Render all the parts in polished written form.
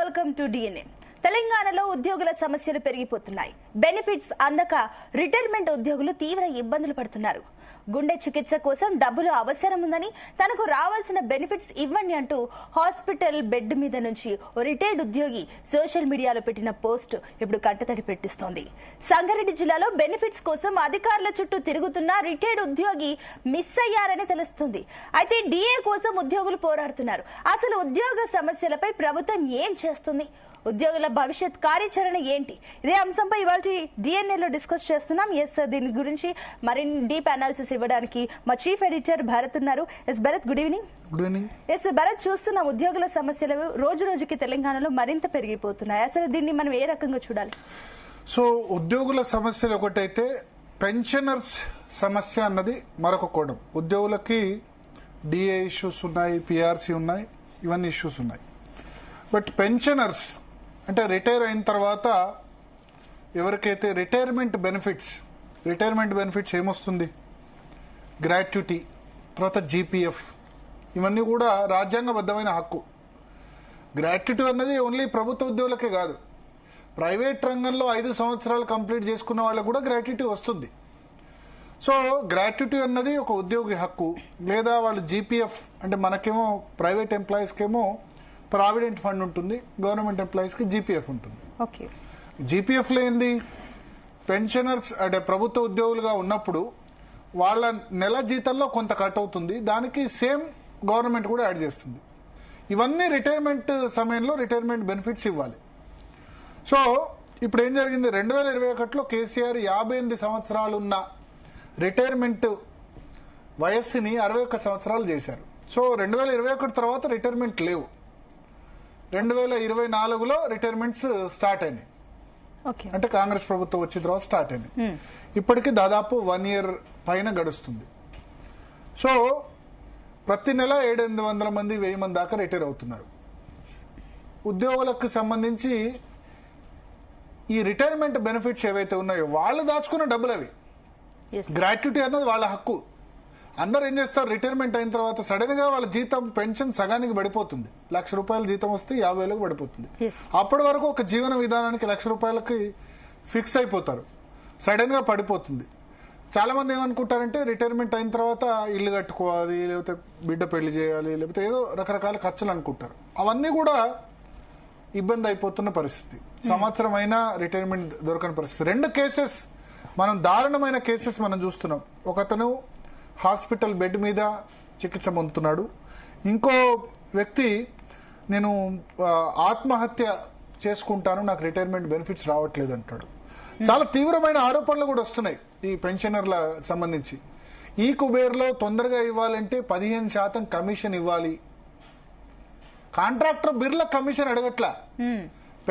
Welcome to DNA. తెలంగాణలో ఉద్యోగుల సమస్యలు పెరిగిపోతున్నాయి. బెనిఫిట్స్ అందక రిటైర్మెంట్ ఉద్యోగులు తీవ్ర ఇబ్బందులు పడుతున్నారు. గుండె చికిత్స కోసం డబ్బులు అవసరం ఉందని తనకు రావాల్సిన బెనిఫిట్స్ ఇవ్వండి అంటూ హాస్పిటల్ బెడ్ మీద నుంచి రిటైర్డ్ ఉద్యోగి సోషల్ మీడియాలో పెట్టిన పోస్ట్ ఇప్పుడు కంటతడి పెట్టిస్తోంది. సంగారెడ్డి జిల్లాలో బెనిఫిట్స్ కోసం అధికారుల చుట్టూ తిరుగుతున్న రిటైర్డ్ ఉద్యోగి మిస్ అయ్యారని తెలుస్తుంది. అయితే డిఏ కోసం ఉద్యోగులు పోరాడుతున్నారు. అసలు ఉద్యోగ సమస్యలపై ప్రభుత్వం ఏం చేస్తుంది? ఉద్యోగుల భవిష్యత్ కార్యాచరణ ఏంటి? ఇదే అంశంపై ఇవాళ డిఎన్ఏలో డిస్కస్ చేస్తున్నాం. దీని గురించి మరిన్ని డీప్ అనాలిసిస్ ఇవ్వడానికి మా చీఫ్ ఎడిటర్ భరత్ ఉన్నారు. Bharat, good evening. Good evening. Bharat, చూస్తున్నాం ఉద్యోగుల సమస్యలు రోజు రోజుకి తెలంగాణలో మరింత పెరిగిపోతున్నాయి. అసలు దీన్ని మనం ఏ రకంగా చూడాలి? సో ఉద్యోగుల సమస్యలు ఒకటైతే పెన్షనర్స్ సమస్య అన్నది మరొక కోణం. ఉద్యోగులకి డిఏ ఇష్యూస్ ఉన్నాయి, పిఆర్సీ ఉన్నాయి, ఇవన్నీ ఇష్యూస్ ఉన్నాయి. బట్ పెన్షనర్స్ అంటే రిటైర్ అయిన తర్వాత ఎవరికైతే రిటైర్మెంట్ బెనిఫిట్స్ ఏమొస్తుంది? గ్రాట్యుటీ, తర్వాత జీపీఎఫ్, ఇవన్నీ కూడా రాజ్యాంగబద్ధమైన హక్కు. గ్రాట్యుటీ అన్నది ఓన్లీ ప్రభుత్వ ఉద్యోగులకే కాదు, ప్రైవేట్ రంగంలో 5 సంవత్సరాలు కంప్లీట్ చేసుకున్న వాళ్ళకు కూడా గ్రాట్యుటీ వస్తుంది. సో గ్రాట్యుటీ అన్నది ఒక ఉద్యోగి హక్కు. లేదా వాళ్ళు జీపీఎఫ్ అంటే మనకేమో ప్రైవేట్ ఎంప్లాయీస్కేమో ప్రావిడెంట్ ఫండ్ ఉంటుంది, గవర్నమెంట్ ఎంప్లాయీస్కి జీపీఎఫ్ ఉంటుంది. ఓకే, జీపీఎఫ్లో ఏంది? పెన్షనర్స్ అంటే ప్రభుత్వ ఉద్యోగులుగా ఉన్నప్పుడు వాళ్ళ నెల జీతంలో కొంత కట్ అవుతుంది, దానికి సేమ్ గవర్నమెంట్ కూడా యాడ్ చేస్తుంది. ఇవన్నీ రిటైర్మెంట్ సమయంలో రిటైర్మెంట్ బెనిఫిట్స్ ఇవ్వాలి. సో ఇప్పుడు ఏం జరిగింది? 2021లో కేసీఆర్ 58 సంవత్సరాలు ఉన్న రిటైర్మెంట్ వయస్సుని 61 సంవత్సరాలు చేశారు. సో 2021 తర్వాత రిటైర్మెంట్ లేవు. 2024లో రిటైర్మెంట్స్ స్టార్ట్ అయినాయి. అంటే కాంగ్రెస్ ప్రభుత్వం వచ్చిన తర్వాత స్టార్ట్ అయినాయి. ఇప్పటికి దాదాపు 1 year పైన గడుస్తుంది. సో ప్రతి నెల 700 మంది 1000 మంది దాకా రిటైర్ అవుతున్నారు. ఉద్యోగులకు సంబంధించి ఈ రిటైర్మెంట్ బెనిఫిట్స్ ఏవైతే ఉన్నాయో వాళ్ళు దాచుకున్న డబ్బులు అవి. గ్రాట్యుటీ అన్నది వాళ్ళ హక్కు. అందరు ఏం చేస్తారు? రిటైర్మెంట్ అయిన తర్వాత సడన్ గా వాళ్ళ జీతం పెన్షన్ సగానికి పడిపోతుంది. ₹1,00,000 జీతం వస్తే 50,000కు పడిపోతుంది. అప్పటి వరకు ఒక జీవన విధానానికి ₹1,00,000 ఫిక్స్ అయిపోతారు, సడన్ గా పడిపోతుంది. చాలా మంది ఏమనుకుంటారంటే రిటైర్మెంట్ అయిన తర్వాత ఇల్లు కట్టుకోవాలి, లేకపోతే బిడ్డ పెళ్లి చేయాలి, లేకపోతే ఏదో రకరకాల ఖర్చులు అనుకుంటారు. అవన్నీ కూడా ఇబ్బంది అయిపోతున్న పరిస్థితి. సంవత్సరం అయినా రిటైర్మెంట్ దొరకని పరిస్థితి. 2 కేసెస్ మనం దారుణమైన కేసెస్ మనం చూస్తున్నాం. ఒకతను హాస్పిటల్ బెడ్ మీద చికిత్స పొందుతున్నాడు. ఇంకో వ్యక్తి నేను ఆత్మహత్య చేసుకుంటాను, నాకు రిటైర్మెంట్ బెనిఫిట్స్ రావట్లేదు అంటాడు. చాలా తీవ్రమైన ఆరోపణలు కూడా వస్తున్నాయి ఈ పెన్షనర్ల సంబంధించి. ఈ కుబేర్లో తొందరగా ఇవ్వాలంటే 15% కమిషన్ ఇవ్వాలి. కాంట్రాక్టర్ బిర్ల కమిషన్ అడగట్లా,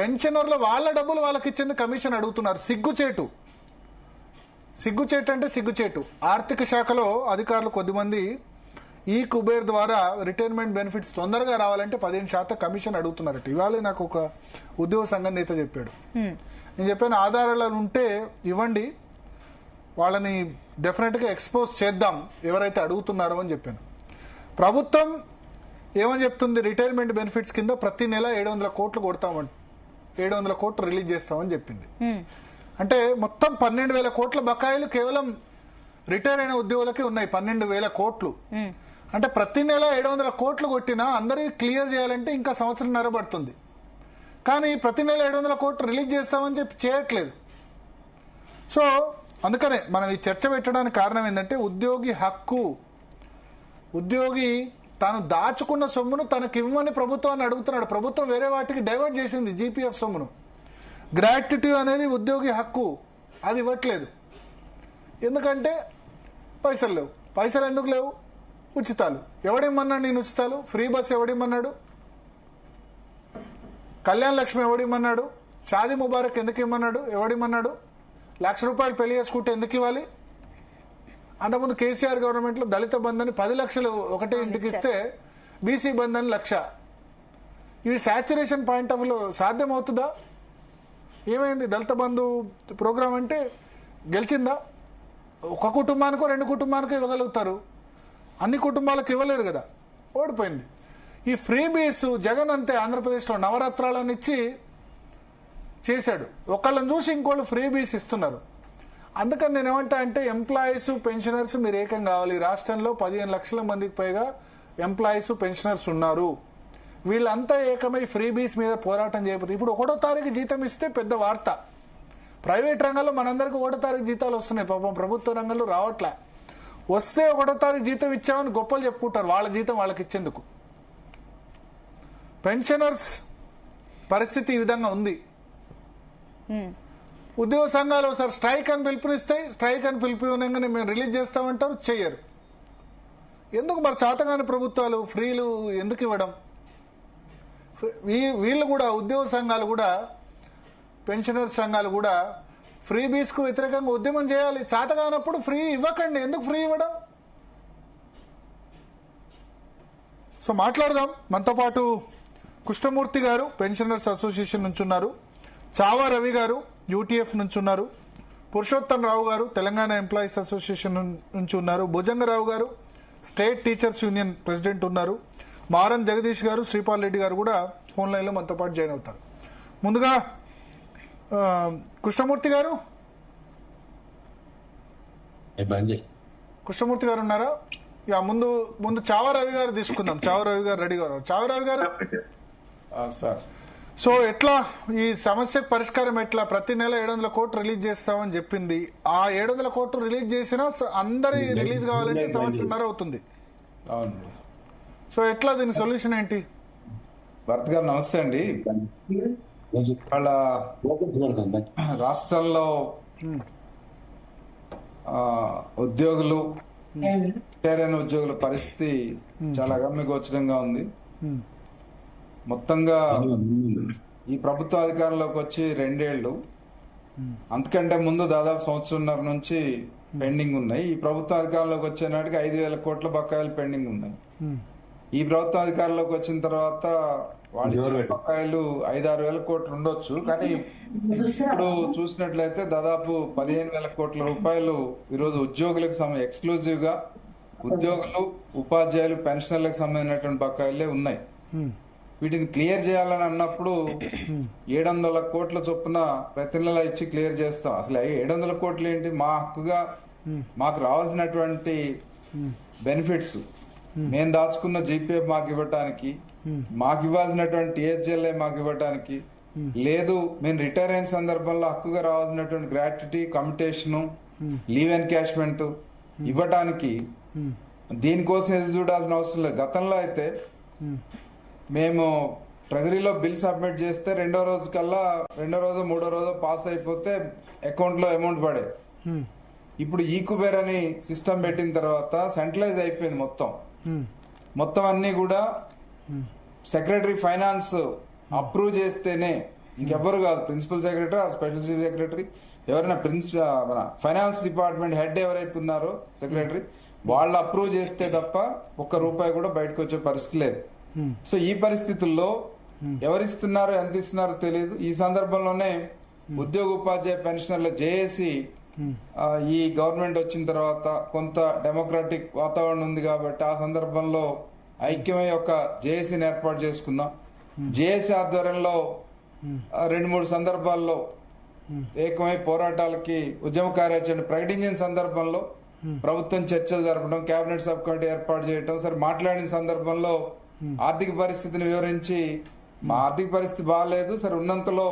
పెన్షనర్లు వాళ్ళ డబ్బులు వాళ్ళకి ఇచ్చేందుకు కమిషన్ అడుగుతున్నారు. సిగ్గుచేటు అంటే సిగ్గుచేటు. ఆర్థిక శాఖలో అధికారులు కొద్దిమంది ఈ కుబేర్ ద్వారా రిటైర్మెంట్ బెనిఫిట్స్ తొందరగా రావాలంటే 15% కమిషన్ అడుగుతున్నారట. ఇవాళ నాకు ఒక ఉద్యోగ సంఘం నేత చెప్పాడు. నేను చెప్పాను, ఆధారాలు ఉంటే ఇవ్వండి, వాళ్ళని డెఫినెట్గా ఎక్స్పోజ్ చేద్దాం ఎవరైతే అడుగుతున్నారో అని చెప్పాను. ప్రభుత్వం ఏమని చెప్తుంది? రిటైర్మెంట్ బెనిఫిట్స్ కింద ప్రతి నెల 700 కోట్లు కొడతామని, 700 కోట్లు రిలీజ్ చేస్తామని చెప్పింది. అంటే మొత్తం 12,000 కోట్ల బకాయిలు కేవలం రిటైర్ అయిన ఉద్యోగులకి ఉన్నాయి. 12,000 కోట్లు అంటే ప్రతి నెల 700 కోట్లు కొట్టినా అందరికీ క్లియర్ చేయాలంటే ఇంకా సంవత్సరంన్నర పడుతుంది. కానీ ప్రతి నెల 700 కోట్లు రిలీజ్ చేస్తామని చెప్పి చేయట్లేదు. సో అందుకనే మనం ఈ చర్చ పెట్టడానికి కారణం ఏంటంటే ఉద్యోగి హక్కు. ఉద్యోగి తాను దాచుకున్న సొమ్మును తనకి ఇవ్వమని ప్రభుత్వాన్ని అడుగుతున్నాడు. ప్రభుత్వం వేరే వాటికి డైవర్ట్ చేసింది జీపీఎఫ్ సొమ్మును. గ్రాట్యుటీ అనేది ఉద్యోగి హక్కు, అది ఇవ్వట్లేదు. ఎందుకంటే పైసలు లేవు. పైసలు ఎందుకు లేవు? ఉచితాలు. ఎవడేమన్నాడు నేను ఉచితాలు? ఫ్రీ బస్ ఎవడేమన్నాడు? కళ్యాణ లక్ష్మి ఎవడేమన్నాడు? షాదీ ముబారక్ ఎందుకు ఇమ్మన్నాడు? ఎవడేమన్నాడు? ₹1,00,000 పెళ్లి చేసుకుంటే ఎందుకు ఇవ్వాలి? అంతకుముందు కేసీఆర్ గవర్నమెంట్లో దళిత బంధుని 10 లక్షలు ఒకటే ఇంటికి ఇస్తే బీసీ బంధుని 1,00,000. ఇవి సాచ్యురేషన్ పాయింట్ ఆఫ్ వ్యూలో సాధ్యం అవుతుందా? ఏమైంది? దళిత బంధు ప్రోగ్రాం అంటే గెలిచిందా? ఒక కుటుంబానికో 2 కుటుంబానికో ఇవ్వగలుగుతారు, అన్ని కుటుంబాలకు ఇవ్వలేరు కదా, ఓడిపోయింది. ఈ ఫ్రీ బీస్ జగన్ అంతే ఆంధ్రప్రదేశ్లో నవరత్నాలను ఇచ్చి చేశాడు. ఒకళ్ళని చూసి ఇంకోళ్ళు ఫ్రీ బీస్ ఇస్తున్నారు. అందుకని నేను ఏమంటా అంటే ఎంప్లాయీస్ పెన్షనర్స్ మీరు ఏకం కావాలి. రాష్ట్రంలో 15 లక్షల మందికి పైగా ఎంప్లాయీస్ పెన్షనర్స్ ఉన్నారు. వీళ్ళంతా ఏకమై ఫ్రీ బీస్ మీద పోరాటం చేయకపోతే ఇప్పుడు 1వ తారీఖు జీతం ఇస్తే పెద్ద వార్త. ప్రైవేట్ రంగంలో మనందరికీ 1వ తారీఖు జీతాలు వస్తున్నాయి, పాపం ప్రభుత్వ రంగంలో రావట్లే. వస్తే 1వ తారీఖు జీతం ఇచ్చామని గొప్పలు చెప్పుకుంటారు, వాళ్ళ జీతం వాళ్ళకి ఇచ్చేందుకు. పెన్షనర్స్ పరిస్థితి ఈ విధంగా ఉంది. ఉద్యోగ సంఘాలు ఒకసారి స్ట్రైక్ అని పిలుపునిస్తాయి, స్ట్రైక్ అని పిలుపునివ్వగానే మేము రిలీజ్ చేస్తామంటారు, చెయ్యరు. ఎందుకు మరి చేతగాని ప్రభుత్వాలు ఫ్రీలు ఎందుకు ఇవ్వడం? వీళ్ళు కూడా ఉద్యోగ సంఘాలు కూడా పెన్షనర్ సంఘాలు కూడా ఫ్రీ బీస్కు వ్యతిరేకంగా ఉద్యమం చేయాలి. చేతగానప్పుడు ఫ్రీ ఇవ్వకండి, ఎందుకు ఫ్రీ ఇవ్వడం? సో మాట్లాడదాం. మనతో పాటు కృష్ణమూర్తి గారు పెన్షనర్స్ అసోసియేషన్ నుంచి ఉన్నారు, చావా రవి గారు యూటీఎఫ్ నుంచి ఉన్నారు, పురుషోత్తం రావు గారు తెలంగాణ ఎంప్లాయీస్ అసోసియేషన్ నుంచి ఉన్నారు, భుజంగరావు గారు స్టేట్ టీచర్స్ యూనియన్ ప్రెసిడెంట్ ఉన్నారు, మారం జగదీష్ గారు, శ్రీపాల్ రెడ్డి గారు కూడా ఫోన్ లైన్లో మనతో పాటు జాయిన్ అవుతారు. ముందుగా కృష్ణమూర్తి గారు ఉన్నారా? యా, ముందు చావా రవి గారు తీసుకుందాం. చావా రవి గారు రెడీగా ఉన్నారు. చావా రవి గారు సార్, సో ఎట్లా ఈ సమస్యకు పరిష్కారం ఎట్లా? ప్రతి నెల 700 కోట్లు రిలీజ్ చేస్తామని చెప్పింది. ఆ 700 కోట్లు రిలీజ్ చేసినా అందరి రిలీజ్ కావాలంటే 1.5 సంవత్సరం అవుతుంది. అవును. సో ఎట్లా దీని సొల్యూషన్ ఏంటి? భరత్ గారు నమస్తే అండి. వాళ్ళ రాష్ట్రంలో ఉద్యోగులు రిటైరైన ఉద్యోగుల పరిస్థితి చాలా అగమ్యగోచరంగా ఉంది. మొత్తంగా ఈ ప్రభుత్వ అధికారంలోకి వచ్చి 2 ఏళ్లు, అంతకంటే ముందు దాదాపు 1.5 సంవత్సరం నుంచి పెండింగ్ ఉన్నాయి. ఈ ప్రభుత్వ అధికారంలోకి వచ్చే నాటికి 5,000 కోట్ల బకాయిలు పెండింగ్ ఉన్నాయి. ఈ ప్రభుత్వ అధికారంలోకి వచ్చిన తర్వాత వాళ్ళు ఇచ్చిన బకాయిలు 5-6 వేల కోట్లు ఉండొచ్చు, కానీ ఇప్పుడు చూసినట్లయితే దాదాపు 15,000 కోట్ల రూపాయలు ఈరోజు ఉద్యోగులకు ఎక్స్క్లూజివ్ గా ఉద్యోగులు, ఉపాధ్యాయులు, పెన్షనర్లకు సంబంధించినటువంటి బకాయిలే ఉన్నాయి. వీటిని క్లియర్ చేయాలని అన్నప్పుడు 700 కోట్ల చొప్పున ప్రతి నెల ఇచ్చి క్లియర్ చేస్తాం. అసలు 700 కోట్లు ఏంటి? మా హక్కుగా మాకు రావాల్సినటువంటి బెనిఫిట్స్, మేము దాచుకున్న జీపీఎఫ్ మాకు ఇవ్వటానికి, మాకు ఇవ్వాల్సినటువంటి టీఎస్జీఎల్ఐ మాకు ఇవ్వటానికి, లేదు మేము రిటైర్ అయిన సందర్భంలో హక్కుగా రావాల్సినటువంటి గ్రాట్యుటీ, కమ్యుటేషన్, లీవ్ ఎన్కాష్మెంట్ ఇవ్వటానికి దీనికోసం ఎదురు చూడాల్సిన అవసరం లేదు. గతంలో అయితే మేము ట్రెజరీలో బిల్ సబ్మిట్ చేస్తే రెండో రోజు మూడో రోజు పాస్ అయిపోతే అకౌంట్ లో అమౌంట్ పడే. ఇప్పుడు ఈ కుబేర్ అని సిస్టమ్ పెట్టిన తర్వాత సెంట్రలైజ్ అయిపోయింది మొత్తం అన్ని కూడా సెక్రటరీ ఫైనాన్స్ అప్రూవ్ చేస్తేనే, ఇంకెవ్వరు కాదు, principal secretary, special chief secretary, ఎవరైనా మన ఫైనాన్స్ డిపార్ట్మెంట్ హెడ్ ఎవరైతే ఉన్నారో సెక్రటరీ, వాళ్ళు అప్రూవ్ చేస్తే తప్ప ₹1 కూడా బయటకు వచ్చే పరిస్థితి లేదు. సో ఈ పరిస్థితుల్లో ఎవరిస్తున్నారో ఎంత ఇస్తున్నారో తెలియదు. ఈ సందర్భంలోనే ఉద్యోగ ఉపాధ్యాయ పెన్షనర్ల జేఏసీ ఈ గవర్నమెంట్ వచ్చిన తర్వాత కొంత డెమోక్రాటిక్ వాతావరణం ఉంది కాబట్టి ఆ సందర్భంలో ఐక్యమై ఒక జేఏసీని ఏర్పాటు చేసుకున్నాం. జేఏసీ ఆధ్వర్యంలో 2-3 సందర్భాల్లో ఏకమై పోరాటాలకి ఉద్యమ కార్యాచరణ ప్రకటించిన సందర్భంలో ప్రభుత్వం చర్చలు జరపడం, కేబినెట్ సబ్ కమిటీ ఏర్పాటు చేయడం, సరే మాట్లాడిన సందర్భంలో ఆర్థిక పరిస్థితిని వివరించి మా ఆర్థిక పరిస్థితి బాగాలేదు, సరే ఉన్నంతలో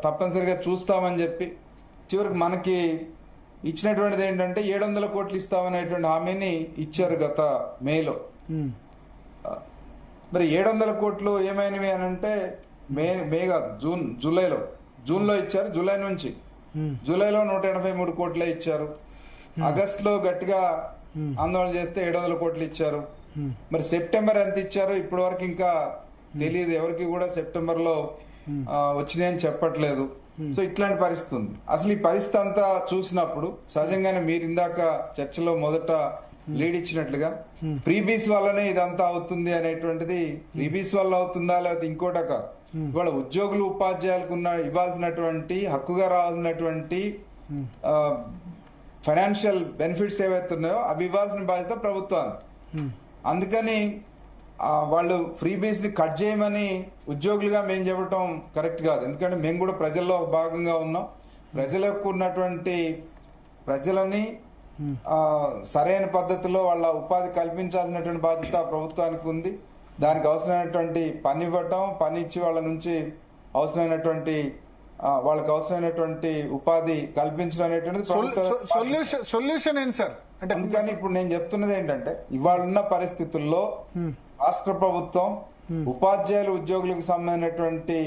తప్పనిసరిగా చూస్తామని చెప్పి చివరికి మనకి ఇచ్చినటువంటిది ఏంటంటే 700 కోట్లు ఇస్తామనేటువంటి హామీని ఇచ్చారు గత మేలో. మరి 700 కోట్లు ఏమైనవి అని అంటే మే కాదు, జూన్లో ఇచ్చారు. జూలైలో 183 కోట్లే ఇచ్చారు. ఆగస్టులో గట్టిగా ఆందోళన చేస్తే 700 కోట్లు ఇచ్చారు. మరి సెప్టెంబర్ ఎంత ఇచ్చారో ఇప్పటి వరకు ఇంకా తెలియదు, ఎవరికి కూడా సెప్టెంబర్ లో వచ్చినాయని చెప్పట్లేదు. సో ఇట్లాంటి పరిస్థితి ఉంది. అసలు ఈ పరిస్థితి అంతా చూసినప్పుడు సహజంగానే మీరు ఇందాక చర్చలో మొదట లీడ్ ఇచ్చినట్లుగా ఫ్రీబీస్ వల్లనే ఇదంతా అవుతుంది అనేటువంటిది, ఫ్రీబీస్ వల్ల అవుతుందా లేకపోతే ఇంకోట కాదు. ఇవాళ ఉద్యోగులు, ఉపాధ్యాయులకు ఇవ్వాల్సినటువంటి హక్కుగా రావాల్సినటువంటి ఫైనాన్షియల్ బెనిఫిట్స్ ఏవైతే ఉన్నాయో అవి ఇవ్వాల్సిన బాధ్యత ప్రభుత్వానికి. అందుకని వాళ్ళు ఫ్రీబీస్ ని కట్ చేయమని ఉద్యోగులుగా మేము చెప్పడం కరెక్ట్ కాదు. ఎందుకంటే మేము కూడా ప్రజల్లో ఒక భాగంగా ఉన్నాం. ప్రజలకు ఉన్నటువంటి ప్రజలని సరైన పద్ధతిలో వాళ్ళ ఉపాధి కల్పించాల్సినటువంటి బాధ్యత ప్రభుత్వానికి ఉంది. దానికి అవసరమైనటువంటి పని ఇవ్వటం, పని ఇచ్చి వాళ్ళ నుంచి అవసరమైనటువంటి వాళ్ళకి అవసరమైనటువంటి ఉపాధి కల్పించడం అనేటువంటిది సొల్యూషన్ ఏంటి సార్? అంటే అందుకని ఇప్పుడు నేను చెప్తున్నది ఏంటంటే, ఇవాళ ఉన్న పరిస్థితుల్లో రాష్ట్ర ప్రభుత్వం ఉపాధ్యాయులు ఉద్యోగులకు సంబంధించినటువంటి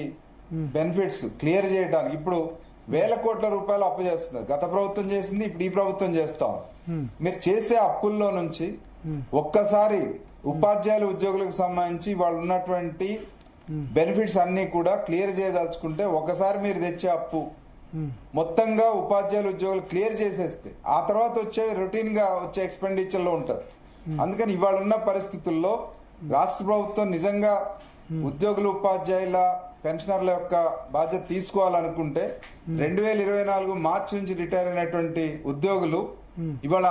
బెనిఫిట్స్ క్లియర్ చేయడానికి ఇప్పుడు వేల కోట్ల రూపాయలు అప్పు చేస్తున్నారు. గత ప్రభుత్వం చేసింది, ఇప్పుడు ఈ ప్రభుత్వం చేస్తాం. మీరు చేసే అప్పుల్లో నుంచి ఒక్కసారి ఉపాధ్యాయులు ఉద్యోగులకు సంబంధించి వాళ్ళు ఉన్నటువంటి బెనిఫిట్స్ అన్ని కూడా క్లియర్ చేయదలుచుకుంటే ఒకసారి మీరు తెచ్చే అప్పు మొత్తంగా ఉపాధ్యాయులు ఉద్యోగులు క్లియర్ చేసేస్తే ఆ తర్వాత వచ్చే రొటీన్ గా వచ్చే ఎక్స్పెండిచర్ లో ఉంటుంది. అందుకని ఇవాళ ఉన్న పరిస్థితుల్లో రాష్ట్ర ప్రభుత్వం నిజంగా ఉద్యోగులు ఉపాధ్యాయుల పెన్షనర్ల యొక్క బాధ్యత తీసుకోవాలనుకుంటే 2024 మార్చి నుంచి రిటైర్ అయినటువంటి ఉద్యోగులు ఇవాళ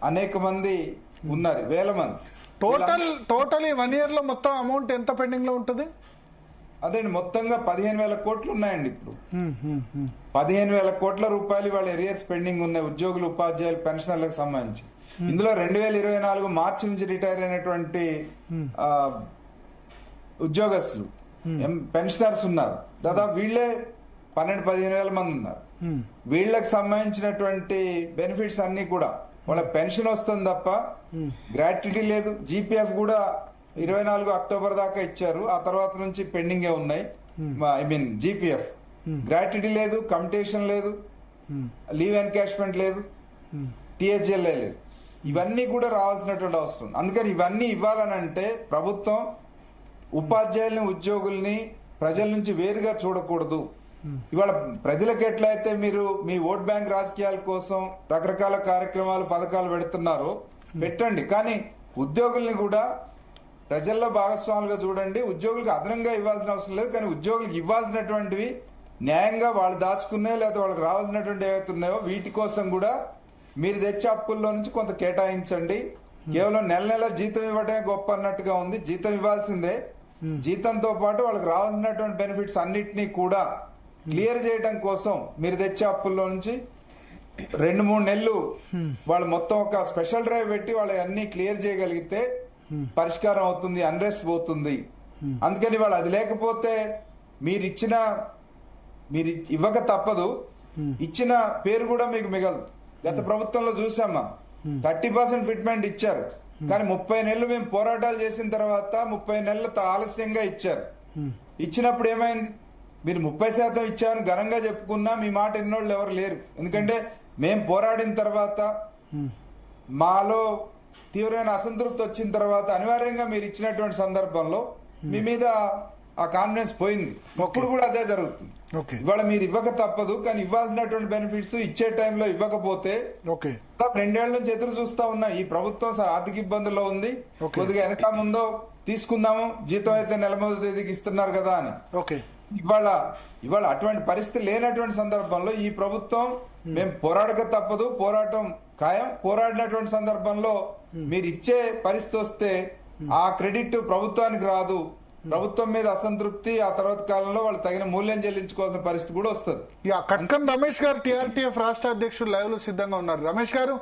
అనేక మంది ఉన్నారు, వేల మంది. టోటల్ 1 year లో మొత్తం అమౌంట్ ఎంత పెండింగ్ లో ఉంటుంది? అదే మొత్తంగా 15,000 కోట్లు ఉన్నాయండి. ఇప్పుడు 15,000 కోట్ల రూపాయలు వాళ్ళ ఎరియర్స్ పెండింగ్ ఉన్నాయి ఉద్యోగులు ఉపాధ్యాయులు పెన్షనర్లకు సంబంధించి. ఇందులో 2024 మార్చి నుంచి రిటైర్ అయినటువంటి ఉద్యోగస్తులు పెన్షనర్స్ ఉన్నారు. దాదాపు వీళ్ళే 12-15 మంది ఉన్నారు. వీళ్ళకి సంబంధించినటువంటి బెనిఫిట్స్ అన్ని కూడా వాళ్ళ పెన్షన్ వస్తుంది తప్ప గ్రాట్యుటీ లేదు. జీపీఎఫ్ కూడా 24 అక్టోబర్ దాకా ఇచ్చారు, ఆ తర్వాత నుంచి పెండింగే ఉన్నాయి. ఐ మీన్ జీపీఎఫ్ గ్రాట్యుటీ లేదు, కమ్యుటేషన్ లేదు, లీవ్ ఎన్కాష్మెంట్ లేదు, టీహెచ్ఎల్ లేదు. ఇవన్నీ కూడా రావాల్సినటువంటి అవసరం. అందుకని ఇవన్నీ ఇవ్వాలనంటే ప్రభుత్వం ఉపాధ్యాయుల్ని ఉద్యోగుల్ని ప్రజల నుంచి వేరుగా చూడకూడదు. ఇవాళ ప్రజలకు ఎట్లయితే మీరు మీ ఓట్ బ్యాంక్ రాజకీయాల కోసం రకరకాల కార్యక్రమాలు పథకాలు పెడుతున్నారో పెట్టండి, కానీ ఉద్యోగుల్ని కూడా ప్రజల్లో భాగస్వాములుగా చూడండి. ఉద్యోగులకు అదనంగా ఇవ్వాల్సిన అవసరం లేదు, కానీ ఉద్యోగులకు ఇవ్వాల్సినటువంటివి న్యాయంగా వాళ్ళు దాచుకున్నాయో లేదా వాళ్ళకి రావాల్సినటువంటి ఏవైతే ఉన్నాయో వీటి కోసం కూడా మీరు తెచ్చే అప్పుల్లో నుంచి కొంత కేటాయించండి. కేవలం నెల జీతం ఇవ్వడమే గొప్ప అన్నట్టుగా ఉంది. జీతం ఇవ్వాల్సిందే, జీతంతో పాటు వాళ్ళకి రావాల్సినటువంటి బెనిఫిట్స్ అన్నిటినీ కూడా క్లియర్ చేయడం కోసం మీరు తెచ్చే అప్పుల్లో నుంచి 2-3 నెలలు వాళ్ళు మొత్తం ఒక స్పెషల్ డ్రైవ్ పెట్టి వాళ్ళు అన్ని క్లియర్ చేయగలిగితే పరిష్కారం అవుతుంది, అన్రెస్ట్ పోతుంది. అందుకని వాళ్ళు అది లేకపోతే మీరు ఇవ్వక తప్పదు, ఇచ్చిన పేరు కూడా మీకు మిగలదు. గత ప్రభుత్వంలో చూసామా 30% ఫిట్మెంట్ ఇచ్చారు, కానీ 30 నెలలు మేము పోరాటాలు చేసిన తర్వాత 30 నెలలు ఆలస్యంగా ఇచ్చారు. ఇచ్చినప్పుడు ఏమైంది? మీరు 30% ఇచ్చామని ఘనంగా చెప్పుకున్నా మీ మాట ఎన్నోళ్ళు ఎవరు లేరు. ఎందుకంటే మేము పోరాడిన తర్వాత మాలో తీవ్రమైన అసంతృప్తి వచ్చిన తర్వాత అనివార్యంగా మీరు ఇచ్చినటువంటి సందర్భంలో మీ మీద ఆ కాన్ఫిడెన్స్ పోయింది. ఇప్పుడు కూడా అదే జరుగుతుంది. ఇవాళ మీరు ఇవ్వక తప్పదు, కానీ ఇవ్వాల్సినటువంటి బెనిఫిట్స్ ఇచ్చే టైంలో ఇవ్వకపోతే 2 ఏళ్ల నుంచి ఎదురు చూస్తా ఉన్నా. ఈ ప్రభుత్వం ఆర్థిక ఇబ్బందుల్లో ఉంది, కొద్దిగా వెనక ముందో తీసుకుందాము, జీతం అయితే నెల మొదటి తేదీకి ఇస్తున్నారు కదా అని. ఇవాళ అటువంటి పరిస్థితి లేనటువంటి సందర్భంలో ఈ ప్రభుత్వం మేము పోరాడక తప్పదు, పోరాటం ఖాయం, పోరాడినటువంటి సందర్భంలో మీరు ఇచ్చే పరిస్థితి వస్తే ఆ క్రెడిట్ ప్రభుత్వానికి రాదు, ప్రభుత్వం మీద అసంతృప్తి, ఆ తర్వాత కాలంలో వాళ్ళు తగిన మూల్యం చెల్లించుకోవాల్సిన పరిస్థితి కూడా వస్తుంది. కట్కన్ రమేష్ గారు టీఆర్టీఎఫ్ రాష్ట్ర అధ్యక్షులు లైవ్ లో సిద్ధంగా ఉన్నారు. రమేష్ గారు,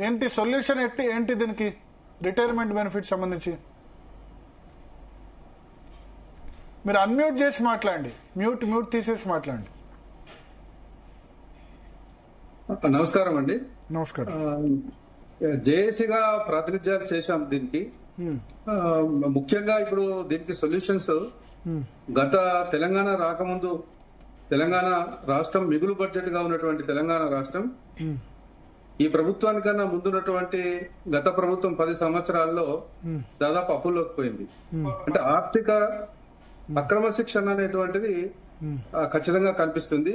ఏంటి సొల్యూషన్, ఏంటి దీనికి రిటైర్మెంట్ బెనిఫిట్ సంబంధించి? మీరు అన్మ్యూట్ చేసి మాట్లాడండి, మ్యూట్ తీసేసి మాట్లాడండి. నమస్కారం అండి. నమస్కారం. జేఏసీగా ప్రాతినిధ్యాలు చేశాం దీనికి. ముఖ్యంగా ఇప్పుడు దీనికి సొల్యూషన్స్ గత తెలంగాణ రాకముందు తెలంగాణ రాష్ట్రం మిగులు బడ్జెట్ గా ఉన్నటువంటి తెలంగాణ రాష్ట్రం ఈ ప్రభుత్వానికన్నా ముందున్నటువంటి గత ప్రభుత్వం 10 సంవత్సరాల్లో దాదాపు అప్పుల్లోకి పోయింది. అంటే ఆర్థిక అక్రమ శిక్షణ అనేటువంటిది ఖచ్చితంగా కనిపిస్తుంది.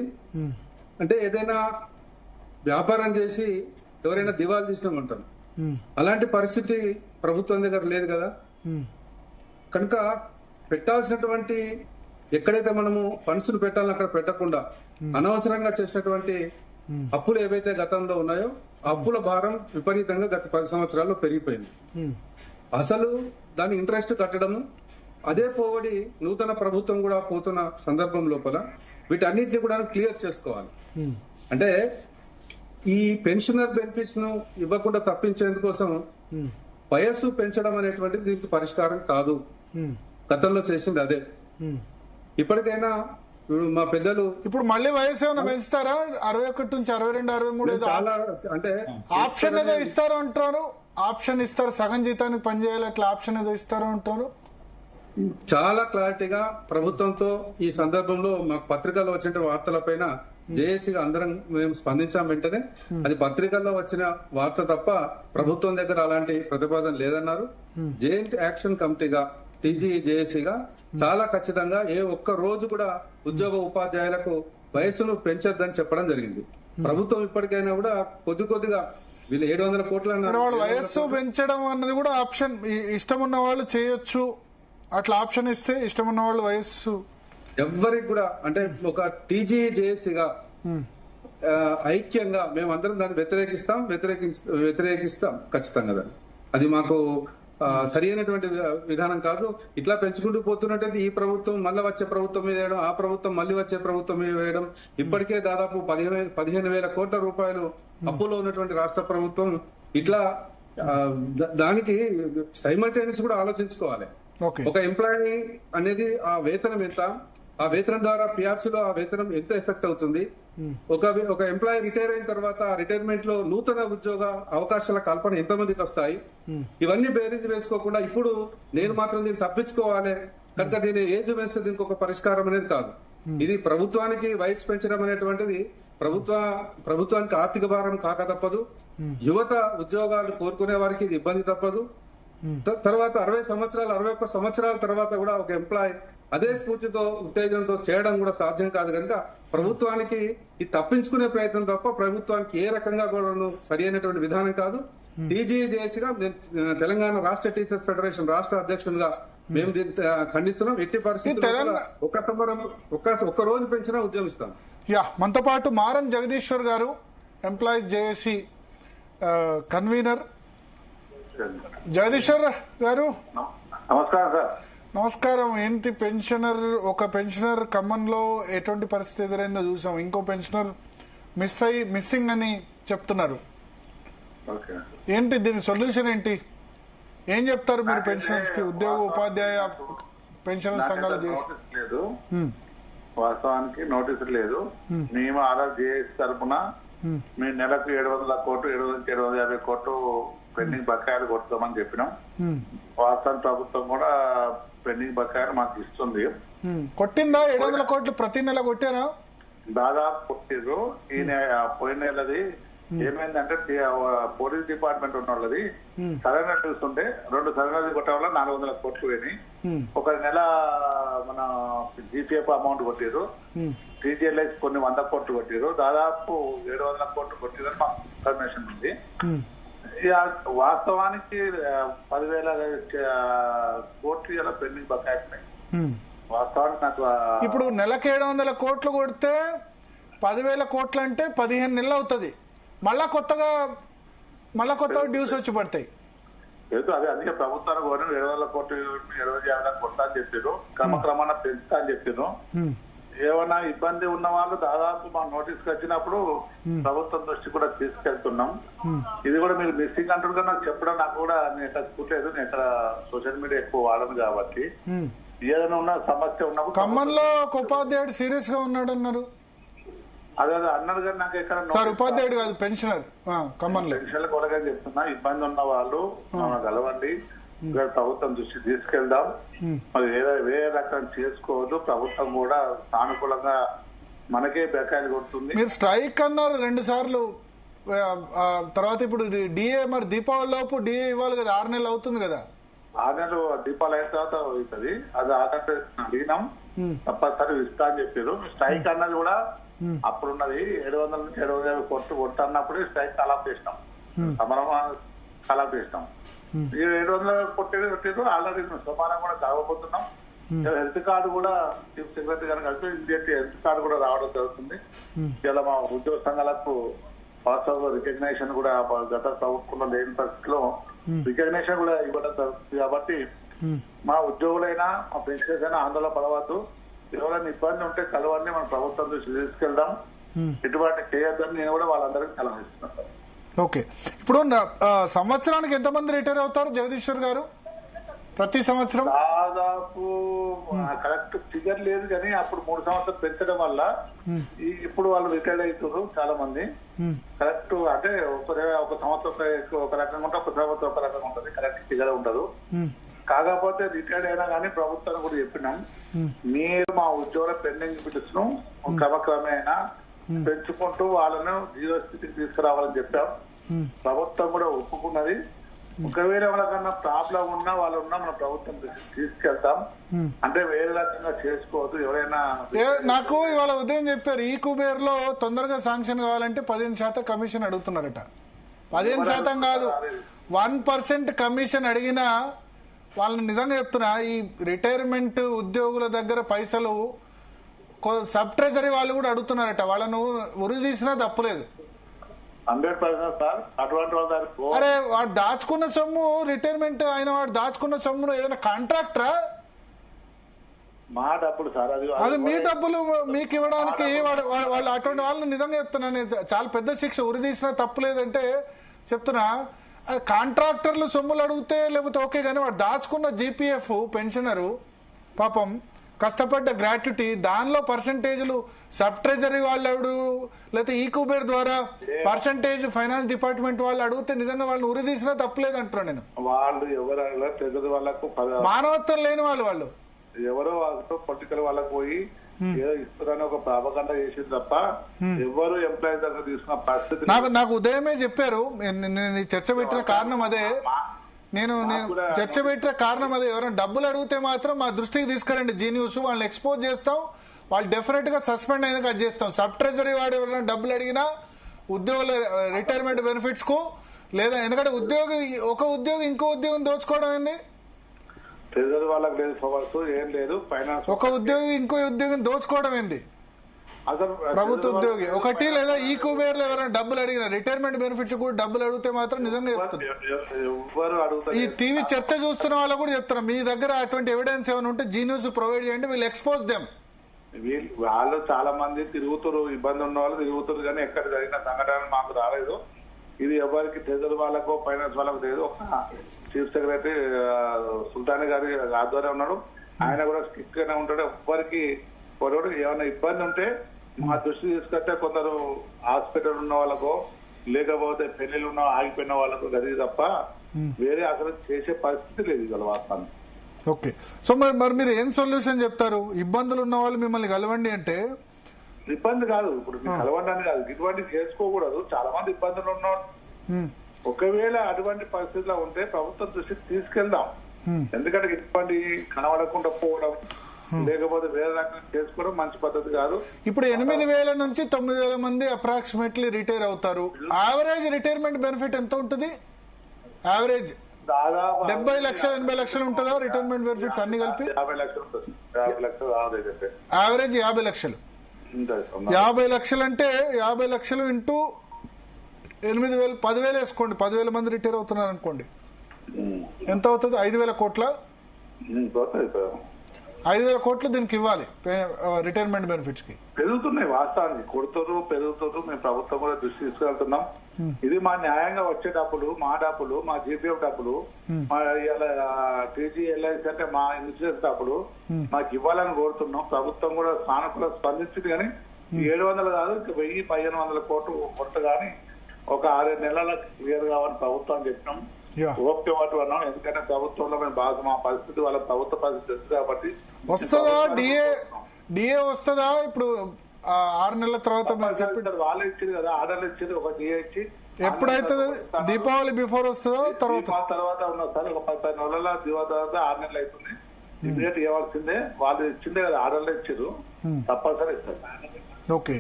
అంటే ఏదైనా వ్యాపారం చేసి ఎవరైనా దివాళా తీసినామంటారు, అలాంటి పరిస్థితి ప్రభుత్వం దగ్గర లేదు కదా. కనుక పెట్టాల్సినటువంటి ఎక్కడైతే మనము ఫండ్స్ ను పెట్టాలని అక్కడ పెట్టకుండా అనవసరంగా చేసినటువంటి అప్పులు ఏవైతే గతంలో ఉన్నాయో ఆ అప్పుల భారం విపరీతంగా గత 10 సంవత్సరాల్లో పెరిగిపోయింది. అసలు దాని ఇంట్రెస్ట్ కట్టడము, అదే పోవడి నూతన ప్రభుత్వం కూడా పోతున్న సందర్భం లోపల వీటన్నిటిని కూడా క్లియర్ చేసుకోవాలి. అంటే ఈ పెన్షనర్ బెనిఫిట్స్ ను ఇవ్వకుండా తప్పించేందుకోసం వయస్సు పెంచడం అనేటువంటిది దీనికి పరిష్కారం కాదు. గతంలో చేసింది అదే. ఇప్పటికైనా మా పెద్దలు ఇప్పుడు మళ్ళీ వయసు ఏమైనా పెంచుతారా? 61 నుంచి 62, 63 చాలా అంటే ఆప్షన్ ఏదో ఇస్తారు అంటారు. ఆప్షన్ ఇస్తారు, సగం జీతానికి పనిచేయాలి, అట్లా ఆప్షన్ ఏదో ఇస్తారు అంటారు. చాలా క్లారిటీగా ప్రభుత్వంతో ఈ సందర్భంలో మాకు పత్రికల్లో వచ్చిన వార్తలపైన జేఏసీగా అందరం మేము స్పందించాం. వెంటనే అది పత్రికల్లో వచ్చిన వార్త తప్ప ప్రభుత్వం దగ్గర అలాంటి ప్రతిపాదన లేదన్నారు. జాయింట్ యాక్షన్ కమిటీగా TGJACగా చాలా ఖచ్చితంగా ఏ ఒక్క రోజు కూడా ఉద్యోగ ఉపాధ్యాయులకు వయసును పెంచొద్దని చెప్పడం జరిగింది. ప్రభుత్వం ఇప్పటికైనా కూడా కొద్దిగా వీళ్ళు 700 కోట్లు అన్నారు. వాళ్ళు వయస్సు పెంచడం అన్నది కూడా ఆప్షన్, ఇష్టం ఉన్న వాళ్ళు చేయొచ్చు, అట్లా ఆప్షన్ ఇస్తే ఇష్టం ఉన్న వాళ్ళు వయస్సు ఎవ్వరికి కూడా అంటే ఒక TGJACగా ఐక్యంగా మేమందరం దాన్ని వ్యతిరేకిస్తాం ఖచ్చితంగా. దాన్ని అది మాకు సరి అయినటువంటి విధానం కాదు. ఇట్లా పెంచుకుంటూ పోతున్నట్టయితే ఈ ప్రభుత్వం మళ్ళీ వచ్చే ప్రభుత్వం మీద వేయడం, ఆ ప్రభుత్వం మళ్ళీ వచ్చే ప్రభుత్వం మీద వేయడం. ఇప్పటికే దాదాపు 15,000 కోట్ల రూపాయలు అప్పులో ఉన్నటువంటి రాష్ట్ర ప్రభుత్వం ఇట్లా దానికి సైమల్టేనియస్ కూడా ఆలోచించుకోవాలి. ఒక ఎంప్లాయీ అనేది ఆ వేతనం ఎంత, ఆ వేతనం ద్వారా PRC లో ఆ వేతనం ఎంత ఎఫెక్ట్ అవుతుంది, ఒక ఎంప్లాయీ రిటైర్ అయిన తర్వాత రిటైర్మెంట్ లో నూతన ఉద్యోగ అవకాశాల కల్పన ఎంతమందికి వస్తాయి, ఇవన్నీ బేరీజ్ వేసుకోకుండా ఇప్పుడు నేను మాత్రం దీన్ని తప్పించుకోవాలి కనుక దీన్ని ఏజ్ వేస్తే దీనికి ఒక పరిష్కారం అనేది కాదు. ఇది ప్రభుత్వానికి వయసు పెంచడం అనేటువంటిది ప్రభుత్వానికి ఆర్థిక భారం కాక తప్పదు. యువత ఉద్యోగాలు కోరుకునే వారికి ఇది ఇబ్బంది తప్పదు. తర్వాత 61 సంవత్సరాల తర్వాత కూడా ఒక ఎంప్లాయ్ అదే స్ఫూర్తితో ఉత్తేజంతో చేయడం కూడా సాధ్యం కాదు. కనుక ప్రభుత్వానికి ఇది తప్పించుకునే ప్రయత్నం తప్ప ప్రభుత్వానికి ఏ రకంగా కూడా సరి అయినటువంటి విధానం కాదు. TGJACగా తెలంగాణ రాష్ట్ర టీచర్స్ ఫెడరేషన్ రాష్ట్ర అధ్యక్షునిగా మేము దీన్ని ఖండిస్తున్నాం. ఎట్టి పరిస్థితుల్లో ఒక్క రోజు పెంచినా ఉద్యమిస్తాం. మనతో పాటు మారం జగదీశ్వర్ గారు, ఎంప్లాయీస్ JAC కన్వీనర్. జగదీశ్వర్ గారు నమస్కారం సార్. నమస్కారం. ఏంటి ఒక పెన్షనర్ ఖమ్మంలో ఎటువంటి పరిస్థితి ఎదురైందో చూసాం, ఇంకో పెన్షనర్ మిస్సింగ్ అని చెప్తున్నారు. ఏంటి దీని సొల్యూషన్ ఏంటి? ఏం చెప్తారు మీరు పెన్షనర్స్ కి? ఉద్యోగ ఉపాధ్యాయ పెన్షనర్ సంఘాలు లేదు, వాస్తవానికి నోటీసులు లేదు. మేము JAC తరఫున మేము నెలకు 700 కోట్లు 750 కోట్లు పెండింగ్ బకాయిలు కొడతామని చెప్పినాం. వాస్తవానికి ప్రభుత్వం కూడా పెండింగ్ బకాయిలు మాకు ఇస్తుంది. కొట్టిందా? 700 కోట్లు ప్రతి నెల కొట్టారా? దాదాపు కొట్టిర్రు. పోయిన నెలది ఏమైందంటే పోలీస్ డిపార్ట్మెంట్ ఉన్న వాళ్ళది సరెండర్ చూస్తుంటే 2 సరెండర్ కొట్టడం వల్ల 400 కోట్లు పోయినాయి. ఒక నెల మన GPF అమౌంట్ కొట్టిరు, TGLS కొన్ని 100 కోట్లు కొట్టిరు, దాదాపు 700 కోట్లు కొట్టిరని మాకు ఇన్ఫర్మేషన్ ఉంది. వాస్తవానికి 10,000 కోట్లు ఇలా పెండింగ్ బకాయి. వాస్తవానికి నాకు ఇప్పుడు నెలకు 700 కోట్లు కొడితే 10,000 కోట్లు అంటే 15 నెలలు అవుతుంది. మళ్ళా కొత్తగా డ్యూస్ వచ్చి పడతాయి. అదే అందుకే ప్రభుత్వానికి 700 కోట్లు 750 కొట్టా అని చెప్పారు, క్రమక్రమాన పెంచుతా అని చెప్పారు. ఏమైనా ఇబ్బంది ఉన్న వాళ్ళు దాదాపు మా నోటీస్కి వచ్చినప్పుడు ప్రభుత్వం దృష్టి కూడా తీసుకెళ్తున్నాం. ఇది కూడా మీరు మిస్సింగ్ అంటారు నాకు చెప్పడం నాకు కూడా నేను ఎక్కడ చూడలేదు, నేను ఎక్కడ సోషల్ మీడియా ఎక్కువ వాడను కాబట్టి. ఏదైనా ఉన్న సమస్య ఉన్నప్పుడు ఖమ్మంలో ఒక ఉపాధ్యాయుడు సీరియస్ గా ఉన్నాడు అన్నారు. అదే అన్నారు కానీ నాకు ఎక్కడ సార్ ఉపాధ్యాయుడు కాదు పెన్షనర్ ఖమ్మంలో. పెన్షన్ల కొరగా చెప్తున్నా, ఇబ్బంది ఉన్న వాళ్ళు కలవండి, ప్రభుత్వం దృష్టి తీసుకెళ్దాం. మరి వేరే రకం చేసుకోవద్దు. ప్రభుత్వం కూడా సానుకూలంగా మనకే బకాయిలు కొడుతుంది. మీరు స్ట్రైక్ అన్నారు 2 సార్లు, తర్వాత ఇప్పుడు DA మరి దీపావళి లోపు DA ఇవ్వాలి కదా, 6 నెలలు అవుతుంది కదా. 6 నెలలు దీపావళి అయిన తర్వాత అవుతుంది. అది అడిగినాం, తప్పనిసరి ఇస్తా అని చెప్పారు. స్ట్రైక్ అన్నది కూడా అప్పుడున్నది 700 నుంచి 750 కోట్లు కొట్టన్నప్పుడే స్ట్రైక్ అలాప్ చేసినాం, సమరం అలాప్ చేసినాం. 700 కొట్టేది ఆల్రెడీ సమానం కూడా జరగబోతున్నాం. హెల్త్ కార్డు కూడా చీఫ్ సెక్రటరీ గారు కలిపి ఇండియట్ హెల్త్ కార్డు కూడా రావడం జరుగుతుంది. ఇలా మా ఉద్యోగ సంఘాలకు వాస్తవ రికగ్నేషన్ కూడా గత ప్రభుత్వంలో లేని పరిస్థితిలో రికగ్నేషన్ కూడా ఇవ్వడం జరుగుతుంది. కాబట్టి మా ఉద్యోగులైనా మా పెన్షనర్స్ అయినా ఆందోళన పడవద్దు. ఎవరైనా ఇబ్బంది ఉంటే కలవని మన ప్రభుత్వం దృష్టి తీసుకెళ్దాం. ఇటువంటి చేయొద్దని నేను కూడా వాళ్ళందరికీ సలహా ఇస్తున్నాను. ఓకే, ఇప్పుడు సంవత్సరానికి ఎంతమంది రిటైర్ అవుతారు జగదీశ్వర్ గారు ప్రతి సంవత్సరం? దాదాపు కరెక్ట్ ఫిగర్ లేదు కానీ అప్పుడు 3 సంవత్సరాలు పెంచడం వల్ల ఇప్పుడు వాళ్ళు రిటైర్డ్ అవుతారు చాలా మంది. కరెక్ట్ అంటే ఒక సంవత్సరం ఒక రకంగా ఉంటే ఒక సంవత్సరం ఒక రకంగా ఉంటుంది, కరెక్ట్ ఫిగర్ ఉండదు. కాకపోతే రిటైర్డ్ అయినా కానీ ప్రభుత్వాన్ని కూడా చెప్పినాం, మీరు మా ఉద్యోగుల పెండింగ్ బిల్స్ ను క్రమక్రమేణా పెంచుకుంటూ వాళ్ళను జీరో స్థితికి తీసుకురావాలని చెప్పాం. ప్రభుత్వం కూడా ఒప్పుకున్నది. ఒకవేళ వాళ్ళకన్నా ప్రాబ్లం ఉన్నా వాళ్ళు ఉన్నా మన ప్రభుత్వం తీసుకెళ్తాం. అంటే వేరే రకంగా చేసుకోవద్దు. ఎవరైనా నాకు ఇవాళ ఉదయం చెప్పారు ఈ కుబేర్ లో తొందరగా శాంక్షన్ కావాలంటే 15% కమిషన్ అడుగుతున్నారట. 15% కాదు, 1% కమిషన్ అడిగినా వాళ్ళని నిజంగా చెప్తున్నా, ఈ రిటైర్మెంట్ ఉద్యోగుల దగ్గర పైసలు సబ్ ట్రెజరీ వాళ్ళు కూడా అడుగుతున్నారట. వాళ్ళను ఉరి తీసినా తప్పులేదు. 100% సార్. అటువంటి వాళ్ళ అరే వాడు దాచుకున్న సొమ్ము, రిటైర్మెంట్ అయిన వాడు దాచుకున్న సొమ్మును ఏదైనా కాంట్రాక్టరా? మా డబ్బులు సార్, అది మీ డబ్బులు మీకు ఇవ్వడానికి వాళ్ళు అటువంటి వాళ్ళని నిజంగా చెప్తున్నా నేను, చాలా పెద్ద శిక్ష. ఉరి తీసినా తప్పులేదంటే చెప్తున్నా. కాంట్రాక్టర్లు సొమ్ములు అడిగితే లేకపోతే ఓకే, కానీ వాడు దాచుకున్న జీపీఎఫ్ పెన్షనరు పాపం కష్టపడ్డ గ్రాట్యుటీ, దానిలో పర్సంటేజ్లు సబ్ ట్రెజరీ వాళ్ళు లేకపోతే ఈ కుబేర్ ద్వారా పర్సంటేజ్ ఫైనాన్స్ డిపార్ట్మెంట్ వాళ్ళు అడిగితే నిజంగా వాళ్ళని ఉరి తీసినా తప్పలేదు అంటున్నాను నేను. వాళ్ళు ఎవరు ట్రెజరీ వాళ్ళకు మానవత్వం లేని వాళ్ళు ఎవరో వాళ్ళతో పొలిటికల్ వాళ్ళకు పోయి ఏదో ఇస్తారని ఒక ప్రాపగండ చేసింది తప్ప ఎవరు ఎంప్లాయీస్ దగ్గర తీసుకున్న పరిస్థితి. నాకు ఉదయమే చెప్పారు. నేను చర్చ పెట్టిన కారణం అదే. నేను చర్చ పెట్టిన కారణం అదే. ఎవరైనా డబ్బులు అడిగితే మాత్రం మా దృష్టికి తీసుకురండి జీ న్యూస్, వాళ్ళని ఎక్స్పోజ్ చేస్తాం. వాళ్ళు డెఫినెట్ గా సస్పెండ్ అయినా కట్ చేస్తాం. సబ్ ట్రెజరీ వాడు ఎవరైనా డబ్బులు అడిగినా ఉద్యోగుల రిటైర్మెంట్ బెనిఫిట్స్ కు లేదా, ఎందుకంటే ఒక ఉద్యోగి ఇంకో ఉద్యోగం దోచుకోవడం ఏంది? ట్రెజరీ వాళ్ళకి లేదు పవర్స్, ఏం లేదు. ఫైనాన్స్ ఒక ఉద్యోగి ఇంకో ఉద్యోగం దోచుకోవడం ఏంది? అసలు ప్రభుత్వ ఉద్యోగి ఒకటి లేదా ఈ కుబేర్లు ఎవరైనా డబ్బులు అడిగిన రిటైర్మెంట్ బెనిఫిట్స్ కూడా డబ్బులు అడిగితే మాత్రం నిజంగా చెప్తాను. ఎవరు అడుగుతారు? ఈ టీవీ చర్చ చూస్తున్న వాళ్ళు కూడా చెప్తారు, మీ దగ్గర అటువంటి ఎవిడెన్స్ ఏమైనా ఉంటే జీ న్యూస్ ప్రొవైడ్ చేయండి, వీళ్ళు ఎక్స్పోజ్ దెమ్. వాళ్ళు చాలా మంది తిరుగుతారు, ఇబ్బంది ఉన్న వాళ్ళు తిరుగుతారు, కానీ ఎక్కడ జరిగిన సంఘటన మాకు రాలేదు. ఇది ఎవరికి ట్రెజరీ వాళ్ళకు ఫైనాన్స్ వాళ్ళకు లేదు. ఒక చీఫ్ సెక్రటరీ సుల్తాన్ గారి ఆధ్వర్యం ఉన్నాడు, ఆయన కూడా స్ట్రిక్ట్ గానే ఉంటాడు. ఎవరికి ఏమైనా ఇబ్బంది ఉంటే మా దృష్టి తీసుకొస్తే కొందరు హాస్పిటల్ ఉన్న వాళ్ళకో లేకపోతే పెళ్లిళ్ళు ఉన్న ఆగిపోయిన వాళ్ళకు గది తప్ప వేరే అసలు చేసే పరిస్థితి లేదు ఇక్కడ వాస్తవాన్ని. ఓకే, సో మరి మీరు ఏం సొల్యూషన్ చెప్తారు? ఇబ్బందులు ఉన్న వాళ్ళు మిమ్మల్ని కలవండి అంటే? ఇబ్బంది కాదు, ఇప్పుడు మీరు కలవండి అని కాదు, ఇటువంటి చేసుకోకూడదు. చాలా మంది ఇబ్బందులు ఉన్నారు. ఒకవేళ అటువంటి పరిస్థితిలో ఉంటే ప్రభుత్వం దృష్టికి తీసుకెళ్దాం. ఎందుకంటే ఇటువంటి కనబడకుండా పోవడం లేకపోతే వేరే రకంగా చేసుకోవడం మంచి పద్ధతి కాదు. ఇప్పుడు 8,000 నుంచి 9,000 మంది అప్రాక్సిమేట్లీ రిటైర్ అవుతారు. యావరేజ్ రిటైర్మెంట్ బెనిఫిట్ ఎంత ఉంటుంది? యావరేజ్ దాదాపు 70 లక్షలు 80 లక్షలు ఉంటుందా రిటైర్మెంట్ బెనిఫిట్స్ అన్ని కలిపి? 50 లక్షలు ఉంటుంది. 50 లక్షలు యావరేజ్ 50 లక్షలు. 50 లక్షలు అంటే 50 లక్షలు ఇంటూ 8,000 10,000 వేసుకోండి. 10,000 మంది రిటైర్ అవుతున్నారు అనుకోండి, ఎంత అవుతుంది? 5,000 కోట్ల. 5,000 కోట్లు దీనికి ఇవ్వాలి రిటైర్మెంట్ బెనిఫిట్స్ కి. పెరుగుతున్నాయి వాస్తవానికి, పెరుగుతున్నారు. మేము ప్రభుత్వం కూడా దృష్టి తీసుకెళ్తున్నాం. ఇది మా న్యాయంగా వచ్చే డబ్బులు, మా డబ్బులు, మా జీపీఎఫ్ డబ్బులు, మా టీజీఎల్ఐసి అంటే మా ఇన్సూరెన్స్ డబ్బులు మాకు ఇవ్వాలని కోరుతున్నాం. ప్రభుత్వం కూడా సానుకూల స్పందించింది, కానీ 700 కాదు, 1,000-1,500 కోట్లు కొట్ట కానీ ఒక 6 నెలల క్లియర్ కావాలని ప్రభుత్వం చెప్పినాం. ఓకే వాటి అన్నాం. ఎందుకంటే ప్రభుత్వంలో మేము బాగా మా పరిస్థితి వాళ్ళ ప్రభుత్వ పరిస్థితి తెలుసు కాబట్టి. వస్తుందా డిఏ వస్తుందా? ఇప్పుడు 6 నెలల తర్వాత వాళ్ళు ఇచ్చింది కదా, ఆర్డర్లు ఇచ్చింది, ఒక డిఏ ఇచ్చి ఎప్పుడైతే దీపావళి బిఫోర్ వస్తుందో తర్వాత ఉన్నా సార్, ఒక 10 నెలల తర్వాత 6 నెలలు అవుతుంది. ఇమీడియట్ ఇవ్వాల్సిందే. వాళ్ళు ఇచ్చిందే కదా, ఆర్డర్లు ఇచ్చారు, తప్పనిసరి ఇస్తారు. Okay.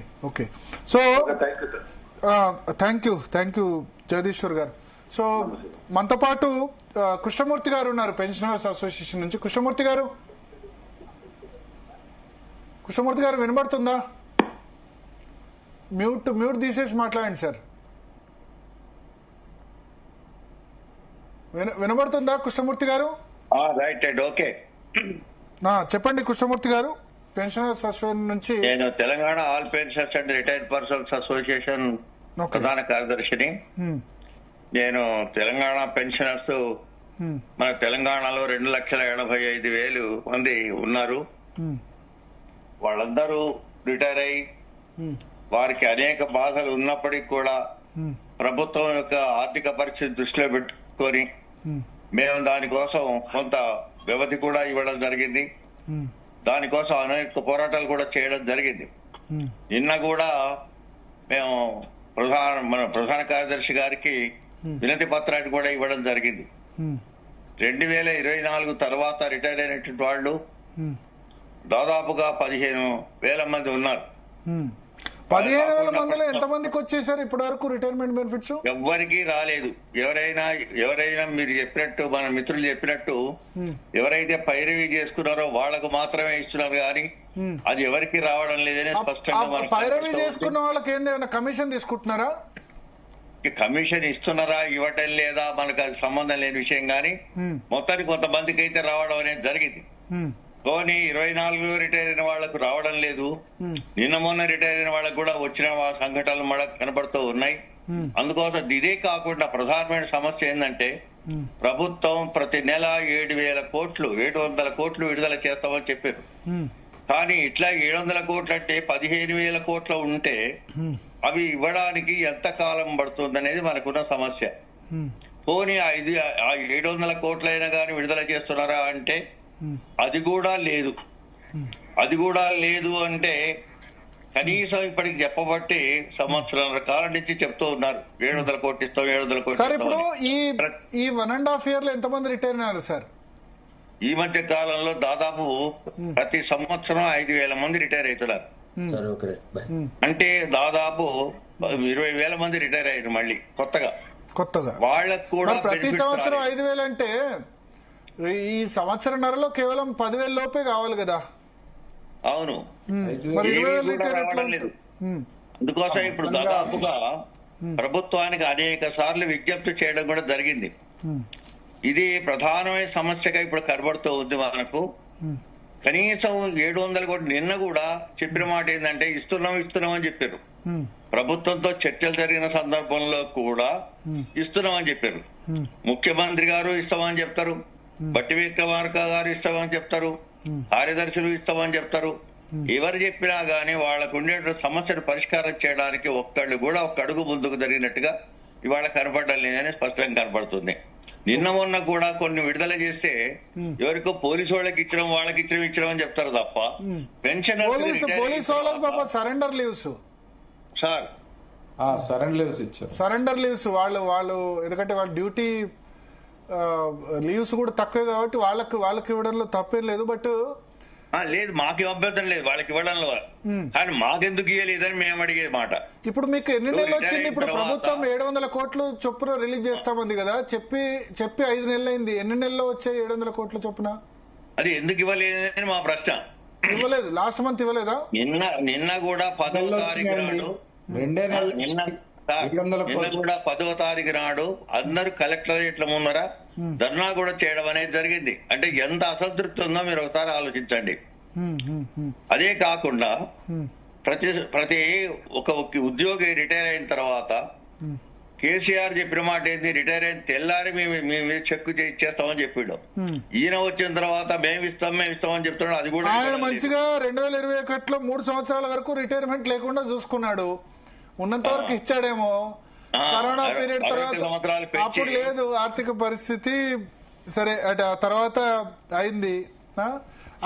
So thank you Jagadishwar గారు. సో మనతో పాటు కృష్ణమూర్తి గారు ఉన్నారు పెన్షనర్స్ అసోసియేషన్ నుంచి. కృష్ణమూర్తి గారు వినబడుతుందా? మ్యూట్ తీసేసి మాట్లాడండి సార్. వినబడుతుందా కృష్ణమూర్తి గారు? Right right okay. చెప్పండి కృష్ణమూర్తి గారు. పెన్షనర్స్ అసోసియేషన్ నుంచి నేను Telangana all pensioners and retired persons association ప్రధాన కార్యదర్శిని. నేను తెలంగాణ పెన్షనర్స్ మన తెలంగాణలో 2,85,000 మంది ఉన్నారు. వాళ్ళందరూ రిటైర్ అయ్యి వారికి అనేక బాధలు ఉన్నప్పటికీ కూడా ప్రభుత్వం యొక్క ఆర్థిక పరిస్థితి దృష్టిలో పెట్టుకొని మేము దానికోసం కొంత వ్యవధి కూడా ఇవ్వడం జరిగింది. దానికోసం అనేక పోరాటాలు కూడా చేయడం జరిగింది. నిన్న కూడా మేము మన ప్రధాన కార్యదర్శి గారికి వినతి పత్రాన్ని కూడా ఇవ్వడం జరిగింది. 2024 తర్వాత రిటైర్ అయినటువంటి వాళ్ళు దాదాపుగా 15,000 మంది ఉన్నారు. 15,000 మందిలో ఎంతమందికి వచ్చేసారు ఇప్పటి వరకు రిటైర్మెంట్ బెనిఫిట్స్? ఎవ్వరికి రాలేదు. ఎవరైనా మీరు చెప్పినట్టు మన మిత్రులు చెప్పినట్టు ఎవరైతే పైరవీ చేసుకున్నారో వాళ్లకు మాత్రమే ఇస్తున్నారు కానీ అది ఎవరికి రావడం లేదని స్పష్టంగా. పైరవీ చేసుకున్న వాళ్ళకి ఏమైనా కమిషన్ తీసుకుంటున్నారా? కమిషన్ ఇస్తున్నారా ఇవ్వటం లేదా మనకు అది సంబంధం లేని విషయం కానీ మొత్తానికి కొంతమందికి అయితే రావడం అనేది జరిగింది. పోనీ 24 రిటైర్ అయిన వాళ్లకు రావడం లేదు. నిన్న మొన్న రిటైర్ అయిన వాళ్ళకు కూడా వచ్చిన సంఘటనలు మనకు కనబడుతూ ఉన్నాయి. అందుకోసం ఇదే కాకుండా ప్రధానమైన సమస్య ఏంటంటే ప్రభుత్వం ప్రతి నెల 700 కోట్లు విడుదల చేస్తామని చెప్పారు. కానీ ఇట్లా 700 కోట్లు అంటే 15,000 కోట్లు ఉంటే అవి ఇవ్వడానికి ఎంత కాలం పడుతుంది అనేది మనకున్న సమస్య. పోనీ 700 కోట్లైనా కానీ విడుదల చేస్తున్నారా అంటే అది కూడా లేదు. అది కూడా లేదు అంటే కనీసం ఇప్పటికి చెప్పబట్టి సంవత్సరాల కాలం నుంచి చెప్తూ ఉన్నారు 700 కోట్లు ఇస్తాం 700 కోట్లు. సార్ ఇప్పుడు ఈ 1.5 year లో ఎంతమంది రిటైర్ అయినారు సార్? ఈ మధ్య కాలంలో దాదాపు ప్రతి సంవత్సరం 5,000 మంది రిటైర్ అవుతున్నారు. అంటే దాదాపు 20,000 మంది రిటైర్ అయ్యారు మళ్ళీ కొత్తగా. వాళ్ళకు కూడా ప్రతి సంవత్సరం 5,000 అంటే ఈ సంవత్సరంన్నరలో కేవలం 10,000 లోపే కావాలి కదా? అవును, మరి 20,000 రావడం లేదు. అందుకోసం ఇప్పుడు దాదాపుగా ప్రభుత్వానికి అనేక సార్లు విజ్ఞప్తి చేయడం కూడా జరిగింది. ఇది ప్రధానమైన సమస్యగా ఇప్పుడు కనబడుతూ ఉంది మనకు. కనీసం 700 కోట్లు. నిన్న కూడా చెప్పిన మాట ఏంటంటే ఇస్తున్నాం అని చెప్పారు. ప్రభుత్వంతో చర్చలు జరిగిన సందర్భంలో కూడా ఇస్తున్నామని చెప్పారు. ముఖ్యమంత్రి గారు ఇస్తామని చెప్తారు, బట్టి విక్రమార్క గారు ఇస్తామని చెప్తారు, కార్యదర్శులు ఇస్తామని చెప్తారు. ఎవరు చెప్పినా గానీ వాళ్లకు ఉండే సమస్యను పరిష్కారం చేయడానికి ఒక్కళ్ళు కూడా ఒక్క అడుగు ముందుకు జరిగినట్టుగా ఇవాళ కనపడడం లేదని స్పష్టంగా కనపడుతుంది. నిన్న మొన్న కూడా కొన్ని విడుదల చేస్తే ఎవరికో పోలీసు వాళ్ళకి ఇచ్చడం వాళ్ళకి ఇచ్చడం అని చెప్తారు తప్ప pension surrender leaves sir surrender leaves వాళ్ళు ఎందుకంటే వాళ్ళ డ్యూటీ లీవ్స్ కూడా తక్కువే కాబట్టి వాళ్ళకి ఇవ్వడంలో తప్పేం లేదు. బట్ లేదు, మాకు అభ్యంతరం లేదు వాళ్ళకి ఇవ్వడంలో, కానీ మాకెందుకు ఇవ్వలేదని మేము అడిగే మాట. ఇప్పుడు మీకు ఎన్ని నెలలు వచ్చింది? ఇప్పుడు ప్రభుత్వం 700 కోట్లు చొప్పున రిలీజ్ చేస్తామంది కదా, చెప్పి 5 నెలలు అయింది. ఎన్ని నెలల్లో వచ్చాయి 700 కోట్ల చొప్పున? అది ఎందుకు ఇవ్వలేదని మా ప్రశ్న. ఇవ్వలేదు, లాస్ట్ మంత్ ఇవ్వలేదా? నిన్న కూడా 10వ తారీఖు నాడు కూడా 10వ తారీఖు నాడు అందరూ కలెక్టరేట్ల ముందర ధర్నా కూడా చేయడం అనేది జరిగింది. అంటే ఎంత అసంతృప్తి ఉందో మీరు ఒకసారి ఆలోచించండి. అదే కాకుండా ప్రతి ఒక ఉద్యోగి రిటైర్ అయిన తర్వాత కేసీఆర్ చెప్పిన మాట ఏంటి, రిటైర్ అయిన తెల్లారి మేము చెక్కు ఇచ్చేస్తామని చెప్పాడు. ఈయన వచ్చిన తర్వాత మేము ఇస్తామని చెప్తున్నాడు. అది కూడా ఆయన మంచిగా 2021లో 3 సంవత్సరాల వరకు రిటైర్మెంట్ లేకుండా చూసుకున్నాడు. ఉన్నంత వరకు ఇచ్చాడేమో. కరోనా పీరియడ్ తర్వాత అప్పుడు లేదు ఆర్థిక పరిస్థితి, సరే అటు ఆ తర్వాత అయింది.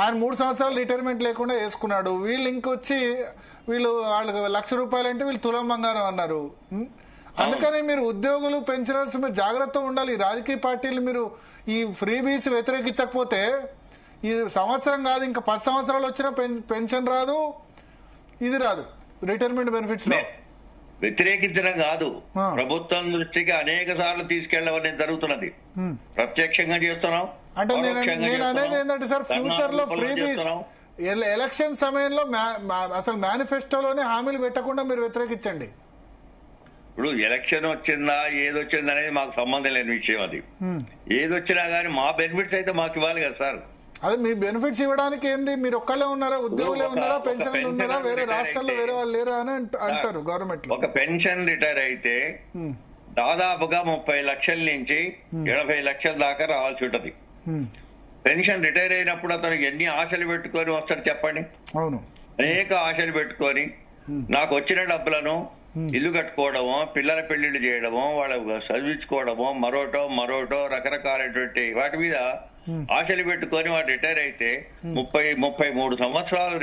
ఆయన 3 సంవత్సరాలు రిటైర్మెంట్ లేకుండా వేసుకున్నాడు. వీళ్ళు ఇంకొచ్చి వాళ్ళకి ₹1,00,000 అంటే వీళ్ళు తులం బంగారం అన్నారు. అందుకని మీరు ఉద్యోగులు పెన్షనర్స్ మీరు జాగ్రత్తగా ఉండాలి. రాజకీయ పార్టీలు మీరు ఈ ఫ్రీ బీస్ వ్యతిరేకించకపోతే ఈ సంవత్సరం కాదు ఇంకా 10 సంవత్సరాలు వచ్చినా పెన్షన్ రాదు, ఇది రాదు. రిటైర్మెంట్ బెనిఫిట్స్ లో వ్యతిరేకించడం కాదు, ప్రభుత్వం దృష్టికి అనేక సార్లు తీసుకెళ్లడం జరుగుతున్నది. ప్రత్యక్షంగా చేస్తున్నాం. అంటే నేను అనేది ఏంటంటే సార్, ఫ్యూచర్ లో ఫ్రీ బీస్ ఎలక్షన్ సమయంలో అసలు మేనిఫెస్టోలోనే హామీలు పెట్టకుండా మీరు వ్యతిరేకించండి. ఇప్పుడు ఎలక్షన్ వచ్చిందా ఏదొచ్చిందా అనేది మాకు సంబంధం లేని విషయం అది. ఏదొచ్చినా గానీ మా బెనిఫిట్స్ అయితే మాకు ఇవ్వాలి కదా సార్. అదే మీ బెనిఫిట్స్ ఇవ్వడానికి ఏంది, మీరు ఒక్కళ్ళే ఉన్నారా, ఉద్యోగులే ఉన్నారా, పెన్షన్లు ఉన్నారా, వేరే రాష్ట్రాల్లో వేరే వాళ్ళు లేరా అని అంటారు గవర్నమెంట్ లో. ఒక పెన్షన్ రిటైర్ అయితే దాదాపుగా 30 లక్షల నుంచి 80 లక్షల దాకా రావాల్సి ఉంటది. పెన్షన్ రిటైర్ అయినప్పుడు అతను ఎన్ని ఆశలు పెట్టుకొని వస్తాడు చెప్పండి. అవును, అనేక ఆశలు పెట్టుకొని నాకు వచ్చిన డబ్బులను ఇల్లు కట్టుకోవడమో, పిల్లల పెళ్లిళ్ళు చేయడమో, వాళ్ళ చదివించుకోవడమో, మరోటో రకరకాలైనటువంటి వాటి మీద ఆశలు పెట్టుకొని వాడు రిటైర్ అయితే 33 సంవత్సరాలు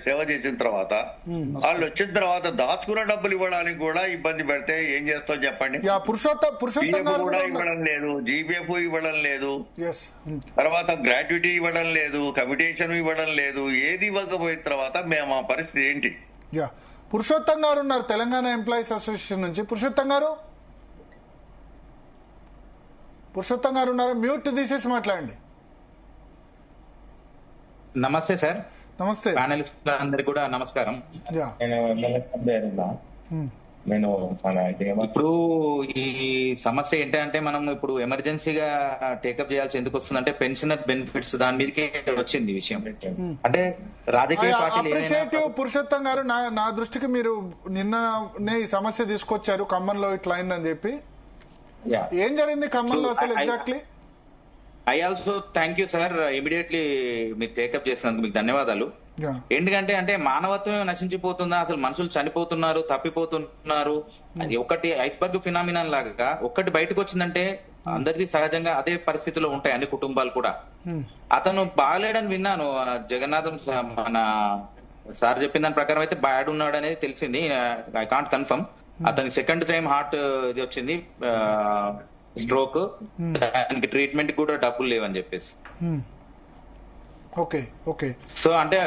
సేవ చేసిన తర్వాత వాళ్ళు వచ్చిన తర్వాత దాచుకున్న డబ్బులు ఇవ్వడానికి కూడా ఇబ్బంది పెడితే ఏం చేస్తాం చెప్పండి. కూడా ఇవ్వడం లేదు, జీపీఎఫ్ ఇవ్వడం లేదు, తర్వాత గ్రాట్యుటీ ఇవ్వడం లేదు, కమిటేషన్ ఇవ్వడం లేదు, ఏది ఇవ్వకపోయిన తర్వాత మేము ఆ పరిస్థితి ఏంటి? పురుషోత్తం గారు ఉన్నారు తెలంగాణ ఎంప్లాయీస్ అసోసియేషన్ నుంచి. పురుషోత్తం గారు ఉన్నారు, మ్యూట్ తీసేసి మాట్లాడండి. నమస్తే సార్. నమస్తే. ప్యానలిస్ట్ అందరికి కూడా నమస్కారం. ఇప్పుడు ఈ సమస్య ఏంటంటే మనం ఇప్పుడు ఎమర్జెన్సీగా టేకప్ చేయాల్సి ఎందుకు వస్తుందంటే పెన్షనర్ బెనిఫిట్స్ దాని మీదకే వచ్చింది విషయం. అంటే రాజకీయ పార్టీలు పురుషోత్తం గారు నా దృష్టికి మీరు నిన్ననే ఈ సమస్య తీసుకొచ్చారు, ఖమ్మంలో ఇట్లా అయిందని చెప్పి. ఏం జరిగింది ఖమ్మంలో అసలు exactly? I also thank you sir, immediately మీరు టేకప్ చేసినందుకు మీకు ధన్యవాదాలు. ఎందుకంటే అంటే మానవత్వమే నశించిపోతుందా, అసలు మనుషులు చనిపోతున్నారు, తప్పిపోతున్నారు. అది ఒకటి ఐస్బర్గ్ ఫినామినన్ లాగా ఒక్కటి బయటకు వచ్చిందంటే అందరిది సహజంగా అదే పరిస్థితిలో ఉంటాయి అన్ని కుటుంబాలు కూడా. అతను బాగలేడని విన్నాను, జగన్నాథం మన సార్ చెప్పిన దాని ప్రకారం అయితే బ్యాడ్ ఉన్నాడు అనేది తెలిసింది. I can't confirm. అతనికి సెకండ్ టైం హార్ట్ ఇది వచ్చింది, స్ట్రోక్, దానికి ట్రీట్మెంట్ కూడా డబ్బులు లేవని చెప్పేసి. సో అంటే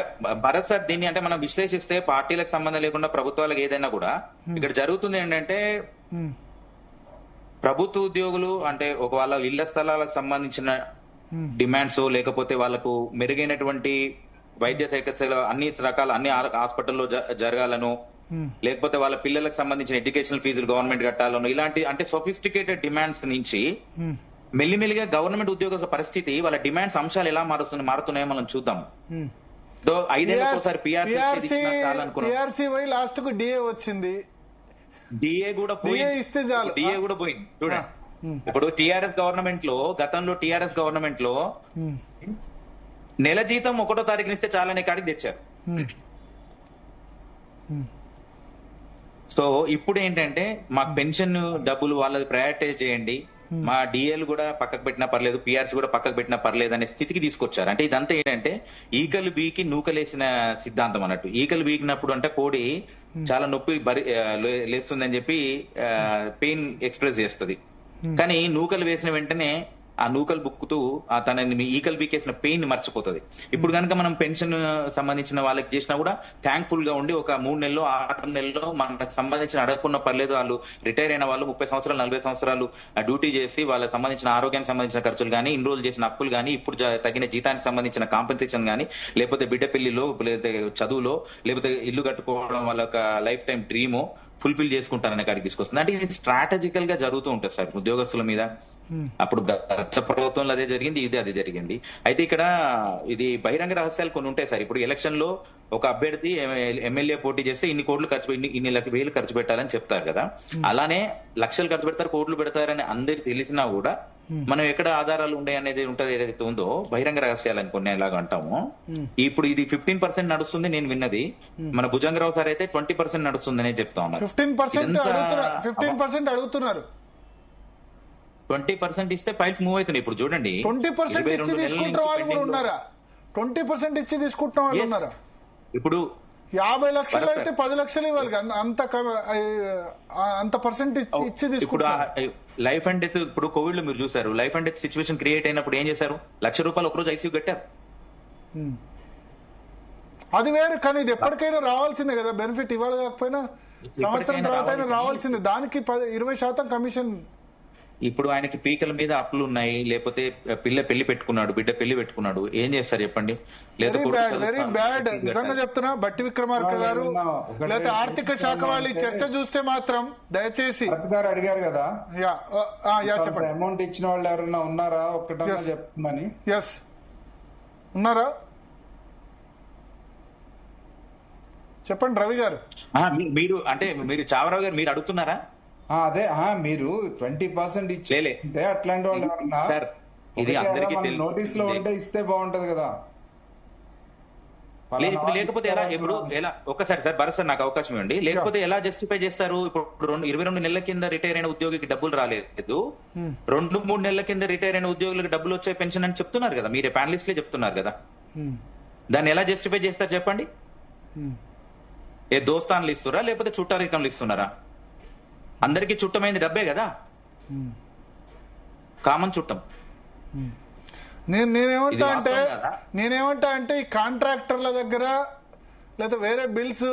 భరత్ సార్ దీన్ని అంటే మనం విశ్లేషిస్తే పార్టీలకు సంబంధం లేకుండా ప్రభుత్వాలకు ఏదైనా కూడా ఇక్కడ జరుగుతుంది ఏంటంటే ప్రభుత్వ ఉద్యోగులు అంటే ఒక వాళ్ళ ఇళ్ల స్థలాలకు సంబంధించిన డిమాండ్స్, లేకపోతే వాళ్ళకు మెరుగైనటువంటి వైద్య చికిత్సలు అన్ని రకాల అన్ని హాస్పిటల్లో జరగాలను, లేకపోతే వాళ్ళ పిల్లలకు సంబంధించిన ఎడ్యుకేషనల్ ఫీజులు గవర్నమెంట్ కట్టాలను, ఇలాంటి అంటే సొఫిస్టికేటెడ్ డిమాండ్స్ నుంచి మెల్లిమెల్లిగా గవర్నమెంట్ ఉద్యోగుల పరిస్థితి వాళ్ళ డిమాండ్స్ అంశాలు ఎలా మారుతున్నాయో మనం చూద్దాం. 5 ఏళ్ళకి ఒకసారి పిఆర్సీ పోయి లాస్ట్ కు డిఏ వచ్చింది, డిఏ కూడా పోయింది చూడండి. ఇప్పుడు టిఆర్ఎస్ గవర్నమెంట్ లో, గతంలో టిఆర్ఎస్ గవర్నమెంట్ లో నెల జీతం 1వ తారీఖున ఇస్తే చాలనే కాడికి తెచ్చారు. సో ఇప్పుడు ఏంటంటే మాకు పెన్షన్ డబ్బులు వాళ్ళది ప్రయారిటైజ్ చేయండి, మా డిఏలు కూడా పక్కకు పెట్టినా పర్లేదు, పిఆర్సీ కూడా పక్కకు పెట్టినా పర్లేదు అనే స్థితికి తీసుకొచ్చారు. అంటే ఇదంతా ఏంటంటే ఈకలు బీకి నూకలేసిన సిద్ధాంతం అన్నట్టు. ఈకలు బీకినప్పుడు అంటే కోడి చాలా నొప్పి లేస్తుందని చెప్పి పెయిన్ ఎక్స్ప్రెస్ చేస్తుంది, కానీ నూకలు వేసిన వెంటనే ఆ నూకలు బుక్కుతూ తనని ఈకలు బీకేసిన పెయిన్ మర్చిపోతుంది. ఇప్పుడు కనుక మనం పెన్షన్ సంబంధించిన వాళ్ళకి చేసినా కూడా థ్యాంక్ఫుల్ గా ఉండి ఒక 3 నెలలో 6 నెలలో మనకు సంబంధించిన అడగకుండా పర్లేదు, వాళ్ళు రిటైర్ అయిన వాళ్ళు 30 సంవత్సరాలు 40 సంవత్సరాలు డ్యూటీ చేసి వాళ్ళకి సంబంధించిన ఆరోగ్యానికి సంబంధించిన ఖర్చులు కానీ, ఇన్ని రోజులు చేసిన అప్పులు కానీ, ఇప్పుడు తగిన జీతానికి సంబంధించిన కాంపెన్సేషన్ కానీ, లేకపోతే బిడ్డ పెళ్లిలో, లేకపోతే చదువులో, లేకపోతే ఇల్లు కట్టుకోవడం వాళ్ళ లైఫ్ టైం డ్రీమో ఫుల్ఫిల్ చేసుకుంటారనే కాడికి తీసుకొస్తుంది. అంటే ఇది స్ట్రాటజికల్ గా జరుగుతూ ఉంటుంది సార్ ఉద్యోగస్తుల మీద. అప్పుడు గత ప్రభుత్వంలో అదే జరిగింది, ఇది అదే జరిగింది. అయితే ఇక్కడ ఇది బహిరంగ రహస్యాలు కొన్ని ఉంటాయి సార్. ఇప్పుడు ఎలక్షన్ లో ఒక అభ్యర్థి ఎమ్మెల్యే పోటీ చేస్తే ఇన్ని కోట్లు ఇన్ని వేలు ఖర్చు పెట్టాలని చెప్తారు కదా, అలానే లక్షలు ఖర్చు పెడతారు, కోట్లు పెడతారని అందరికి తెలిసినా కూడా మనం ఎక్కడ ఆధారాలు ఉన్నాయి అనేది ఉంటది, ఏదైతే ఉందో బహిరంగ రహస్యాలు అని కొన్ని ఎలాగ అంటాము. ఇప్పుడు ఇది 15% నడుస్తుంది నేను విన్నది. మన భుజంగరావు సార్ అయితే 20% నడుస్తుంది అనే చెప్తా ఉన్నారు. 15% అడుగుతున్నారు. 20% ఇస్తే ఫైల్స్ మూవ్ అవుతున్నాయి. ఇప్పుడు చూడండి 20% ఇచ్చి తీసుకుంటున్న వాళ్ళు కూడా ఉన్నారా? 20% ఇచ్చి తీసుకుంటున్న వాళ్ళు ఉన్నారా? ఇప్పుడు 50 లక్షలు అయితే 10 లక్షలు ఇవ్వాలి, అంత పర్సెంట్ ఇచ్చి తీసుకుంటారు. లైఫ్ అండ్ డెత్ ఇప్పుడు కోవిడ్ లో మీరు చూసారు, life and death situation create అయినప్పుడు ఏం చేశారు? ₹1,00,000 ఒకరోజు ఐసీయూ కట్టారు. అది వేరు, కానీ ఇది ఎప్పటికైనా రావాల్సిందే కదా బెనిఫిట్. ఇవ్వాలి కాకపోయినా సంవత్సరం తర్వాత అయినా రావాల్సిందే. దానికి 20% కమిషన్ ఇప్పుడు ఆయనకి పీకల మీద అప్పులు ఉన్నాయి, లేకపోతే పెళ్లి పెట్టుకున్నాడు, బిడ్డ పెళ్లి పెట్టుకున్నాడు, ఏం చేస్తారు చెప్పండి? లేదా వెరీ బ్యాడ్ నిజంగా చెప్తున్నా బట్టి విక్రమార్క గారు, లేకపోతే ఆర్థిక శాఖ వాళ్ళు ఈ చర్చ చూస్తే మాత్రం దయచేసి గారు అడిగారు కదా చెప్పండి, అమౌంట్ ఇచ్చిన వాళ్ళు ఎవరన్నా ఉన్నారా ఒక్కటన్నా చెప్తున్నాని. ఎస్ ఉన్నారా చెప్పండి రవి గారు. మీరు అంటే మీరు చావరావు గారు మీరు అడుగుతున్నారా? అదే మీరు 20% ఇచ్చే అట్లాంటి వాళ్ళు ఎవరన్నా ఇది అందరికీ నోటీస్ లో ఉంటే ఇస్తే బాగుంటది కదా. లేకపోతే ఎలా ఇప్పుడు ఎలా ఒక్కసారి సార్ భరత్ నాకు అవకాశం ఇవ్వండి. లేకపోతే ఎలా జస్టిఫై చేస్తారు? ఇప్పుడు 22 నెలల కింద రిటైర్ అయిన ఉద్యోగికి డబ్బులు రాలేదు, 2-3 నెలల కింద రిటైర్ అయిన ఉద్యోగులకు డబ్బులు వచ్చే పెన్షన్ అని చెప్తున్నారు కదా, మీరే ప్యానలిస్ట్లే చెప్తున్నారు కదా. దాన్ని ఎలా జస్టిఫై చేస్తారు చెప్పండి? ఏ దోస్తాన్లు ఇస్తున్నారా లేకపోతే చుట్టారికంలు ఇస్తున్నారా? అందరికీ చుట్టమైంది డబ్బే కదా, కామన్ చుట్టం. నేనేమంటా అంటే ఈ కాంట్రాక్టర్ల దగ్గర లేదా వేరే బిల్స్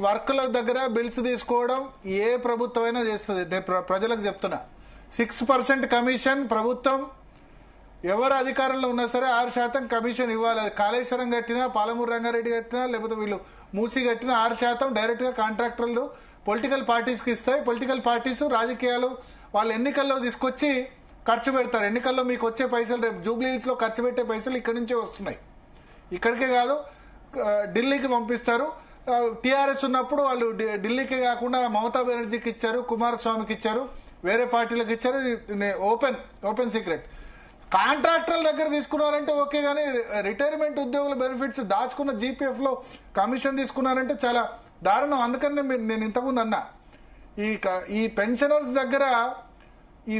వర్క్ల దగ్గర బిల్స్ తీసుకోవడం ఏ ప్రభుత్వం అయినా చేస్తుంది. నేను ప్రజలకు చెప్తున్నా, 6% కమిషన్ ప్రభుత్వం ఎవరు అధికారంలో ఉన్నా సరే 6% కమిషన్ ఇవ్వాలి. అది కాళేశ్వరం కట్టినా, పాలమూరు రంగారెడ్డి కట్టినా, లేకపోతే వీళ్ళు మూసి కట్టినా 6% డైరెక్ట్ గా కాంట్రాక్టర్లు పొలిటికల్ పార్టీస్ కి ఇస్తాయి. పొలిటికల్ పార్టీస్ రాజకీయాలు వాళ్ళు ఎన్నికల్లో తీసుకొచ్చి ఖర్చు పెడతారు. ఎన్నికల్లో మీకు వచ్చే పైసలు రేపు జూబ్లీహిల్స్ లో ఖర్చు పెట్టే పైసలు ఇక్కడి నుంచే వస్తున్నాయి, ఇక్కడికే కాదు ఢిల్లీకి పంపిస్తారు. టీఆర్ఎస్ ఉన్నప్పుడు వాళ్ళు ఢిల్లీకే కాకుండా మమతా బెనర్జీకి ఇచ్చారు, కుమారస్వామికి ఇచ్చారు, వేరే పార్టీలకు ఇచ్చారు. Open secret. కాంట్రాక్టర్ల దగ్గర తీసుకున్నారంటే ఓకే, కానీ రిటైర్మెంట్ ఉద్యోగుల బెనిఫిట్స్ దాచుకున్న జీపీఎఫ్ లో కమిషన్ తీసుకున్నారంటే చాలా దారుణం. అందుకని నేను ఇంతకుముందు అన్నా, ఈ పెన్షనర్స్ దగ్గర ఈ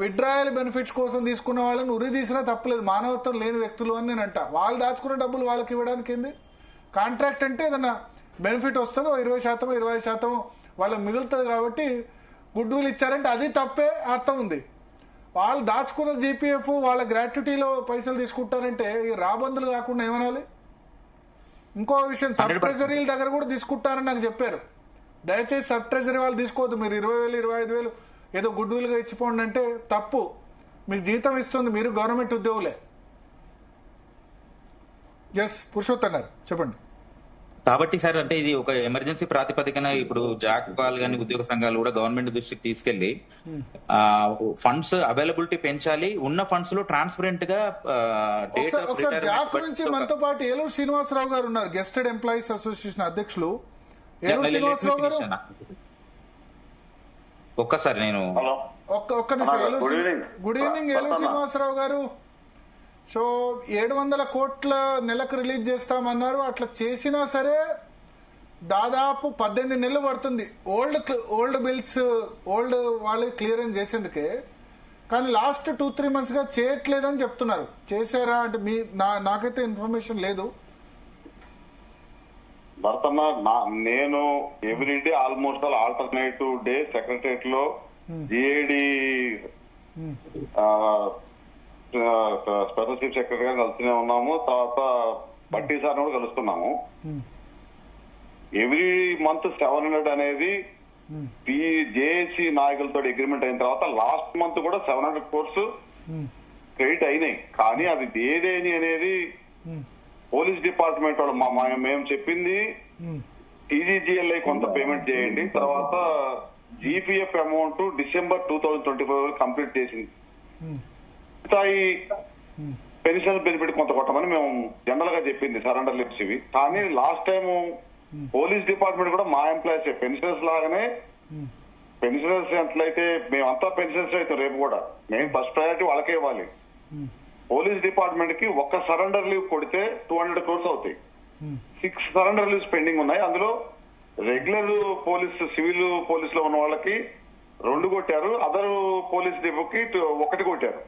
విత్డ్రాయల్ బెనిఫిట్స్ కోసం తీసుకున్న వాళ్ళని ఉరి తీసినా తప్పలేదు, మానవత్వం లేని వ్యక్తులు అని నేను అంట. వాళ్ళు దాచుకున్న డబ్బులు వాళ్ళకి ఇవ్వడానికి ఏంది? కాంట్రాక్ట్ అంటే ఏదన్నా బెనిఫిట్ వస్తుందో 20%, 20% వాళ్ళకి మిగులుతుంది కాబట్టి గుడ్ విల్ ఇచ్చారంటే అది తప్పే అర్థం ఉంది. వాళ్ళు దాచుకున్న జీపీఎఫ్ వాళ్ళ గ్రాట్యుటీలో పైసలు తీసుకుంటారంటే రాబందులు కాకుండా ఏమనాలి? ఇంకో విషయం, సబ్ ట్రెజరీల దగ్గర కూడా తీసుకుంటారని నాకు చెప్పారు. దయచేసి సబ్ ట్రెజరీ వాళ్ళు తీసుకోవద్దు. మీరు 20,000, 25,000 ఏదో గుడ్ విల్ గా ఇచ్చిపోండి అంటే తప్పు. మీకు జీతం ఇస్తుంది, మీరు గవర్నమెంట్ ఉద్యోగులే. ఎస్ పురుషోత్తం గారు చెప్పండి. కాబట్టి సార్ అంటే ఇది ఒక ఎమర్జెన్సీ ప్రాతిపదికన ఇప్పుడు జాక్పాల్ గాని ఉద్యోగ సంఘాలు కూడా గవర్నమెంట్ దృష్టికి తీసుకెళ్లి ఫండ్స్ అవైలబిలిటీ పెంచాలి, ఉన్న ఫండ్స్ లో ట్రాన్స్పరెంట్ గా ఒకసారి జాక్ నుంచి మనతో పాటు ఏలూరు శ్రీనివాసరావు గారు ఉన్నారు, గెస్టెడ్ ఎంప్లాయీస్ అసోసియేషన్ అధ్యక్షులు. ఏలూరు శ్రీనివాసరావు గారు ఒక్కసారి నేను ఒక్క నిమిషం. గుడ్ ఈవినింగ్ ఏలూరు శ్రీనివాసరావు గారు. సో 700 కోట్ల నెలకు రిలీజ్ చేస్తామన్నారు. అట్లా చేసినా సరే దాదాపు 18 నెలలు పడుతుంది ఓల్డ్ బిల్స్ వాళ్ళకి క్లియరెన్స్ చేసేందుకే. కానీ లాస్ట్ 2-3 months గా చేయట్లేదని చెప్తున్నారు. చేశారా అంటే నాకైతే ఇన్ఫర్మేషన్ లేదు. భర్తమ్మ, నేను everyday almost alternative day secretariat లో జిఏడి స్పెషల్ చీఫ్ సెక్రటరీ గా కలుస్తూనే ఉన్నాము. తర్వాత బట్టి సార్ కూడా కలుస్తున్నాము. ఎవ్రీ మంత్ 700 అనేది జేఏసీ నాయకులతో అగ్రిమెంట్ అయిన తర్వాత లాస్ట్ మంత్ కూడా 700 crores క్రెడిట్ అయినాయి. కానీ అది ఏదేని అనేది పోలీస్ డిపార్ట్మెంట్ వాళ్ళు మేము చెప్పింది టీజీజీఎల్ఐ కొంత పేమెంట్ చేయండి, తర్వాత జీపీఎఫ్ అమౌంట్ December 2024 కంప్లీట్ చేసింది. ఈ పెన్షన్ బెనిఫిట్ కొంత కొట్టమని మేము జనరల్ గా చెప్పింది సరెండర్ లిప్స్ ఇవి. కానీ లాస్ట్ టైం పోలీస్ డిపార్ట్మెంట్ కూడా మా ఎంప్లాయీస్ పెన్షనర్స్ లాగానే, పెన్షనర్స్ ఎట్లయితే మేమంతా పెన్షనర్స్ అయితే రేపు కూడా మేము ఫస్ట్ ప్రయారిటీ వాళ్ళకే ఇవ్వాలి. పోలీస్ డిపార్ట్మెంట్ కి ఒక్క సరెండర్ లీవ్ కొడితే 200 crores అవుతాయి. 6 సరెండర్ లీవ్స్ పెండింగ్ ఉన్నాయి. అందులో రెగ్యులర్ పోలీస్, సివిల్ పోలీస్ లో ఉన్న వాళ్ళకి 2 కొట్టారు, అదర్ పోలీస్ డిపోకి 1 కొట్టారు.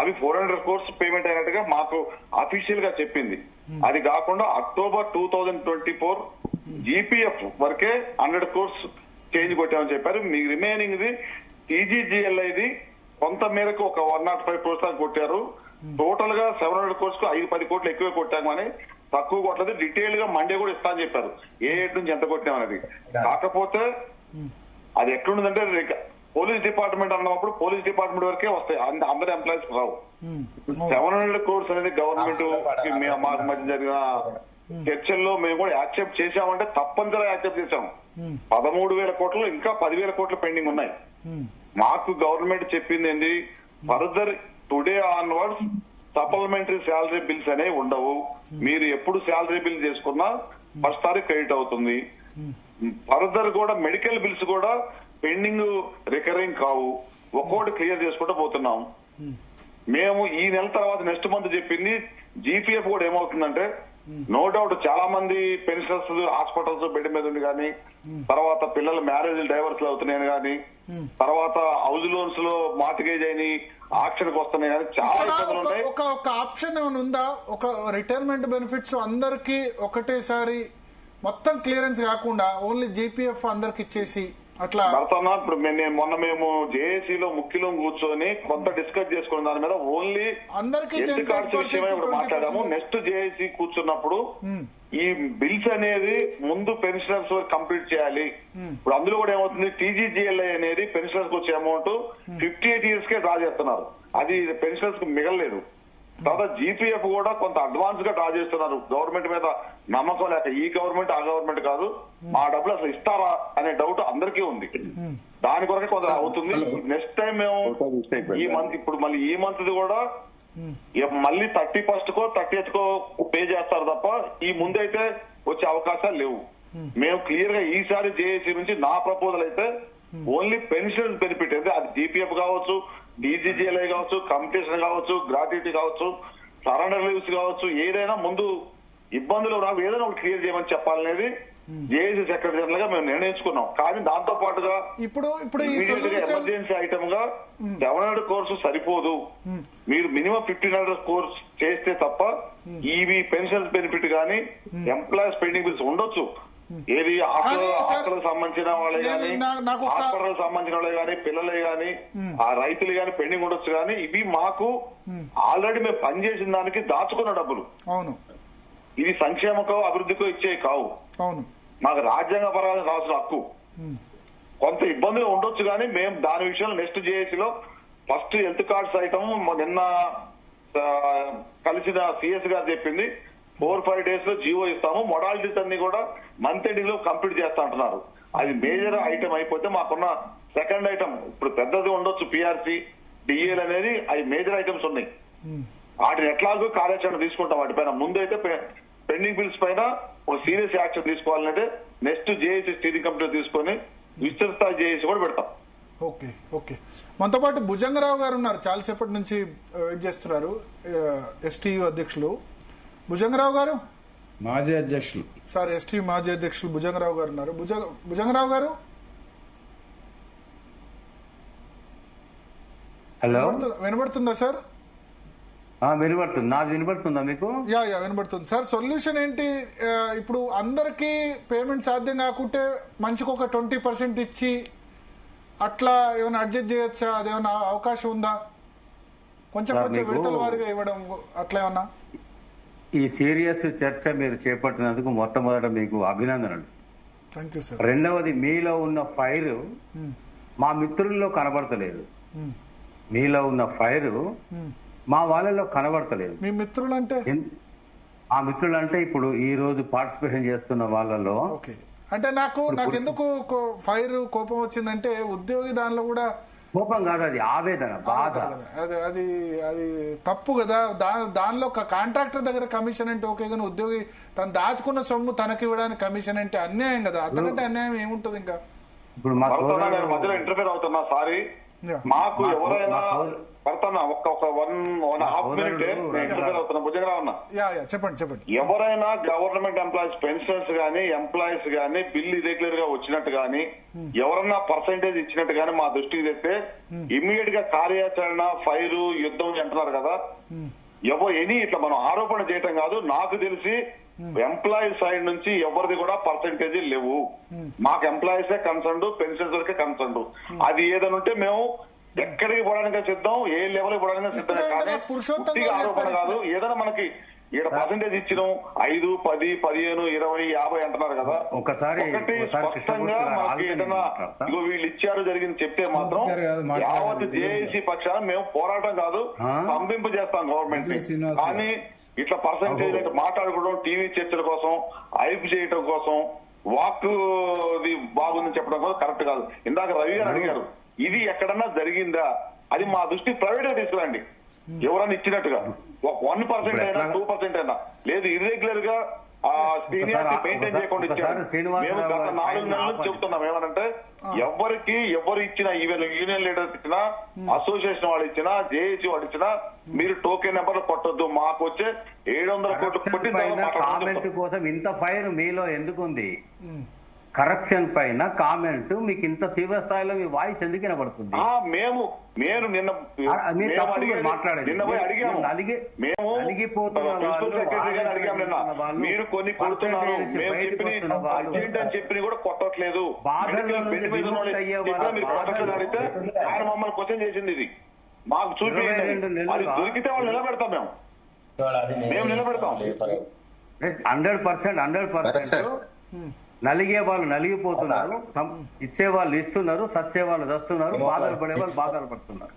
అవి 400 crores పేమెంట్ అయినట్టుగా మాకు అఫీషియల్ గా చెప్పింది. అది కాకుండా October 2024 జీపీఎఫ్ వరకే 100 crores చేంజ్ కొట్టామని చెప్పారు. మీ రిమైనింగ్ ది టీజీజీఎల్ఐది కొంత మేరకు ఒక 105 crores దాకా కొట్టారు. టోటల్ గా 700 crores కు 5-10 కోట్లు ఎక్కువ కొట్టామని, తక్కువ కొట్టలేదు. డీటెయిల్ గా మండే కూడా ఇస్తా అని చెప్పారు, ఏ ఏటి నుంచి ఎంత కొట్టామనేది. కాకపోతే అది ఎట్లుండదంటే పోలీస్ డిపార్ట్మెంట్ అన్నప్పుడు పోలీస్ డిపార్ట్మెంట్ వరకే వస్తాయి, అందరు ఎంప్లాయీస్ రావు. 700 crores అనేది గవర్నమెంట్ మాకు మధ్య జరిగిన చర్చల్లో మేము కూడా యాక్సెప్ట్ చేశామంటే తప్పనిసరిగా యాక్సెప్ట్ చేశాం. 13,000 కోట్లు ఇంకా 10,000 కోట్లు పెండింగ్ ఉన్నాయి. మాకు గవర్నమెంట్ చెప్పింది ఏంటి, further today onwards supplementary salary bills అనేవి ఉండవు. మీరు ఎప్పుడు శాలరీ బిల్ చేసుకున్నా ఫస్ట్ తారీఖు క్రెడిట్ అవుతుంది. ఫర్దర్ కూడా మెడికల్ బిల్స్ కూడా పెండింగ్ రికరింగ్ కావు. ఒక్కోటి క్లియర్ చేసుకుంటూ పోతున్నాం. మేము ఈ నెల తర్వాత నెక్స్ట్ మంత్ చెప్పింది జీపీఎఫ్ కూడా ఏమవుతుందంటే, నో డౌట్ చాలా మంది పెన్షనర్స్ హాస్పిటల్స్ బెడ్ మీద ఉంది కానీ, తర్వాత పిల్లల మ్యారేజ్ డైవర్స్ అవుతున్నాయని కానీ, తర్వాత హౌస్ లోన్స్ లో మార్టిగేజ్ అయిన ఆక్షన్కి వస్తున్నాయి కానీ చాలా ఇబ్బందులు ఉన్నాయి. ఒక ఆప్షన్ ఏమైనా ఉందా? ఒక రిటైర్మెంట్ బెనిఫిట్స్ అందరికి ఒకటేసారి మొత్తం క్లియరెన్స్ కాకుండా ఓన్లీ జీపీఎఫ్ అందరికి ఇచ్చేసి అట్లా భర్తన్నా. ఇప్పుడు మొన్న మేము జేఏసీలో ముఖ్యలో కూర్చొని కొంత డిస్కస్ చేసుకున్న దాని మీద ఓన్లీ హెల్త్ కార్డ్స్ విషయమే ఇప్పుడు మాట్లాడాము. నెక్స్ట్ జేఏసీ కూర్చున్నప్పుడు ఈ బిల్స్ అనేది ముందు పెన్షనర్స్ కంప్లీట్ చేయాలి. ఇప్పుడు అందులో కూడా ఏమవుతుంది, టీజీజీఎల్ఐ అనేది పెన్షనర్స్ వచ్చే అమౌంట్ 58 years కే డ్రా చేస్తున్నారు. అది పెన్షనర్స్ కు మిగలలేదు. తర్వాత జీపీఎఫ్ కూడా కొంత అడ్వాన్స్ గా డ్రా చేస్తున్నారు. గవర్నమెంట్ మీద నమ్మకం లేక, ఈ గవర్నమెంట్ ఆ గవర్నమెంట్ కాదు, మా డబ్బులు అసలు ఇస్తారా అనే డౌట్ అందరికీ ఉంది. దాని కొరకే కొంత అవుతుంది. నెక్స్ట్ టైం మేము ఈ మంత్, ఇప్పుడు మళ్ళీ ఈ మంత్ కూడా మళ్ళీ 31st కో 30th కో పే చేస్తారు తప్ప ఈ ముందైతే వచ్చే అవకాశాలు లేవు. మేము క్లియర్ గా ఈసారి జేఏసీ నుంచి నా ప్రపోజల్ అయితే ఓన్లీ పెన్షన్ బెనిఫిట్ అయితే అది జీపీఎఫ్ కావచ్చు, డీజీజీఎల్ఐ కావచ్చు, కంపిటీషన్ కావచ్చు, గ్రాట్యుటీ కావచ్చు, సరెండర్ లీవ్స్ కావచ్చు, ఏదైనా ముందు ఇబ్బందులు రావు, ఏదైనా ఒకటి క్లియర్ చేయమని చెప్పాలనేది జేఏసీ సెక్రటరీ జనరల్ గా మేము నిర్ణయించుకున్నాం. కానీ దాంతో పాటుగా ఇప్పుడు ఎమర్జెన్సీ ఐటమ్ గా 700 కోర్సు సరిపోదు. మీరు మినిమం 1500 కోర్స్ చేస్తే తప్ప ఇవి పెన్షన్ బెనిఫిట్ కానీ ఎంప్లాయీస్ పెండింగ్ బిల్స్ ఉండొచ్చు. ఏది ఆకలికి సంబంధించిన వాళ్ళే కానీ, హాస్పిటల్ సంబంధించిన వాళ్ళే కానీ, పిల్లలే కానీ, ఆ రైతులు కానీ పెండింగ్ ఉండొచ్చు. కానీ ఇవి మాకు ఆల్రెడీ మేము పనిచేసిన దానికి దాచుకున్న డబ్బులు. అవును, ఇది సంక్షేమకో అభివృద్ధికో ఇచ్చే కావు. అవును, మాకు రాజ్యాంగ పరమైన రాసిన హక్కు. కొంత ఇబ్బందులు ఉండొచ్చు కానీ మేము దాని విషయంలో నెక్స్ట్ జేఏసీలో ఫస్ట్ హెల్త్ కార్డ్స్ ఐటమ్ నిన్న కలిసిన సిఎస్ గారు చెప్పింది 4-5 days లో జీవో ఇస్తాము. మొడాలిటీస్ అన్ని కూడా మంత్ ఎండింగ్ లో కంప్లీట్ చేస్తా అంటున్నారు. అది మేజర్ ఐటమ్ అయిపోతే మాకున్న సెకండ్ ఐటమ్ ఇప్పుడు పెద్దది ఉండొచ్చు, పిఆర్సీ, డిఏల్ అనేది అవి మేజర్ ఐటమ్స్ ఉన్నాయి. వాటిని ఎట్లాగో కార్యాచరణ తీసుకుంటాం. వాటిపైన ముందైతే పెండింగ్ బిల్స్ పైన ఒక సీరియస్ యాక్షన్ తీసుకోవాలంటే నెక్స్ట్ జేఏసీ స్టీరింగ్ కమిటీ తీసుకొని విస్తృత స్థాయి జేఏసీ కూడా పెడతాం. ఓకే ఓకే మనతో పాటు భుజంగరావు గారు ఉన్నారు, చాలా సేపటి నుంచి వెయిట్ చేస్తున్నారు. ఎస్టీయూ అధ్యక్షులు భుజంగరావు గారు, మాజీ అధ్యక్షులు సార్ ఎస్టీయూ మాజీ అధ్యక్షులు భుజంగరావు గారు ఉన్నారు. భుజంగరావు గారు, హలో, వినబడుతుందా సార్? వినబడుతుంది. నాది వినబడుతుందా మీకు? యా వినబడుతుంది సార్. సొల్యూషన్ ఏంటి? ఇప్పుడు అందరికి పేమెంట్ సాధ్యం కాకుంటే మనిషికి ఒక 20% ఇచ్చి అట్లా ఏమైనా అడ్జస్ట్ చేయొచ్చా? అదేమన్నా అవకాశం ఉందా? కొంచెం విడతల వారిగా ఇవ్వడం అట్లా ఏమన్నా? ఈ సీరియస్ చర్చ మీరు చేపట్టినందుకు మొట్టమొదట మీకు అభినందనలు. Thank you sir. రెండవది, మీలో ఉన్న ఫైర్ మా మిత్రుల్లో కనబడతలేదు. మీలో ఉన్న ఫైర్ మా వాళ్ళలో కనబడతలేదు. మీ మిత్రులు అంటే? ఆ మిత్రులు అంటే ఇప్పుడు ఈ రోజు పార్టిసిపేషన్ చేస్తున్న వాళ్ళలో అంటే నాకు ఎందుకు ఫైర్ కోపం వచ్చిందంటే, ఉద్యోగి దానిలో కూడా కోపం కాదు, అది ఆవేదన, బాధ. అది అది తప్పు కదా. దానిలో కాంట్రాక్టర్ దగ్గర కమిషన్ అంటే ఓకే, కానీ ఉద్యోగి తను దాచుకున్న సొమ్ము తనకి ఇవ్వడానికి కమిషన్ అంటే అన్యాయం కదా. అంతకంటే అన్యాయం ఏముంటుంది ఇంకా? ఇప్పుడు మా మధ్యలో ఇంటర్ఫేర్ అవుతున్నా, సారీ. మాకు ఎవరైనా చెప్పండి. ఎవరైనా గవర్నమెంట్ ఎంప్లాయీస్, పెన్షనర్స్ గానీ, ఎంప్లాయీస్ గానీ బిల్ ఇర్రెగ్యులర్ గా వచ్చినట్టు గానీ, ఎవరన్నా పర్సెంటేజ్ ఇచ్చినట్టు గానీ మా దృష్టికి తెస్తే ఇమ్మీడియట్ గా కార్యాచరణ, ఫైరు, యుద్ధం అంటున్నారు కదా. ఎనీ ఇట్లా మనం ఆరోపణ చేయటం కాదు. నాకు తెలిసి ఎంప్లాయీస్ సైడ్ నుంచి ఎవరిది కూడా పర్సెంటేజ్ లేవు. మాకు ఎంప్లాయీసే కన్సర్న్, పెన్షన్స్ వరకే కన్సర్న్. అది ఏదైనా ఉంటే మేము ఎక్కడికి పోవడానికి సిద్ధం, ఏ లెవెల్ పోవడానికి సిద్ధమే. కానీ పూర్తిగా ఆరోపణ కాదు. ఏదైనా మనకి ఇక్కడ పర్సెంటేజ్ ఇచ్చినాం 5, 10, 15, 20, 50 అంటున్నారు కదా. ఒకసారి స్పష్టంగా మాకు ఏదైనా ఇగో వీళ్ళు ఇచ్చారు జరిగింది చెప్తే మాత్రం యావత్ జేఏసీ పక్షాన మేము పోరాటం కాదు పంపింపు చేస్తాం గవర్నమెంట్ ని. కానీ ఇట్లా పర్సెంటేజ్ మాట్లాడుకోవడం టీవీ చర్చల కోసం హైప్ చేయడం కోసం వాక్ బాగుందని చెప్పడం కోసం కరెక్ట్ కాదు. ఇందాక రవి గారు అడిగారు ఇది ఎక్కడన్నా జరిగిందా, అది మా దృష్టి ప్రైవేట్ గా తీసుకురండి. ఎవరన్నా ఇచ్చినట్టుగా 1% అయినా 2% అయినా లేదు, ఇర్రెగ్యులర్ గా సీనియారిటీ మెయింటైన్ చేయకుండా ఇచ్చారు. మేము గత 4 నెలల నుంచి చెప్తున్నాం ఏమనంటే ఎవరు ఇచ్చినా ఈవెన్ యూనియన్ లీడర్స్ ఇచ్చినా అసోసియేషన్ వాళ్ళు ఇచ్చినా జేఏసీ వాళ్ళు ఇచ్చినా మీరు టోకెన్ నెంబర్లు కొట్టొద్దు, మాకు వచ్చే 700 కోట్లు కొట్టి కామెంట్ కోసం ఇంత ఫైర్ మీలో ఎందుకుంది? కరప్షన్ పైన కామెంట్ మీకు ఇంత తీవ్ర స్థాయిలో మీ వాయిస్ ఎందుకు వినబడుతుంది? నేను నిన్న మీరు కొన్ని కొడుతున్నారు చెప్పి కూడా కొట్టట్లేదు. అడిగితే ఆయన మమ్మల్ని క్వశ్చన్ చేసింది ఇది మాకు చూపించండి, అది దొరికితే వాళ్ళు నిలబెడతాం, మేము నిలబెడతాం. 100% నలిగే వాళ్ళు నలిగిపోతున్నారు, ఇచ్చే వాళ్ళు ఇస్తున్నారు, సచ్చే వాళ్ళు చస్తున్నారు, బాధలు పడే వాళ్ళు బాధలు పడుతున్నారు.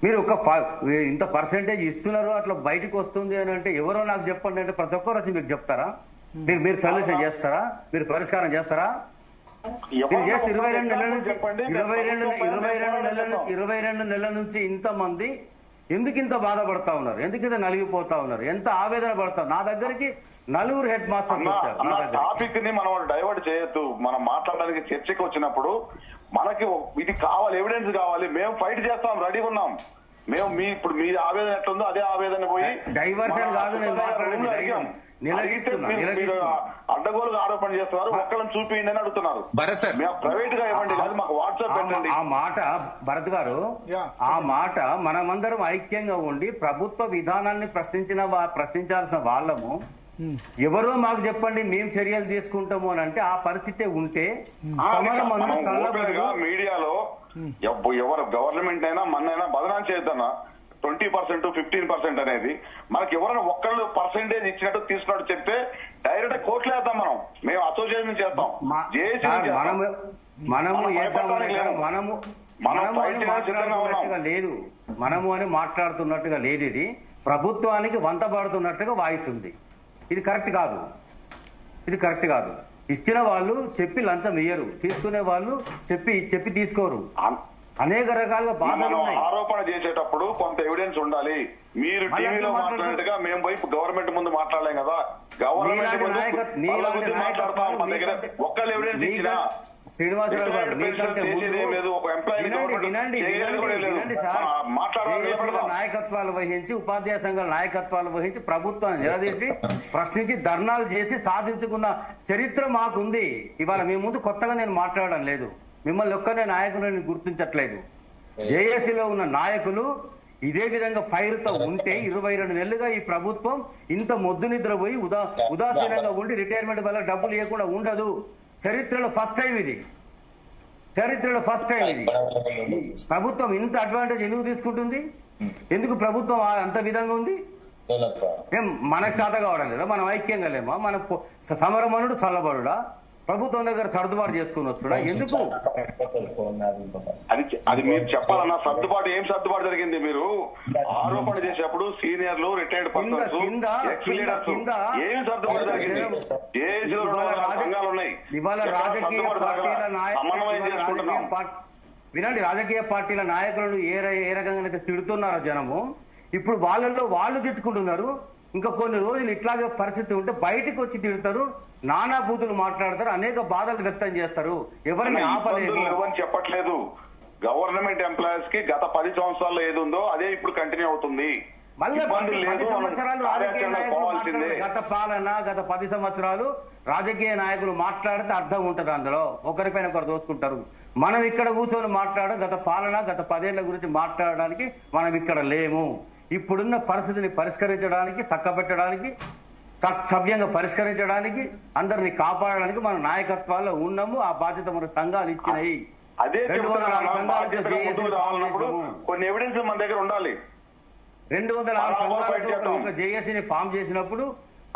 మీరు ఇంత పర్సెంటేజ్ ఇస్తున్నారు అట్లా బయటకు వస్తుంది అని అంటే ఎవరో నాకు చెప్పండి అంటే ప్రతి ఒక్కరు వచ్చి మీకు చెప్తారా? మీరు సొల్యూషన్ చేస్తారా? మీరు పరిష్కారం చేస్తారా? మీరు చేస్తే 22 నెలల నుంచి ఇంతమంది ఎందుకు ఇంత బాధపడతా ఉన్నారు? ఎందుకు ఇంత నలిగిపోతా ఉన్నారు? ఎంత ఆవేదన పడతారు? నా దగ్గరికి 4 హెడ్ మాస్టర్స్ వచ్చారు. టాపిక్ ని మనం డైవర్ట్ చేయొద్దు. మనం మాట్లాడడానికి చర్చకి వచ్చినప్పుడు మనకి ఇది కావాలి, ఎవిడెన్స్ కావాలి, మేము ఫైట్ చేస్తాం, రెడీగా ఉన్నాం. మేము ఇప్పుడు మీ ఆవేదన ఎట్లుందో అదే ఆవేదన పోయి డైవర్షన్ కాదు అడ్డగోలుగా ఆరోపణ చేస్తున్నారు, ఒక్కళ్ళని చూపించండి అని అడుగుతున్నారు. ప్రైవేట్ గా ఇవ్వండి, లేదు మాకు వాట్సాప్ పెట్టండి. ఆ మాట భరత్ గారు, ఆ మాట మనమందరం ఐక్యంగా ఉండి ప్రభుత్వ విధానాన్ని ప్రశ్నించాల్సిన వాళ్ళము ఎవరో మాకు చెప్పండి మేము చర్యలు తీసుకుంటాము అని అంటే ఆ పరిస్థితి ఉంటే మీడియాలో ఎవరు గవర్నమెంట్ అయినా మన్నైనా బదనాం చేద్దానా 20%, 15% అనేది మనకి ఎవరైనా ఒక్కళ్ళు పర్సెంటేజ్ ఇచ్చినట్టు తీసుకున్నట్టు చెప్తే డైరెక్ట్ కోర్టులో వేద్దాం. మేము అసోసియేషన్ చేస్తాం, లేదు, మనము అని మాట్లాడుతున్నట్టుగా లేదు. ఇది ప్రభుత్వానికి వంత పడుతున్నట్టుగా వాయిస్ ఉంది. ఇది కరెక్ట్ కాదు, ఇది కరెక్ట్ కాదు. ఇచ్చిన వాళ్ళు చెప్పి లంచం ఇయ్యరు, తీసుకునే వాళ్ళు చెప్పి తీసుకోరు. అనేక రకాలుగా బాధలు ఉన్నాయి. ఆరోపణ చేసేటప్పుడు కొంత ఎవిడెన్స్ ఉండాలి. మీరు టీవీలో మాట్లాడినట్టుగా మేము పోయి గవర్నమెంట్ ముందు మాట్లాడలేం కదా. గవర్నమెంట్ ఒక్కళ్ళు ఎవిడెన్స్ ఇచ్చినా శ్రీనివాసరావు గారు నాయకత్వాలు వహించి, ఉపాధ్యాయ సంఘాల నాయకత్వాలు వహించి ప్రభుత్వాన్ని నిలదీసి ప్రశ్నించి ధర్నాలు చేసి సాధించుకున్న చరిత్ర మాకుంది. ఇవాళ మీ ముందు కొత్తగా నేను మాట్లాడడం లేదు, మిమ్మల్ని ఒక్కనే నాయకులని గుర్తించట్లేదు. జేఏసీలో ఉన్న నాయకులు ఇదే విధంగా ఫైర్ తో ఉంటే 22 నెలలుగా ఈ ప్రభుత్వం ఇంత మొద్దు నిద్రపోయి ఉదాసీనంగా ఉండి రిటైర్మెంట్ వల్ల డబ్బులు ఇవ్వకుండా ఉండదు. చరిత్రలో ఫస్ట్ టైం ఇది, చరిత్రలో ఫస్ట్ టైం ఇది. ప్రభుత్వం ఇంత అడ్వాంటేజ్ ఎందుకు తీసుకుంటుంది? ఎందుకు ప్రభుత్వం అంత విధంగా ఉంది? ఏం మనకు చేత కావడం లేదా? మనం ఐక్యంగా లేమా? మన సమరమనుడు చల్లబడుడా? ప్రభుత్వం దగ్గర సర్దుబాటు చేసుకుని వచ్చుడా? ఎందుకు అది మీరు చెప్పాలన్నా సర్దుబాటు ఏం సర్దుబాటు జరిగింది? మీరు ఆరోపణ చేసేప్పుడు సీనియర్లు, రిటైర్డ్ పర్సన్స్, ఏం సర్దుబాటు జరిగింది? ఇవాళ రాజకీయ పార్టీల వినండి, రాజకీయ పార్టీల నాయకులను ఏ రకంగా తిడుతున్నారో జనము, ఇప్పుడు వాళ్ళల్లో వాళ్ళు తిట్టుకుంటున్నారు. ఇంకా కొన్ని రోజులు ఇట్లాగే పరిస్థితి ఉంటే బయటకు వచ్చి తిడతారు, నానా బూతులు మాట్లాడతారు, అనేక బాధలు వ్యక్తం చేస్తారు. ఎవరిని ఆపలేదు చెప్పట్లేదు. గవర్నమెంట్ ఎంప్లాయీస్ కి గత 10 సంవత్సరాల్లో ఏది ఉందో అదే ఇప్పుడు కంటిన్యూ అవుతుంది. గత 10 సంవత్సరాలు రాజకీయ నాయకులు మాట్లాడితే అర్థం ఉంటది, అందులో ఒకరిపైన ఒకరు దోచుకుంటారు. మనం ఇక్కడ కూర్చొని మాట్లాడడం గత 10 ఏళ్ల గురించి మాట్లాడడానికి మనం ఇక్కడ లేము. ఇప్పుడున్న పరిస్థితిని పరిష్కరించడానికి, చక్కబెట్టడానికి, సవ్యంగా పరిష్కరించడానికి, అందరినీ కాపాడడానికి మన నాయకత్వాల్లో ఉన్నాము. ఆ బాధ్యత మన సంఘాలు ఇచ్చినాయి. అదే కొన్ని ఎవిడెన్స్ మన దగ్గర ఉండాలి. 206 సంఘాలతో ఒక జేఏసీని ఫామ్ చేసినప్పుడు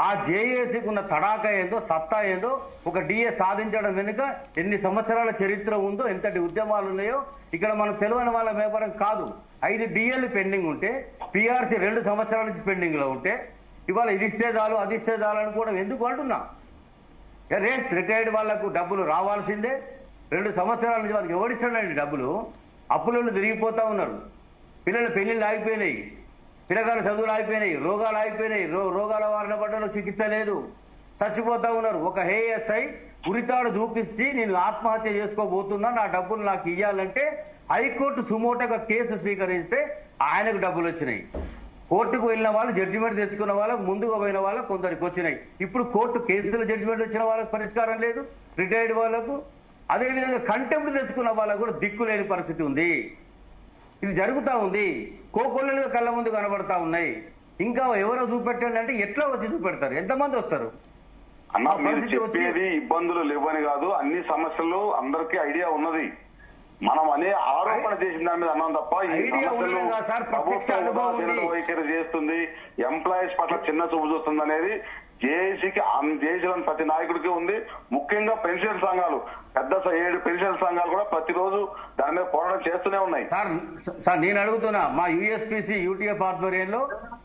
ఆ జేఏసీకి ఉన్న తడాక ఏందో సత్తా ఏందో ఒక డిఏ సాధించడం వెనుక ఎన్ని సంవత్సరాల చరిత్ర ఉందో ఎంతటి ఉద్యమాలు ఉన్నాయో ఇక్కడ మనకు తెలియని వాళ్ళ వ్యాపారం కాదు. 5 డిఏలు పెండింగ్ ఉంటే పిఆర్సీ 2 సంవత్సరాల నుంచి పెండింగ్ లో ఉంటే ఇవాళ ఇది ఇస్తే చాలు అది ఇస్తే చాలు అనుకోవడం ఎందుకు అంటున్నా. రిటైర్డ్ వాళ్లకు డబ్బులు రావాల్సిందే. 2 సంవత్సరాల నుంచి వాళ్ళకి ఎవరిస్తాడండి డబ్బులు? అప్పులలో తిరిగిపోతా ఉన్నారు. పిల్లల పెళ్లిళ్ళు ఆగిపోయినాయి, పిల్లగాళ్ళ చదువులు ఆగిపోయినాయి, రోగాలు ఆగిపోయినాయి, రోగాల వారిన పడ్డలో చికిత్స లేదు, చచ్చిపోతా ఉన్నారు. ఒక ఏఎస్ఐ ఉరితాడు చూపిస్తే నేను ఆత్మహత్య చేసుకోబోతున్నా, నా డబ్బులు నాకు ఇయ్యాలంటే హైకోర్టు సుమోటోగా కేసు స్వీకరిస్తే ఆయనకు డబ్బులు వచ్చినాయి. కోర్టుకు వెళ్ళిన వాళ్ళు జడ్జిమెంట్ తెచ్చుకున్న వాళ్ళకు, ముందుకు పోయిన వాళ్ళకు కొందరికి వచ్చినాయి. ఇప్పుడు కోర్టు కేసుల జడ్జిమెంట్ వచ్చిన వాళ్ళకు పరిష్కారం లేదు, రిటైర్డ్ వాళ్లకు. అదేవిధంగా కంటెంప్ట్ తెచ్చుకున్న వాళ్ళకు కూడా దిక్కు లేని పరిస్థితి ఉంది. ఇది జరుగుతా ఉంది, కోకొల్లలుగా కళ్ళ ముందు కనబడతా ఉన్నాయి. ఇంకా ఎవరో చూపెట్టండి అంటే ఎట్లా వచ్చి చూపెడతారు? ఎంతమంది వస్తారు? అన్న మీరు చెప్పేది ఇబ్బందులు లేవని కాదు, అన్ని సమస్యలు అందరికీ ఐడియా ఉన్నది. మనం అనే ఆరోపణ చేసిన దాని మీద అన్నాం తప్ప ఈ సమస్యలు ప్రభుత్వం వైఖరి చేస్తుంది, ఎంప్లాయీస్ పట్ల చిన్న చూపు చూస్తుంది అనేది జేఏసీకి జేఏసీలోని ప్రతి నాయకుడికి ఉంది. ముఖ్యంగా పెన్షన్ సంఘాలు, పెద్ద 7 పెన్షన్ సంఘాలు కూడా ప్రతిరోజు దాని మీద పోరాటం చేస్తూనే ఉన్నాయి. సార్ నేను అడుగుతున్నా, మా యూఎస్పీసీ యూటీఎఫ్ ఆధ్వర్యంలో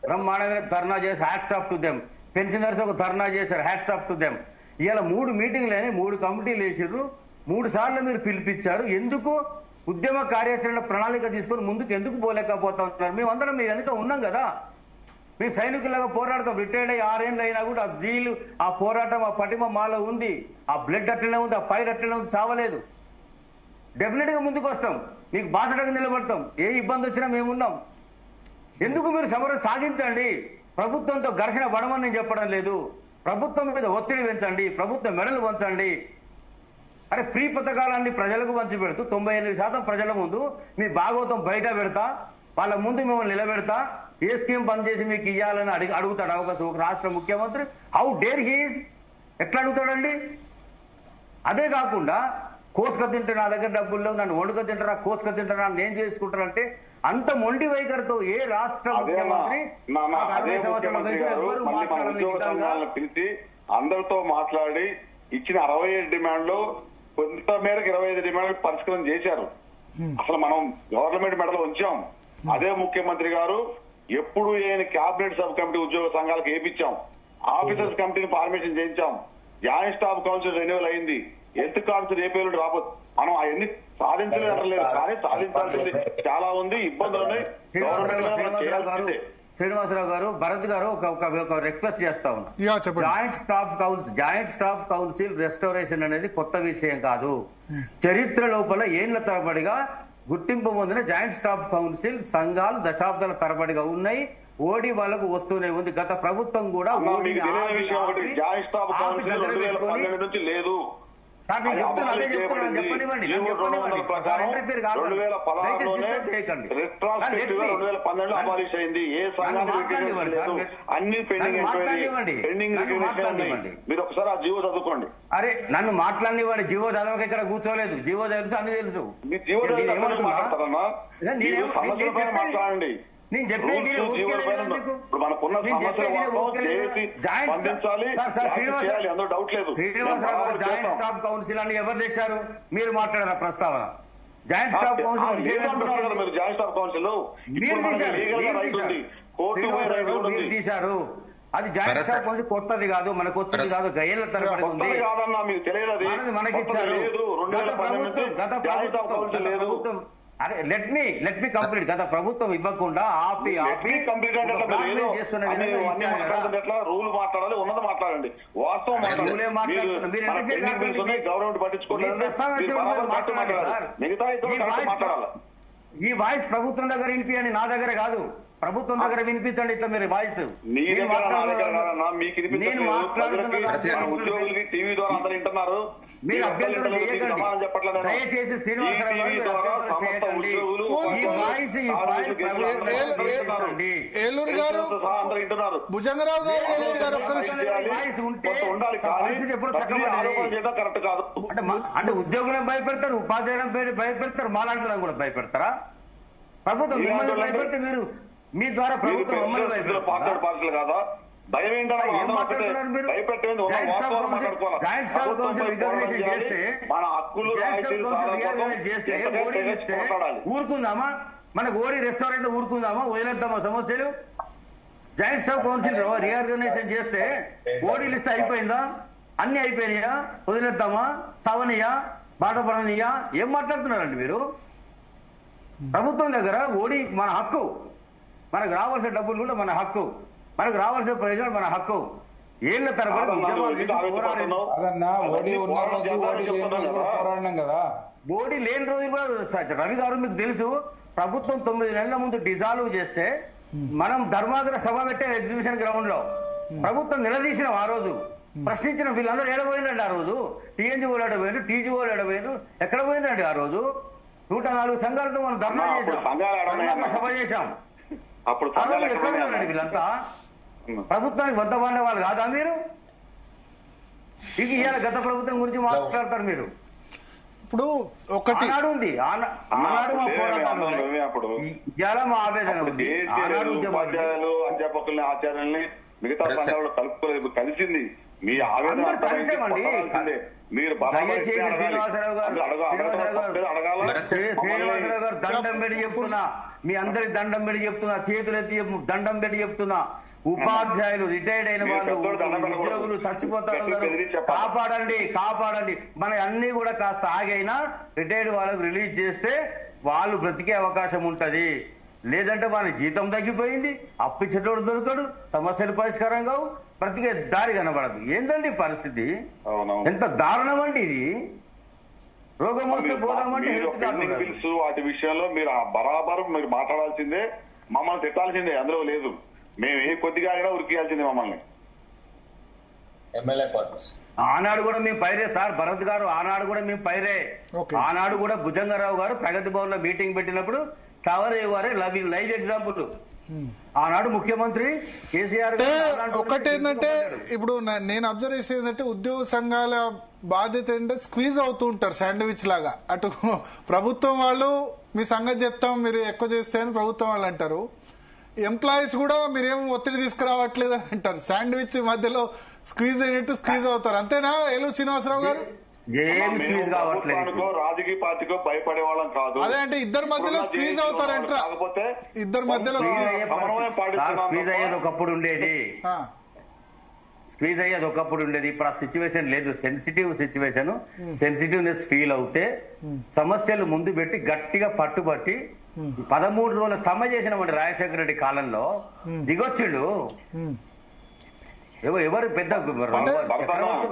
బ్రహ్మాండంగా ధర్నా చేసి hats off to them. Pensioners ఒక ధర్నా చేశారు, హ్యాట్స్ ఆఫ్ టు దెమ్. ఇలా 3 మీటింగ్లు అయినాయి, 3 కమిటీలు వేసారు, 3 సార్లు మీరు పిలిపించారు. ఎందుకు ఉద్యమ కార్యాచరణ ప్రణాళిక తీసుకొని ముందుకు ఎందుకు పోలేకపోతా ఉంటున్నారు? మేమందరం మీ వెనుక ఉన్నాం కదా, మేము సైనికులాగా పోరాడతాం. రిటైర్డ్ అయ్యి 6 ఏళ్ళు అయినా కూడా ఆ జీలు, ఆ పోరాటం, ఆ పటిమ మాలో ఉంది, ఆ బ్లడ్ అట్లనే ఉంది, ఆ ఫైర్ అట్లనే ఉంది, చావలేదు. డెఫినెట్ గా ముందుకు వస్తాం, మీకు బాసటగా నిలబడతాం, ఏ ఇబ్బంది వచ్చినా మేమున్నాం. ఎందుకు మీరు సమరం సాగించండి, ప్రభుత్వంతో ఘర్షణ పడమని నేను చెప్పడం లేదు. ప్రభుత్వం మీద ఒత్తిడి పెంచండి, ప్రభుత్వం మెడలు వంచండి. అరే ఫ్రీ పథకాలన్నీ ప్రజలకు పంచి పెడుతూ 98% ప్రజల ముందు మీ భాగవతం బయట పెడతా, వాళ్ళ ముందు మిమ్మల్ని నిలబెడతా, ఏ స్కీమ్ బంద్ చేసి మీకు ఇవ్వాలని అడుగుతాడు అవకాశం ఒక రాష్ట్ర ముఖ్యమంత్రి? హౌ డేర్ హీస్, ఎట్లా అడుగుతాడండి? అదే కాకుండా కోసుక తింటే నా దగ్గర డబ్బుల్లో, నన్ను వండుక తింటారా, కోసుక తింటారా, నేను చేసుకుంటారంటే అంత మొండి వైఖరితో ఏ రాష్ట్ర ముఖ్యమంత్రి పిలిచి అందరితో మాట్లాడి ఇచ్చిన 67 డిమాండ్లు కొంత మేరకు 25 డిమాండ్లు పరిష్కారం చేశారు. అసలు మనం గవర్నమెంట్ మెడలో ఉంచాం. అదే ముఖ్యమంత్రి గారు ఎప్పుడు ఏని క్యాబినెట్ సబ్ కమిటీ ఉద్యోగ సంఘాలకు ఏపించాం, ఆఫీసర్స్ కమిటీని ఫార్మేషన్ చేయించాం, జాయింట్ స్టాఫ్ కౌన్సిల్ రెన్యువల్ అయింది, హెల్త్ కౌన్సిల్ రేపేళ్ళు రాబోతుంది. మనం అవన్నీ సాధించలేదు అంటలేదు, కానీ సాధించాల్సింది చాలా ఉంది, ఇబ్బందులు ఉన్నాయి. శ్రీనివాసరావు గారు, భరత్ గారు ఒక రిక్వెస్ట్ చేస్తా ఉన్నా. జాయింట్ స్టాఫ్ కౌన్సిల్ రెస్టోరేషన్ అనేది కొత్త విషయం కాదు. చరిత్ర లోపల ఏళ్ల తరబడిగా గుర్తింపు పొందిన జాయింట్ స్టాఫ్ కౌన్సిల్ సంఘాలు దశాబ్దాల తరబడిగా ఉన్నాయి. ఓడి వాళ్ళకు వస్తూనే ఉంది. గత ప్రభుత్వం కూడా జాయింట్ స్టాఫ్ కౌన్సిల్ 2012 నుంచి లేదు. అబాలిష్ అయింది. ఏ సంఘాలు అన్ని పెండింగ్. మీరు ఒకసారి ఆ జీవో చదువుకోండి. అరే నన్ను మాట్లాడినవాడు జీవో చదవక ఇక్కడ కూర్చోలేదు. జీవో తెలుసు, అన్ని తెలుసు. మాట్లాడండి. నేను చెప్పేది మనకున్న డౌట్ లేదు. జాయింట్ స్టాఫ్ కౌన్సిల్ అని ఎవరు తెచ్చారు? మీరు మాట్లాడారు ప్రస్తావన. జాయింట్ స్టాఫ్ కౌన్సిల్ మీరు జాయింట్ స్టాఫ్ కౌన్సిల్ తీశారు. అది జాయింట్ స్టాఫ్ కౌన్సిల్ కొత్తది కాదు, మనకు వచ్చింది కాదు, గయేళ్ల తరబడి ఉంది. మనకి ఇచ్చారు గత ప్రభుత్వం. అరే లెట్ మీ కంప్లీట్. గత ప్రభుత్వం ఇవ్వకుండా ఆపి రూల్ మాట్లాడాలి, ఉన్నది మాట్లాడండి, వాస్తవం గవర్నమెంట్ పట్టించుకోలేదు. ఈ వాయిస్ ప్రభుత్వం దగ్గర వినిపించండి, నా దగ్గర కాదు. ప్రభుత్వం దగ్గర వినిపించండి. ఇట్లా మీరు వాయిస్ నేను ఉద్యోగులకి టీవీ ద్వారా అందరూ వింటున్నారు. మీరు అభ్యంతరం చేయకండి దయచేసి. ఏలూరు గారు, భుజంగరావు గారు వాయిస్ ఉంటే పరిస్థితి ఎప్పుడు కరెక్ట్ కాదు. అంటే ఉద్యోగులను భయపెడతారు, ఉపాధ్యాయులను భయపెడతారు, మాలాంటి కూడా భయపెడతారా? ప్రభుత్వం మిమ్మల్ని భయపెడితే మీరు మీ ద్వారా ప్రభుత్వం అమలు పార్టీలు కాదా? భయం ఏంటంటే ఏం మాట్లాడుతున్నారు మీరు? భయపెట్టేది జాయింట్ సబ్ కౌన్సిల్ రికగ్నిషన్ చేస్తే మన హక్కులు చేస్తే ఓడి ఇస్తే ఊరుకుందామా? మనకు ఓడి రెస్టారెంట్ ఊరుకుందామా? వదిలేద్దామా సమస్యలు? జాయింట్ సబ్ కౌన్సిల్ రీఆర్గనైజేషన్ చేస్తే ఓడీ లిస్ట్ అయిపోయిందా? అన్ని అయిపోయినాయా? వదిలేద్దామా? చవనియా? బాటపడనియా? ఏం మాట్లాడుతున్నారండి మీరు? ప్రభుత్వం దగ్గర ఓడి మన హక్కు, మనకు రావాల్సిన డబ్బులు కూడా మన హక్కు, మనకు రావాల్సిన ప్రయోజనాలు మన హక్కు. ఏళ్ల తరబడి ఉద్యమాలు చేసి పోరాడినాం కదా. ఓడి లేని రోజులు కూడా రవి గారు మీకు తెలుసు, ప్రభుత్వం 9 నెలల ముందు డిజాల్వ్ చేస్తే మనం ధర్మాగ్ర సభ పెట్టే ఎగ్జిబిషన్ గ్రౌండ్ లో ప్రభుత్వం నిలదీసిన ఆ రోజు ప్రశ్నించిన వీళ్ళందరూ ఏడబోయినండి. ఆ రోజు టీఎన్జీఓలు ఏడబోయినారు, టీజీఓలు ఏడబోయినారు, ఎక్కడ పోయినండి? ఆ రోజు 104 సంఘాలతో మనం ధర్నా చేశాం, సభ చేశాం. ఆ రోజు ఎక్కడ ఉన్నారండి వీళ్ళంతా? ప్రభుత్వానికి బద్దపడిన వాళ్ళు కాదా మీరు? ఇది ఇవాళ గత ప్రభుత్వం గురించి మాట్లాడతారు మీరు. ఇప్పుడు ఒకటి ఆనాడు ఉంది, ఆనాడు మా పోరాటాలు ఇవాళ మా ఆవేదన ఉంది. ఆనాడు ఉపాధ్యాయులు అధ్యాపకుల్ని ఆచార్యుల్ని మిగతా సంఘాలు కలుపుకోలేదు, కలిసింది. మీ ఆవేదన కలిసామండి. మీరు శ్రీనివాసరావు గారు దండం పెట్టి చెప్తున్నా, మీ అందరి దండం పెట్టి చెప్తున్నా, చేతులెత్తి దండం పెట్టి చెప్తున్నా, ఉపాధ్యాయులు రిటైర్డ్ అయిన వాళ్ళు ఉద్యోగులు చచ్చిపోతారు, కాపాడండి కాపాడండి. మన అన్ని కూడా కాస్త ఆగైనా రిటైర్డ్ వాళ్ళకు రిలీజ్ చేస్తే వాళ్ళు బ్రతికే అవకాశం ఉంటది. లేదంటే వాళ్ళ జీతం తగ్గిపోయింది, అప్పిచ్చేటోడు దొరకడు, సమస్యలు పరిష్కారం కావు, బ్రతికే దారి కనబడదు. ఏందండి పరిస్థితి? ఎంత దారుణం అండి ఇది. రోగం వస్తే పోదామంటే వాటి విషయంలో మీరు బరాబరు మీరు మాట్లాడాల్సిందే, మమ్మల్ని తిట్టాల్సిందే, అందులో లేదు. మేము ఏ కొద్దిగా అయినా ఉరికియాల్సిందే మమ్మల్ని. ఆనాడు కూడా మేము పైరే సార్, భరత్ గారు, ఆనాడు కూడా మేము పైరే. ఆనాడు కూడా భుజంగరావు గారు ప్రగతి భవన్ లో మీటింగ్ పెట్టినప్పుడు చవరయ్య గారే లైవ్ ఎగ్జాంపుల్. ఆనాడు ముఖ్యమంత్రి కేసీఆర్. ఒకటి ఏంటంటే ఇప్పుడు నేను అబ్జర్వ్ చేసేది ఏంటంటే ఉద్యోగ సంఘాల బాధ్యత ఏంటంటే స్క్వీజ్ అవుతూ ఉంటారు శాండ్విచ్ లాగా. అటు ప్రభుత్వం వాళ్ళు మీ సంగతి చెప్తాం మీరు ఎక్కువ చేస్తే అని ప్రభుత్వం వాళ్ళు అంటారు, ఎంప్లాయీస్ కూడా మీరేం ఒత్తిడి తీసుకురావట్లేదు అని అంటారు. శాండ్విచ్ మధ్యలో స్క్వీజ్ అయినట్టు స్క్వీజ్ అవుతారు. అంతేనా ఏలూరు శ్రీనివాసరావు గారు? రాజకీయ పార్టీకో భయపడే వాళ్ళం కాదు. అదే అంటే ఇద్దరు మధ్యలో స్క్వీజ్ అవుతారంట. ఇద్దరు మధ్యలో స్క్వీజ్ అయ్యేది ఒకప్పుడు ఉండేది, స్క్వీజ్ అయ్యేది ఒకప్పుడు ఉండేది. ఇప్పుడు ఆ సిచ్యువేషన్ లేదు. సెన్సిటివ్ సిచ్యువేషన్, సెన్సిటివ్నెస్ ఫీల్ అవుతే సమస్యలు ముందు పెట్టి గట్టిగా పట్టుబట్టి 13 రోజుల సమ్మె చేసినామండి రాజశేఖర రెడ్డి కాలంలో. దిగొచ్చిండు ఎవరు పెద్ద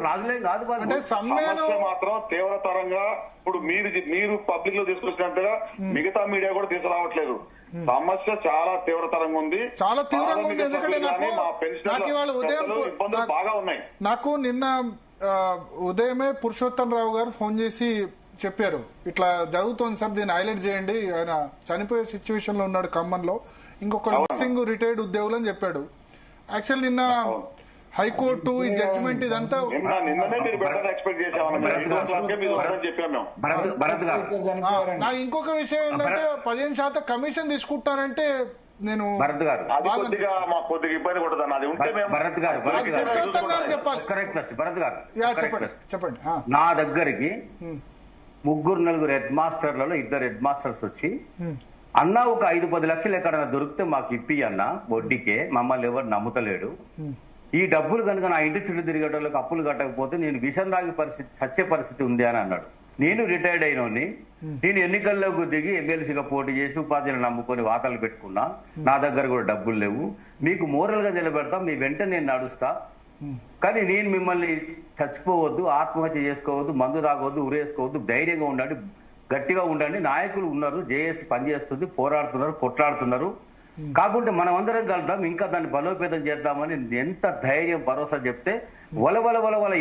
రాజులేం కాదు. మాత్రం తీవ్రతరంగా ఇప్పుడు మీరు పబ్లిక్ లో తీసుకొచ్చినట్టుగా మిగతా మీడియా కూడా తీసుకురావట్లేదు. సమస్య చాలా తీవ్రతరంగా ఉంది, చాలా తీవ్రంగా ఉంది. ఎందుకంటే బాగా ఉన్నాయి. నాకు నిన్న ఉదయమే పురుషోత్తం రావు గారు ఫోన్ చేసి చెప్పారు, ఇట్లా జరుగుతోంది సార్, దీన్ని హైలైట్ చేయండి, ఆయన చనిపోయే సిచ్యువేషన్ లో ఉన్నాడు ఖమ్మంలో, ఇంకొక మిస్సింగ్ రిటైర్డ్ ఉద్యోగులు అని చెప్పాడు. యాక్చువల్ నిన్న హైకోర్టు ఈ జడ్జిమెంట్ ఇదంతా నా ఇంకొక విషయం ఏంటంటే 15% కమిషన్ తీసుకుంటారంటే నేను చెప్పండి. నా దగ్గరికి 3-4 హెడ్ మాస్టర్లలో 2 హెడ్ మాస్టర్స్ వచ్చి, అన్న ఒక 5-10 లక్షలు ఎక్కడన్నా దొరికితే మాకు ఇప్పి అన్న, వడ్డీకే, మమ్మల్ని ఎవరు నమ్ముతలేడు, ఈ డబ్బులు కనుక నా ఇంటి చుట్టూ తిరిగేటోళ్ళకి అప్పులు కట్టకపోతే నేను విషం తాగే పరిస్థితి, సచ్చే పరిస్థితి ఉంది అని అన్నాడు. నేను రిటైర్డ్ అయినోని, నేను ఎన్నికల్లోకి దిగి ఎమ్మెల్సీగా పోటీ చేసి ఉపాధ్యాయులు నమ్ముకొని వాతాలు పెట్టుకున్నా, నా దగ్గర కూడా డబ్బులు లేవు, మీకు మోరల్ గా నిలబెడతా, మీ వెంట నేను నడుస్తా, కానీ నేను మిమ్మల్ని చచ్చిపోవద్దు, ఆత్మహత్య చేసుకోవద్దు, మందు తాగవద్దు, ఉరేసుకోవద్దు, ధైర్యంగా ఉండండి, గట్టిగా ఉండండి, నాయకులు ఉన్నారు, జేఏసీ పనిచేస్తుంది, పోరాడుతున్నారు, కొట్లాడుతున్నారు, కాకుంటే మనం అందరం కలుద్దాం, ఇంకా దాన్ని బలోపేతం చేద్దామని ఎంత ధైర్యం భరోసా చెప్తే వల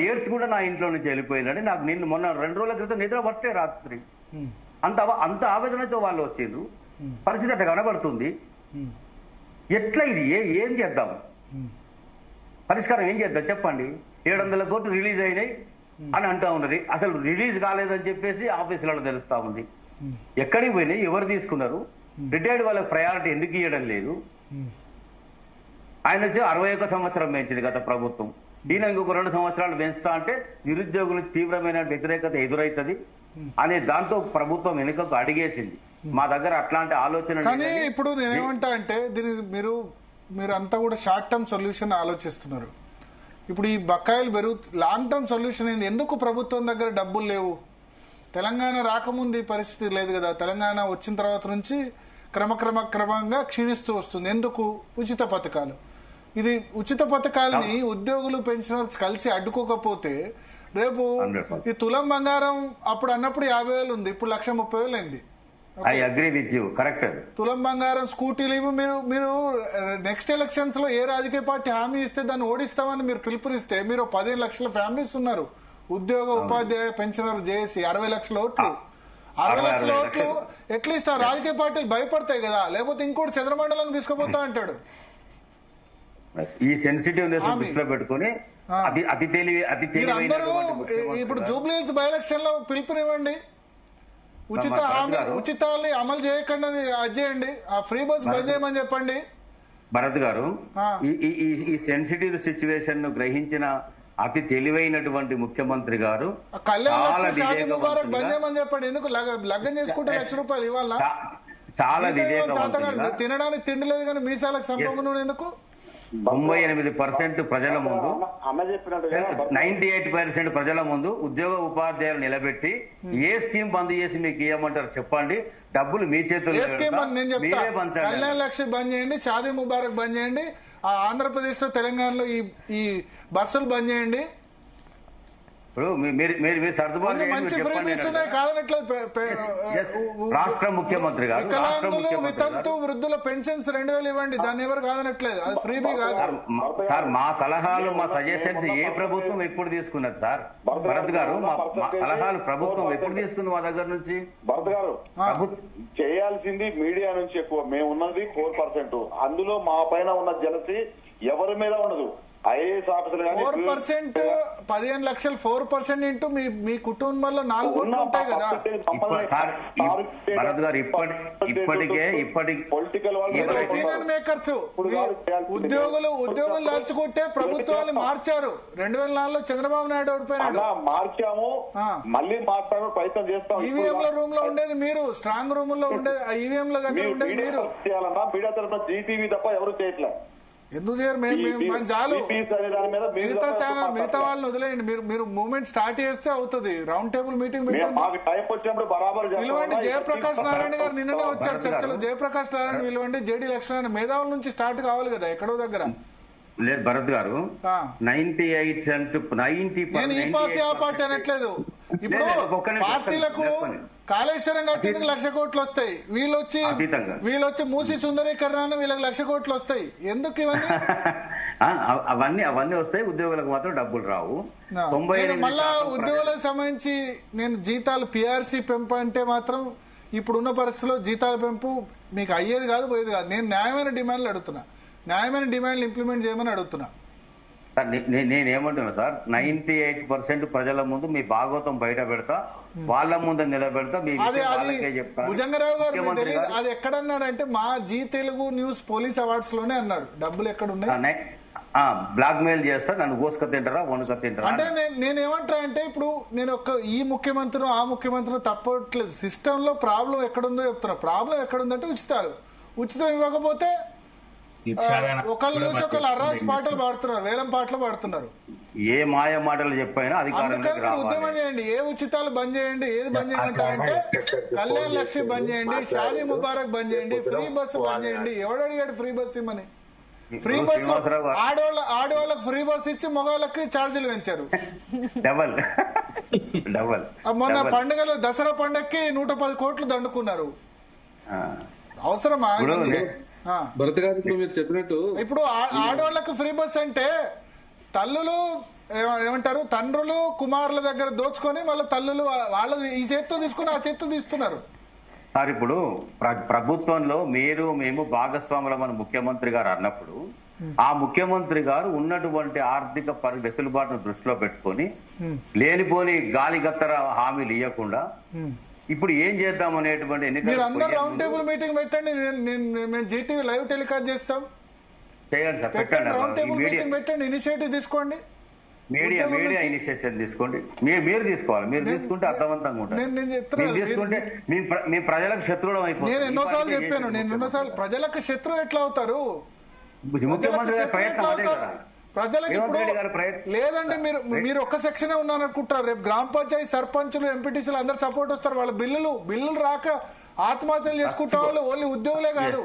ఏడ్చి కూడా నా ఇంట్లో నుంచి వెళ్ళిపోయినాడు. నాకు నిన్ను మొన్న 2 రోజుల క్రితం నిద్ర పట్టే రాత్రి అంత ఆవేదనతో వాళ్ళు వచ్చిండ్రు. పరిస్థితి అట్లా కనబడుతుంది. ఎట్లా ఇది ఏం చేద్దాం? పరిష్కారం ఏం చేద్దాం చెప్పండి? 700 కోట్లు రిలీజ్ అయినాయి అని అంటా ఉన్నది, అసలు రిలీజ్ కాలేదని చెప్పేసి ఆఫీసులలో తెలుస్తా ఉంది. ఎక్కడికి పోయినాయి, ఎవరు తీసుకున్నారు, రిటైర్డ్ వాళ్ళకి ప్రయారిటీ ఎందుకు ఇవ్వడం లేదు, ఆయన వచ్చి 61 సంవత్సరం పెంచింది గత ప్రభుత్వం. ఈయన ఇంకొక 2 సంవత్సరాలు పెంచుతా అంటే నిరుద్యోగులకు తీవ్రమైన వ్యతిరేకత ఎదురవుతుంది అనే దాంతో ప్రభుత్వం వెనుకకు అడిగేసింది. మా దగ్గర అట్లాంటి ఆలోచన. కానీ ఇప్పుడు నేనేమంటా అంటే దీని మీరు అంతా కూడా షార్ట్ టర్మ్ సొల్యూషన్ ఆలోచిస్తున్నారు. ఇప్పుడు ఈ బకాయిలు లాంగ్ టర్మ్ సొల్యూషన్ ఏంది? ఎందుకు ప్రభుత్వం దగ్గర డబ్బులు లేవు? తెలంగాణ రాకముందు ఈ పరిస్థితి లేదు కదా. తెలంగాణ వచ్చిన తర్వాత నుంచి క్రమంగా క్షీణిస్తూ వస్తుంది. ఎందుకు? ఉచిత పథకాలు. ఇది ఉచిత పథకాలని ఉద్యోగులు పెన్షనర్స్ కలిసి అడ్డుకోకపోతే రేపు ఈ తులం బంగారం అప్పుడు అన్నప్పుడు 50,000 ఉంది, ఇప్పుడు 1,30,000 అయింది. I agree with you, correct. తులం బంగారం, స్కూటీలు ఇవి మీరు నెక్స్ట్ ఎలక్షన్స్ లో ఏ రాజకీయ పార్టీ హామీ ఇస్తే దాన్ని ఓడిస్తామని మీరు పిలుపునిస్తే మీరు 15 లక్షల ఫ్యామిలీస్ ఉన్నారు. ఉద్యోగ ఉపాధ్యాయ పెన్షనర్ జేఏసీ 60 లక్షల ఓట్లు. 60 లక్షల ఓట్లు అట్లీస్ట్ ఆ రాజకీయ పార్టీలు భయపడతాయి కదా. లేకపోతే ఇంకోటి చంద్రమండలం తీసుకుపోతా అంటాడు. ఈ సెన్సిటివ్నెస్ దృష్టిలో పెట్టుకుని అతి తెలివి అందరూ ఇప్పుడు జూబ్లీ హిల్స్ బై ఎలక్షన్ లో పిలుపునివ్వండి. ఉచితాన్ని అమలు చేయకుండా అది చేయండి. ఆ ఫ్రీ బస్ బంద్ చేయమని చెప్పండి. భరత్ గారు, ఈ సెన్సిటివ్ సిచ్యువేషన్ ను గ్రహించిన అతి తెలివైనటువంటి ముఖ్యమంత్రి గారు ముబారక్ బంద్ చేయమని చెప్పండి. ఎందుకు లగ్గం చేసుకుంటే ₹1,00,000 ఇవ్వాలా? చాలా తినడానికి తిండి లేదు కానీ మీసాలకు సంపంగా ఎందుకు? 98% ప్రజల ముందు 98% ప్రజల ముందు ఉద్యోగ ఉపాధ్యాయులు నిలబెట్టి ఏ స్కీమ్ బంద్ చేసి మీకు ఇవ్వమంటారు చెప్పండి. డబ్బులు మీ చేతుల్లో. కళ్యాణ లక్ష్మి బంద్ చేయండి, షాదీ ముబారక్ బంద్ చేయండి, ఆంధ్రప్రదేశ్ లో తెలంగాణలో ఈ బస్సులు బంద్ చేయండి. మీరు సర్దుబాటు రాష్ట్ర ముఖ్యమంత్రి గారు వితంతు వృద్ధుల పెన్షన్స్ 2,000 ఇవ్వండి. దాన్ని ఎవరు కాదనట్లేదు. అది ఫ్రీబీ కాదు సార్. మా సలహాలు, మా సజెషన్స్ ఏ ప్రభుత్వం ఎప్పుడు తీసుకున్నది సార్? భరత్ గారు, మా సలహాలు ప్రభుత్వం ఎప్పుడు తీసుకుంది మా దగ్గర నుంచి? భరత్ గారు, చేయాల్సింది మీడియా నుంచి ఎక్కువ. మేము ఉన్నది 4%. అందులో మా పైన ఉన్న జలసి ఎవరి మీద ఉండదు. ఐఏఎస్ ఆఫీసర్ 4%, 15 లక్షలు 4% ఇంటూ మీ కుటుంబంలో 4 కోట్లు ఉంటాయి కదా. భరత్ గారు, ఇప్పటికే పొలిటికల్ ఒపీనియన్ మేకర్స్ ఉద్యోగులు దాల్చుకుంటే ప్రభుత్వాలు మార్చారు. 2004లో చంద్రబాబు నాయుడు ఓడిపోయినాడు. మార్చాము, మళ్ళీ మార్చాము, ప్రయత్నం చేస్తాం. ఈవీఎం లో రూమ్ లో ఉండేది మీరు, స్ట్రాంగ్ రూమ్ లో ఉండేది ఈవీఎం లో దగ్గర ఉండేది మీరు. చేయాలన్నా మీడియా తరఫున జీటీవీ తప్ప ఎవరు చేయట్లేదు. ఎందుకు చేయరు? మేము చాలు. మిగతా వాళ్ళని వదిలేయండి. మీరు మూవ్మెంట్ స్టార్ట్ చేస్తే అవుతుంది. రౌండ్ టేబుల్ మీటింగ్ పిలవండి. జయప్రకాష్ నారాయణ గారు నిన్ననే వచ్చారు చర్చలో. జయప్రకాష్ నారాయణ పిలవండి. జేడీ లక్ష్మణ్ మేధావుల నుంచి స్టార్ట్ కావాలి కదా ఎక్కడో దగ్గర. లేదు భరత్ గారు, 90 నేను ఈ పార్టీ ఆ పార్టీ అనట్లేదు. ఇప్పుడు పార్టీలకు కాళేశ్వరం కట్టేందుకు 1,00,000 కోట్లు వస్తాయి. వీళ్ళొచ్చి మూసి సుందరీకరణ వీళ్ళకి 1,00,000 కోట్లు వస్తాయి. ఎందుకు ఇవన్నీ? అవన్నీ వస్తాయి. ఉద్యోగులకు మాత్రం డబ్బులు రావు. మళ్ళా ఉద్యోగులకు సంబంధించి నేను జీతాలు పిఆర్సీ పెంపు అంటే మాత్రం ఇప్పుడున్న పరిస్థితుల్లో జీతాల పెంపు మీకు అయ్యేది కాదు, పోయేది కాదు. నేను న్యాయమైన డిమాండ్లు అడుగుతున్నా. న్యాయమైన డిమాండ్లు ఇంప్లిమెంట్ చేయమని అడుగుతున్నా. నేనేమంటున్నా సార్, 98% ప్రజల ముందు మీ భాగవతం బయట పెడతా, వాళ్ళ ముందు నిలబెడతా. భుజంగరావు గారు అది ఎక్కడన్నాడంటే మా Zee Telugu news police awards లోనే అన్నాడు. డబ్బులు ఎక్కడున్నాయి? బ్లాక్ మెయిల్ చేస్తా, నన్ను గోసుక తింటారా వణుక తింటారా అంటే నేనేమంటా అంటే ఇప్పుడు నేను ఈ ముఖ్యమంత్రి ఆ ముఖ్యమంత్రి తప్పట్లేదు. సిస్టమ్ లో ప్రాబ్లం ఎక్కడుందో చెప్తున్నా. ప్రాబ్లం ఎక్కడుందంటే ఉచితం ఇవ్వకపోతే ఒకళ్ళు చూసి ఒకళ్ళు అర్రాస్ పాటలు పాడుతున్నారు, వేలం పాటలు పాడుతున్నారు. ఏ మాయ మాటలు చెప్పైనా ఉద్యమం చేయండి. ఏ ఉచితాలు బంద్ చేయండి, ఏది బంద్ చేయంటారంటే కళ్యాణ లక్ష్మి బంద్ చేయండి, షాదీ ముబారక్ బంద్ చేయండి, ఫ్రీ బస్సు బంద్ చేయండి. ఎవడు అడిగాడు ఫ్రీ బస్ ఇమ్మని? ఫ్రీ బస్సు ఆడవాళ్ళకి ఫ్రీ బస్ ఇచ్చి మగవాళ్ళకి ఛార్జీలు పెంచారు. మొన్న పండుగలు దసరా పండుగకి 110 కోట్లు దండుకున్నారు. అవసరమా? భరత్ గారు, మీరు చెప్పినట్టు ఇప్పుడు ఆడవాళ్లకు ఫ్రీ బస్ అంటే తల్లులు ఏమంటారు, తండ్రులు కుమారుల దగ్గర దోచుకొని మళ్ళీ తల్లులు వాళ్ళ ఈ చేత్తో తీసుకుని ఆ చేత్తో తీస్తున్నారు. సార్, ఇప్పుడు ప్రభుత్వంలో మేము భాగస్వాములమని ముఖ్యమంత్రి గారు అన్నప్పుడు ఆ ముఖ్యమంత్రి గారు ఉన్నటువంటి ఆర్థిక వెసులుబాటును దృష్టిలో పెట్టుకొని లేనిపోని గాలిగత్తర హామీలు ఇవ్వకుండా ఇప్పుడు ఏం చేద్దాం అనేటువంటి మీరు అందరు రౌండ్ టేబుల్ మీటింగ్ పెట్టండి, మేము జీటీవీ లైవ్ టెలికాస్ట్ చేస్తాం. చేయండి సార్, పెట్టండి, పెట్టండి. రౌండ్ టేబుల్ మీటింగ్ పెట్టండి, ఇనిషియేటివ్ తీసుకోండి. మీడియా ఇనిషియేషన్ తీసుకోండి. మీరు తీసుకోవాలి, మీరు తీసుకుంటే అర్థవంతంగా ఉంటుంది. మీరు తీసుకుంటే మీ ప్రజలకు శత్రువులు అయిపోతుంది. నేను ఎన్నోసార్లు చెప్పాను, ప్రజలకు శత్రువు ఎట్లా అవుతారు? ముఖ్యమంత్రి గారి ప్రయత్నం అదే కదా. ప్రజలకు ఇప్పుడు లేదండి, మీరు ఒక్క సెక్షనే ఉన్నారనుకుంటారు. రేపు గ్రామ పంచాయతీ సర్పంచులు ఎంపీటీసీలు అందరు సపోర్ట్ వస్తారు. వాళ్ళ బిల్లులు రాక ఆత్మహత్యలు చేసుకుంటే వాళ్ళు ఓన్లీ ఉద్యోగులే కాదు,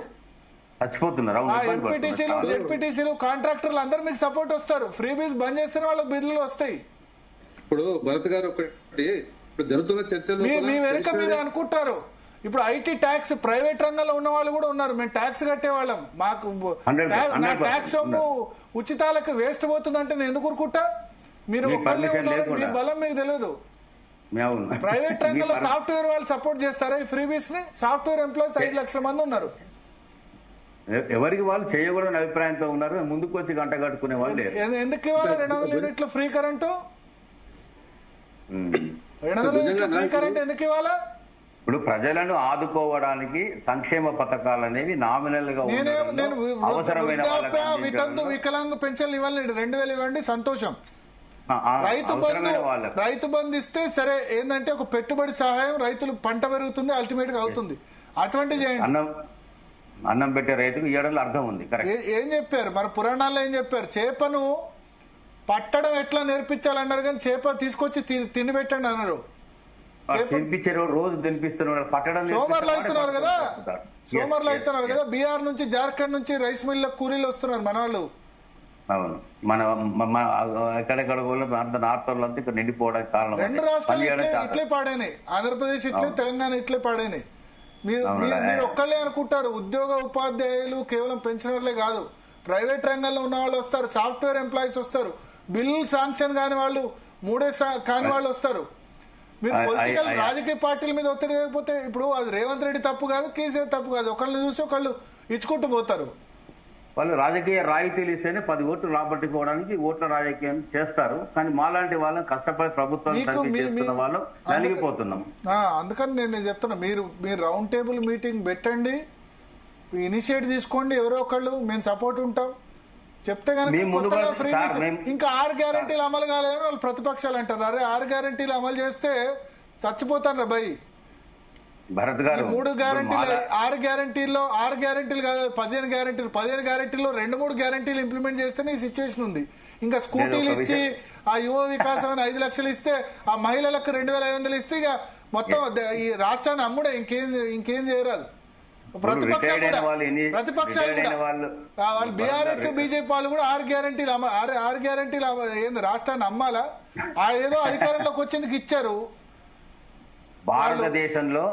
చచ్చిపోతున్నారు. ఎంపీటీసీలు జెడ్పీటీసీలు కాంట్రాక్టర్లు అందరు మీకు సపోర్ట్ వస్తారు. ఫ్రీ బీస్ బంద్ చేస్తేనే వాళ్ళకి బిల్లులు వస్తాయి. ఇప్పుడు భరత్ గారు ఒకటి ఇప్పుడు జరుగుతున్న చర్చలు మీ వెనుక మీరు అనుకుంటారు. ఇప్పుడు ఐటీ ట్యాక్స్ ప్రైవేట్ రంగంలో ఉన్న వాళ్ళు కూడా ఉన్నారు. మేము ట్యాక్స్ కట్టేవాళ్ళం, మాకు నా ట్యాక్స్ ఉచితాలకు వేస్ట్ పోతుందంటే నేను ఎందుకు ఊరుకుంటా? మీరు ఒక్కళ్ళే ఉన్నారు, మీ బలం మీకు తెలియదు. ప్రైవేట్ రంగంలో సాఫ్ట్వేర్ వాళ్ళు సపోర్ట్ చేస్తారా ఈ ఫ్రీ బీస్ ని? సాఫ్ట్వేర్ ఎంప్లాయీస్ 5 లక్షల మంది ఉన్నారు. ఎవరికి వాళ్ళు చేయకూడని అభిప్రాయంతో ఉన్నారు. ముందుకు వచ్చి గంట కట్టుకునే వాళ్ళు ఎందుకు ఇవ్వాలి 200 యూనిట్ల ఫ్రీ కరెంటు? 200 యూనిట్ల ఫ్రీ కరెంట్ ఎందుకు ఇవ్వాలా? ఇప్పుడు ప్రజలను ఆదుకోవడానికి సంక్షేమ పథకాలు అనేవి నామినల్ గా అవసరమైన వికలాంగ పెన్షన్లు ఇవ్వాలి. 2000 ఇవ్వండి, సంతోషం. రైతు బంధు ఇస్తే సరే, ఏంటంటే ఒక పెట్టుబడి సహాయం, రైతులు పంట పెరుగుతుంది, అల్టిమేట్ గా అవుతుంది. అటువంటి చేయండి. అన్నం పెట్టే రైతుకు ఇవ్వడంలో అర్థం ఉంది. ఏం చెప్పారు మరి పురాణాల్లో? ఏం చెప్పారు? చేపను పట్టడం ఎట్లా నేర్పించాలన్నారు, కానీ చేప తీసుకొచ్చి తిండి పెట్టండి అన్నారు. తినిపించారు, రోజు తినిపిస్తున్నారు. పట్టడం సోమవారం అవుతున్నారు కదా, సోమవారం అవుతున్నారు కదా. బీహార్ నుంచి, జార్ఖండ్ నుంచి రైస్ మిల్ కూలీలు వస్తున్నారు మన వాళ్ళు. అవును, మన ఎక్కడెక్కడ నార్త్ వాళ్ళంతా ఇక్కడ నిండిపోవడానికి కారణం. 2 రాష్ట్రాలు ఇట్లే పాడైనాయి. ఆంధ్రప్రదేశ్ ఇట్లే, తెలంగాణ ఇట్లే పాడైనాయి. మీరు ఒక్కళ్ళే అనుకుంటారు. ఉద్యోగ ఉపాధ్యాయులు కేవలం పెన్షనర్లే కాదు, ప్రైవేట్ రంగంలో ఉన్న వాళ్ళు వస్తారు, సాఫ్ట్వేర్ ఎంప్లాయీస్ వస్తారు, బిల్లు శాంక్షన్ కాని వాళ్ళు, 3 కాని వాళ్ళు వస్తారు. మీరు పొలిటికల్ రాజకీయ పార్టీల మీద ఒత్తిడి లేకపోతే, ఇప్పుడు అది రేవంత్ రెడ్డి తప్పు కాదు, కేసీఆర్ తప్పు కాదు, ఒకళ్ళని చూసి ఒకళ్ళు ఇచ్చుకుంటూ పోతారు. వాళ్ళు రాజకీయ రాయితీలు ఇస్తేనే 10 ఓట్లు రాబట్టుకోవడానికి ఓట్ల రాజకీయం చేస్తారు. కానీ మాలాంటి వాళ్ళని కష్టపడి ప్రభుత్వం వాళ్ళు నలిగిపోతున్నాం. అందుకని నేను చెప్తున్నా, మీరు రౌండ్ టేబుల్ మీటింగ్ పెట్టండి, ఇనిషియేట్ తీసుకోండి. ఎవరో ఒకళ్ళు మేము సపోర్ట్ ఉంటాం చెప్తే కనుక. ఇంకా 6 గ్యారెంటీలు అమలు కాలేదని వాళ్ళు ప్రతిపక్షాలు అంటారు. అరే 6 గ్యారెంటీలు అమలు చేస్తే చచ్చిపోతారు భయ్. భరత్ గారు 3 గ్యారెంటీలు, 6 గ్యారెంటీల్లో 6 గ్యారెంటీలు కాదు, 15 గ్యారెంటీలు. 15 గ్యారెంటీల్లో 2-3 గ్యారెంటీలు ఇంప్లిమెంట్ చేస్తేనే ఈ సిచ్యువేషన్ ఉంది. ఇంకా స్కూటీలు ఇచ్చి, ఆ యువ వికాసం అని 5 లక్షలు ఇస్తే, ఆ మహిళలకు 2500 ఇస్తే ఇక మొత్తం ఈ రాష్ట్రాన్ని అమ్ముడే, ఇంకేం చేయరాదు. ప్రతిపక్షాలు కూడా వాళ్ళు బీఆర్ఎస్ బీజేపీ వాళ్ళు కూడా 6 గ్యారెంటీలు ఏంది రాష్ట్రాన్ని అమ్మాలా? ఏదో అధికారంలోకి వచ్చేందుకు ఇచ్చారు. భారతదేశంలో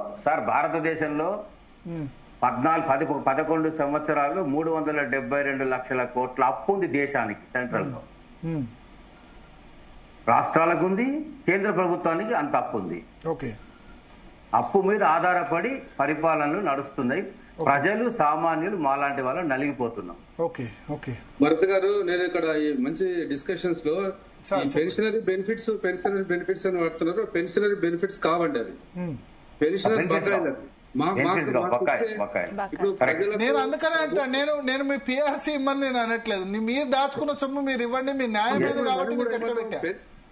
11 సంవత్సరాలు 372 లక్షల కోట్ల అప్పు ఉంది దేశానికి. సెంట్రల్ లో రాష్ట్రాలకు ఉంది, కేంద్ర ప్రభుత్వానికి అంత అప్పు ఉంది. అప్పు మీద ఆధారపడి పరిపాలనలు నడుస్తున్నాయి. ప్రజలు సామాన్యులు మాలాంటి వాళ్ళు నలిగిపోతున్నాం. భరత్ గారు, నేను ఇక్కడ మంచి డిస్కషన్స్ లో పెన్షనరీ బెనిఫిట్స్ అని వాడుతున్నారు. పెన్షనరీ బెనిఫిట్స్ కావండి, అది పెన్షనర్ బకాయిలు. నేను అందుకనే అంటా, నేను మీ పిఆర్సీ ఇమ్మని నేను అనట్లేదు. మీరు దాచుకున్న సొమ్ము మీరు ఇవ్వండి, మీ న్యాయం లేదు కాబట్టి మీరు చర్చ పెట్టా.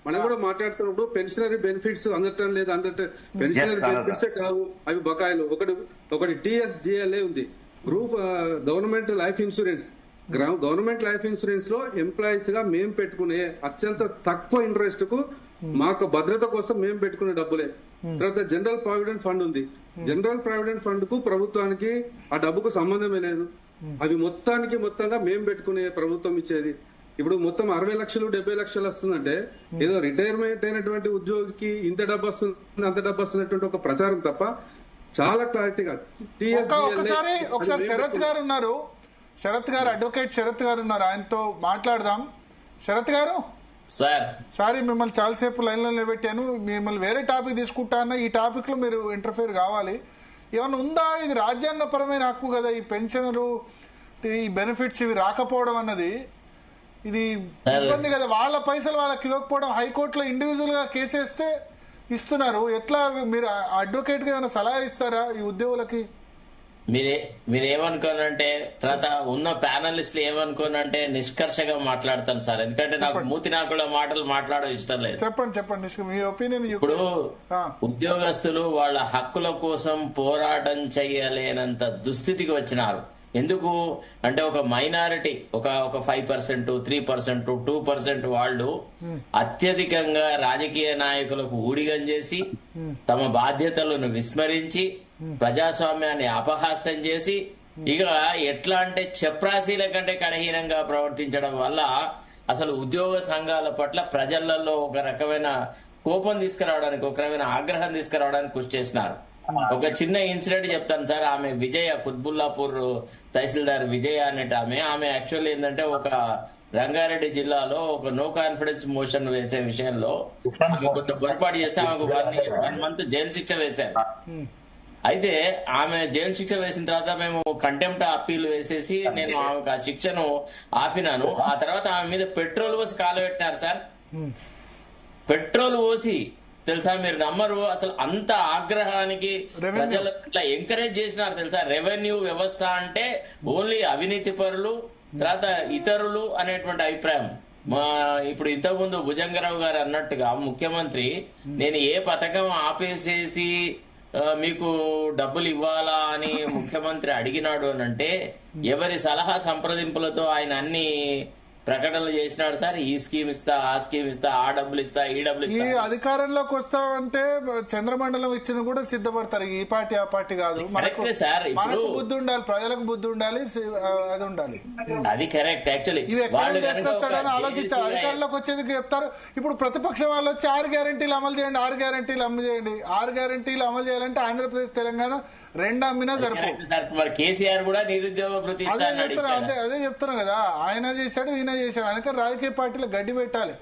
మనం కూడా మాట్లాడుతున్నప్పుడు పెన్షనరీ బెనిఫిట్స్ అందటం లేదు, పెన్షనరీ బెనిఫిట్స్ కావు, అవి బకాయిలు. ఒకటి TSGLA ఉంది, group government life insurance. Government life insurance లో ఎంప్లాయీస్ గా మేము పెట్టుకునే అత్యంత తక్కువ ఇంట్రెస్ట్ కు మాకు భద్రత కోసం మేము పెట్టుకునే డబ్బులే. తర్వాత జనరల్ ప్రావిడెంట్ ఫండ్ ఉంది. జనరల్ ప్రావిడెంట్ ఫండ్ కు ప్రభుత్వానికి ఆ డబ్బుకు సంబంధమే లేదు. అవి మొత్తంగా మేము పెట్టుకునే ప్రభుత్వం ఇచ్చేది. ఇప్పుడు మొత్తం 60 లక్షలు 70 లక్షలు వస్తుందంటే ఏదో రిటైర్మెంట్ అయినటువంటి ఉద్యోగికి ఇంత డబ్బు వస్తుంది అంత డబ్బు వస్తున్నటువంటి ఒక ప్రచారం తప్ప చాలా క్లారిటీగా. ఒకసారి శరత్ గారు ఉన్నారు, అడ్వకేట్ శరత్ గారు ఉన్నారు, ఆయనతో మాట్లాడదాం. శరత్ గారు, సారీ మిమ్మల్ని చాలాసేపు లైన్ లో నిలబెట్టాను. మిమ్మల్ని వేరే టాపిక్ తీసుకుంటా అన్న, ఈ టాపిక్ లో మీరు ఇంటర్ఫియర్ కావాలి. ఏమన్నా ఉందా? ఇది రాజ్యాంగపరమైన హక్కు కదా, ఈ పెన్షనరు ఈ బెనిఫిట్స్ ఇవి రాకపోవడం అన్నది. ఇది ఇబ్బంది కదా, వాళ్ళ పైసలు వాళ్ళకి ఇవ్వకపోవడం. హైకోర్టులో ఇండివిజువల్ గా కేసేస్తే ఇస్తున్నారు. ఎట్లా మీరు అడ్వకేట్ గా ఏమైనా సలహా ఇస్తారా ఈ ఉద్యోగులకి? మీరేమనుకోనంటే తర్వాత ఉన్న ప్యానలిస్టులు ఏమనుకోనంటే నిష్కర్షగా మాట్లాడతాను సార్, ఎందుకంటే నాకు మూతి నాకుల మాటలు మాట్లాడడం ఇష్టం లేదు. చెప్పండి మీ ఒపీనియన్. ఇప్పుడు ఉద్యోగస్తులు వాళ్ళ హక్కుల కోసం పోరాటం చేయలేనంత దుస్థితికి వచ్చినారు. ఎందుకు అంటే ఒక మైనారిటీ ఒక 5%, 3%, 2% వాళ్ళు అత్యధికంగా రాజకీయ నాయకులకు ఊడిగం చేసి తమ బాధ్యతలను విస్మరించి ప్రజాస్వామ్యాన్ని అపహాస్యం చేసి ఇక ఎట్లా అంటే చెప్రాసీల కంటే కడహీనంగా ప్రవర్తించడం వల్ల అసలు ఉద్యోగ సంఘాల పట్ల ప్రజలలో ఒక రకమైన కోపం తీసుకురావడానికి, ఒక రకమైన ఆగ్రహం తీసుకురావడానికి కృషి చేసినారు. ఒక చిన్న ఇన్సిడెంట్ చెప్తాను సార్. ఆమె విజయ, కుత్బుల్లాపూర్ తహసీల్దార్ విజయ అనేట ఆమె యాక్చువల్లీ ఏంటంటే ఒక రంగారెడ్డి జిల్లాలో ఒక నో కాన్ఫిడెన్స్ మోషన్ వేసే విషయంలో కొంత పొరపాటు చేస్తే ఆమెకు 1 month జైలు శిక్ష వేశారు. అయితే ఆమె జైలు శిక్ష వేసిన తర్వాత మేము కంటెంప్ట్ అప్పీల్ వేసేసి నేను ఆమెకు ఆ శిక్షను ఆపినాను. ఆ తర్వాత ఆమె మీద పెట్రోల్ పోసి కాలబెట్టినారు సార్. పెట్రోల్ పోసి తెలుసా, మీరు నమ్మరు, అసలు అంత ఆగ్రహానికి ప్రజలు ఇట్లా ఎంకరేజ్ చేసినారు తెలుసా. రెవెన్యూ వ్యవస్థ అంటే ఓన్లీ అవినీతి పరులు, తర్వాత ఇతరులు అనేటువంటి అభిప్రాయం. ఇప్పుడు ఇంతకుముందు భుజంగరావు గారు అన్నట్టుగా ముఖ్యమంత్రి నేను ఏ పథకం ఆపేసేసి మీకు డబ్బులు ఇవ్వాలా అని ముఖ్యమంత్రి అడిగినాడు అని అంటే ఎవరి సలహా సంప్రదింపులతో ఆయన అన్ని ప్రకటనలు చేసినాడు సార్. ఈ స్కీమ్ ఇస్తా, ఆ స్కీమ్ ఇస్తా, ఆ డబ్బులు ఇస్తా, ఈ డబ్బులు ఇస్తా. ఈ అధికారంలోకి వస్తామంటే చంద్రమండలం ఇచ్చింది కూడా సిద్ధపడతారు. ఈ పార్టీ ఆ పార్టీ కాదు, మనకు బుద్ధి ఉండాలి, ప్రజలకు బుద్ధి ఉండాలి, అది ఉండాలి. అది కరెక్ట్. యాక్చువల్లీ ఇది ఎక్కడ తీసుకొస్తాడని ఆలోచించాలి. అధికారంలోకి వచ్చేది చెప్తారు. ఇప్పుడు ప్రతిపక్షం వాళ్ళు వచ్చి 6 గ్యారెంటీలు అమలు చేయండి, 6 గ్యారెంటీలు అమలు చేయండి. 6 గ్యారెంటీలు అమలు చేయాలంటే ఆంధ్రప్రదేశ్, తెలంగాణ 2 అమ్మినా సరిపోదు. కేసీఆర్ కూడా నిరుద్యోగ భృతి అదే చెప్తున్నా కదా, ఆయన చేశాడు, ఈయన చేశాడు. అందుకని రాజకీయ పార్టీలు గడ్డి పెట్టాలి.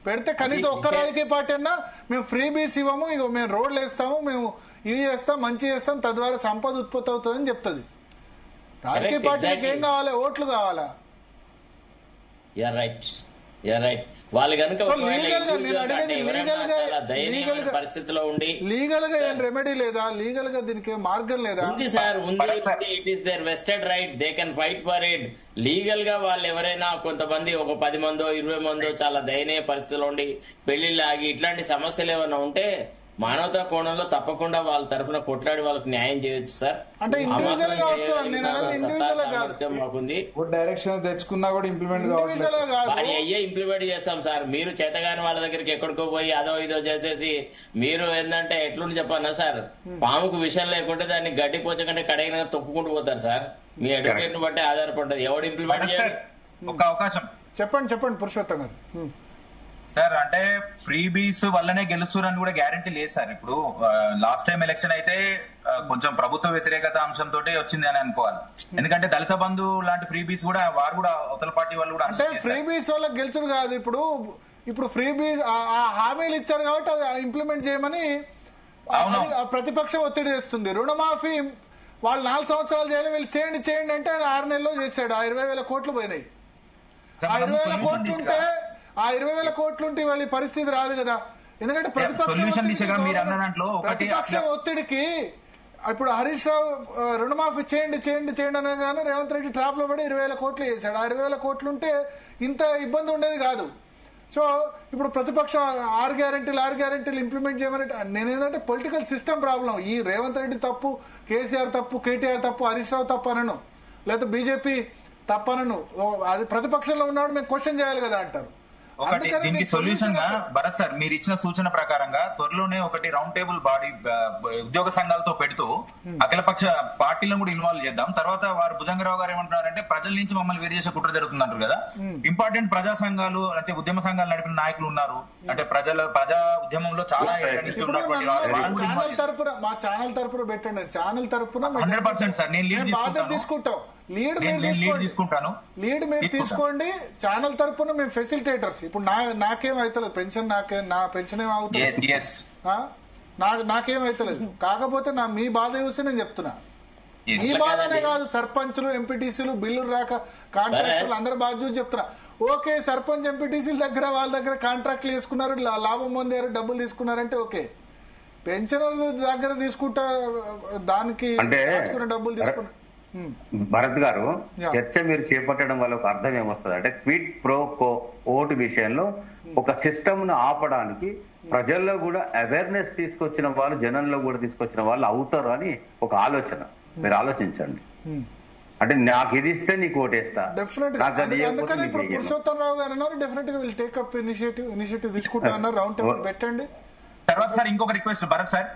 పెడితే కనీసం ఒక్క రాజకీయ పార్టీ అన్నా మేము ఫ్రీ బీస్ ఇవ్వము, ఇక మేము రోడ్లు వేస్తాము, మేము ఇది చేస్తాం, మంచి చేస్తాం, తద్వారా సంపద ఉత్పత్తి అవుతుందని చెప్తుంది. రాజకీయ పార్టీలకు ఏం కావాలి? ఓట్లు కావాలా? వాళ్ళు కనుక పరిస్థితిలో ఉండి లీగల్ గా ఏం రెమెడీ లేదా? లీగల్ గా దీనికి మార్గం లేదా? ఉంది సార్, ఉంది. It is there vested right, they can fight for it. Legal గా వాళ్ళు ఎవరైనా కొంతమంది ఒక 10 మందో 20 మందో చాలా దయనీయ పరిస్థితిలో ఉండి పెళ్లిళ్ళు ఆగి ఇట్లాంటి సమస్యలు ఏమైనా ఉంటే మానవతా కోణంలో తప్పకుండా వాళ్ళ తరఫున కొట్లాడి వాళ్ళకి న్యాయం చేయొచ్చు సార్. అంటే మాకుంది. డైరెక్షన్ తెచ్చుకున్నా కూడా ఇంప్లిమెంట్ అయ్యే ఇంప్లిమెంట్ చేస్తాం సార్. మీరు చేతగాని వాళ్ళ దగ్గరికి ఎక్కడికో పోయి అదో ఇదో చేసేసి మీరు ఏంటంటే ఎట్లుండి చెప్పన్నా సార్, పాముకు విషయం లేకుంటే దాన్ని గడ్డి పోచకంటే కడగిన తొక్కుకుంటూ పోతారు సార్. మీ అడ్వకేట్ ను బట్టి ఆధారపడ్డది ఎవడు ఇంప్లిమెంట్ చేయాలి. ఒక అవకాశం చెప్పండి పురుషోత్తం గారు. సార్ అంటే ఫ్రీ బీస్ వల్లనే గెలుస్తారని కూడా గ్యారంటీ లేదు సార్. ఇప్పుడు లాస్ట్ టైం ఎలక్షన్ అయితే కొంచెం ప్రభుత్వ వ్యతిరేకత అంశంతో వచ్చింది అని అనుకోవాలి. ఎందుకంటే దళిత బంధు లాంటి ఫ్రీ బీస్ కూడా వారు కూడా అవతల పార్టీ వాళ్ళు కూడా అంటే ఫ్రీ బీస్ వల్ల గెలుచుడు కాదు. ఇప్పుడు ఫ్రీ బీస్ ఆ హామీలు ఇచ్చారు కాబట్టి అది ఇంప్లిమెంట్ చేయమని ప్రతిపక్షం ఒత్తిడి చేస్తుంది. రుణమాఫీ వాళ్ళు 4 సంవత్సరాలు చేయాలి, వీళ్ళు చేయండి అంటే 6 నెలల్లో చేశాడు. 20,000 కోట్లు పోయినాయి. 20,000 కోట్లు ఉంటే 20,000 కోట్లు ఉంటే వాళ్ళ పరిస్థితి రాదు కదా. ఎందుకంటే ప్రతిపక్షం ఒత్తిడికి ఇప్పుడు హరీష్ రావు రుణమాఫీ చేయండి అనగానే రేవంత్ రెడ్డి ట్రాప్ లో పడి 20,000 కోట్లు చేశాడు. 20,000 కోట్లు ఉంటే ఇంత ఇబ్బంది ఉండేది కాదు. సో ఇప్పుడు ప్రతిపక్షం 6 గ్యారెంటీలు ఇంప్లిమెంట్ చేయమని నేనేంటంటే పొలిటికల్ సిస్టమ్ ప్రాబ్లం. ఈ రేవంత్ రెడ్డి తప్పు, కేసీఆర్ తప్పు, కేటీఆర్ తప్పు, హరీష్ రావు తప్పు అనను, లేకపోతే బీజేపీ తప్పనను. అది ప్రతిపక్షంలో ఉన్నాడు, మేము క్వశ్చన్ చేయాలి కదా అంటారు. ఒకటి దీనికి సొల్యూషన్ గా భరత్ సార్ మీరు ఇచ్చిన సూచన ప్రకారంగా త్వరలోనే ఒకటి రౌండ్ టేబుల్ బాడీ ఉద్యోగ సంఘాలతో పెడుతూ అఖిలపక్ష పార్టీలను కూడా ఇన్వాల్వ్ చేద్దాం. తర్వాత వారు భుజంగరావు గారు ఏమంటున్నారంటే ప్రజల నుంచి మమ్మల్ని వేరు చేసే కుట్ర జరుగుతుందంటారు కదా. ఇంపార్టెంట్ ప్రజా సంఘాలు అంటే ఉద్యమ సంఘాలు నడిపిన నాయకులు ఉన్నారు. అంటే ప్రజా ఉద్యమంలో చాలా మా ఛానల్ తరపున పెట్టండి. ఛానల్ తరపున 100% సార్ నేను లీడ్ తీసుకుంటాం. లీడ్ మీరు తీసుకోండి. ఛానల్ తరపున మేము ఫెసిలిటేటర్స్. ఇప్పుడు నాకేం అవుతలేదు పెన్షన్, నా పెన్షన్ ఏం అవుతుంది, నాకేం అవుతలేదు. కాకపోతే మీ బాధ చూసి నేను చెప్తున్నా. మీ బాధనే కాదు, సర్పంచ్లు, ఎంపీటీసీలు బిల్లులు రాక కాంట్రాక్టర్లు అందరు బాధ చూసి చెప్తున్నా. ఓకే, సర్పంచ్ ఎంపీటీసీల దగ్గర వాళ్ళ దగ్గర కాంట్రాక్ట్లు వేసుకున్నారు, లాభం పొందారు, డబ్బులు తీసుకున్నారంటే ఓకే. పెన్షనర్ దగ్గర తీసుకుంటా దానికి డబ్బులు తీసుకుంటా. భరత్ గారు, చర్చ మీరు చేపట్టడం వల్ల ఒక అర్థం ఏమొస్తుంది అంటే క్విడ్ ప్రో కో ఓటు విషయంలో ఒక సిస్టమ్ ను ఆపడానికి ప్రజల్లో కూడా అవేర్నెస్ తీసుకొచ్చిన వాళ్ళు, జనంలో కూడా తీసుకొచ్చిన వాళ్ళు అవుతారు అని ఒక ఆలోచన. మీరు ఆలోచించండి. అంటే నాకు ఇది ఇస్తే నీకు ఓటేస్తా. అందుకని ఇప్పుడు పురుషోత్తం రావు గారు అన్నారు డెఫినెట్ గా విల్ టేక్ అప్ ఇనిషియేటివ్ తీసుకుంటా అన్నారు. రౌండ్ టేబుల్ పెట్టండి. తర్వాత సార్ ఇంకొక రిక్వెస్ట్ భరత్ సార్,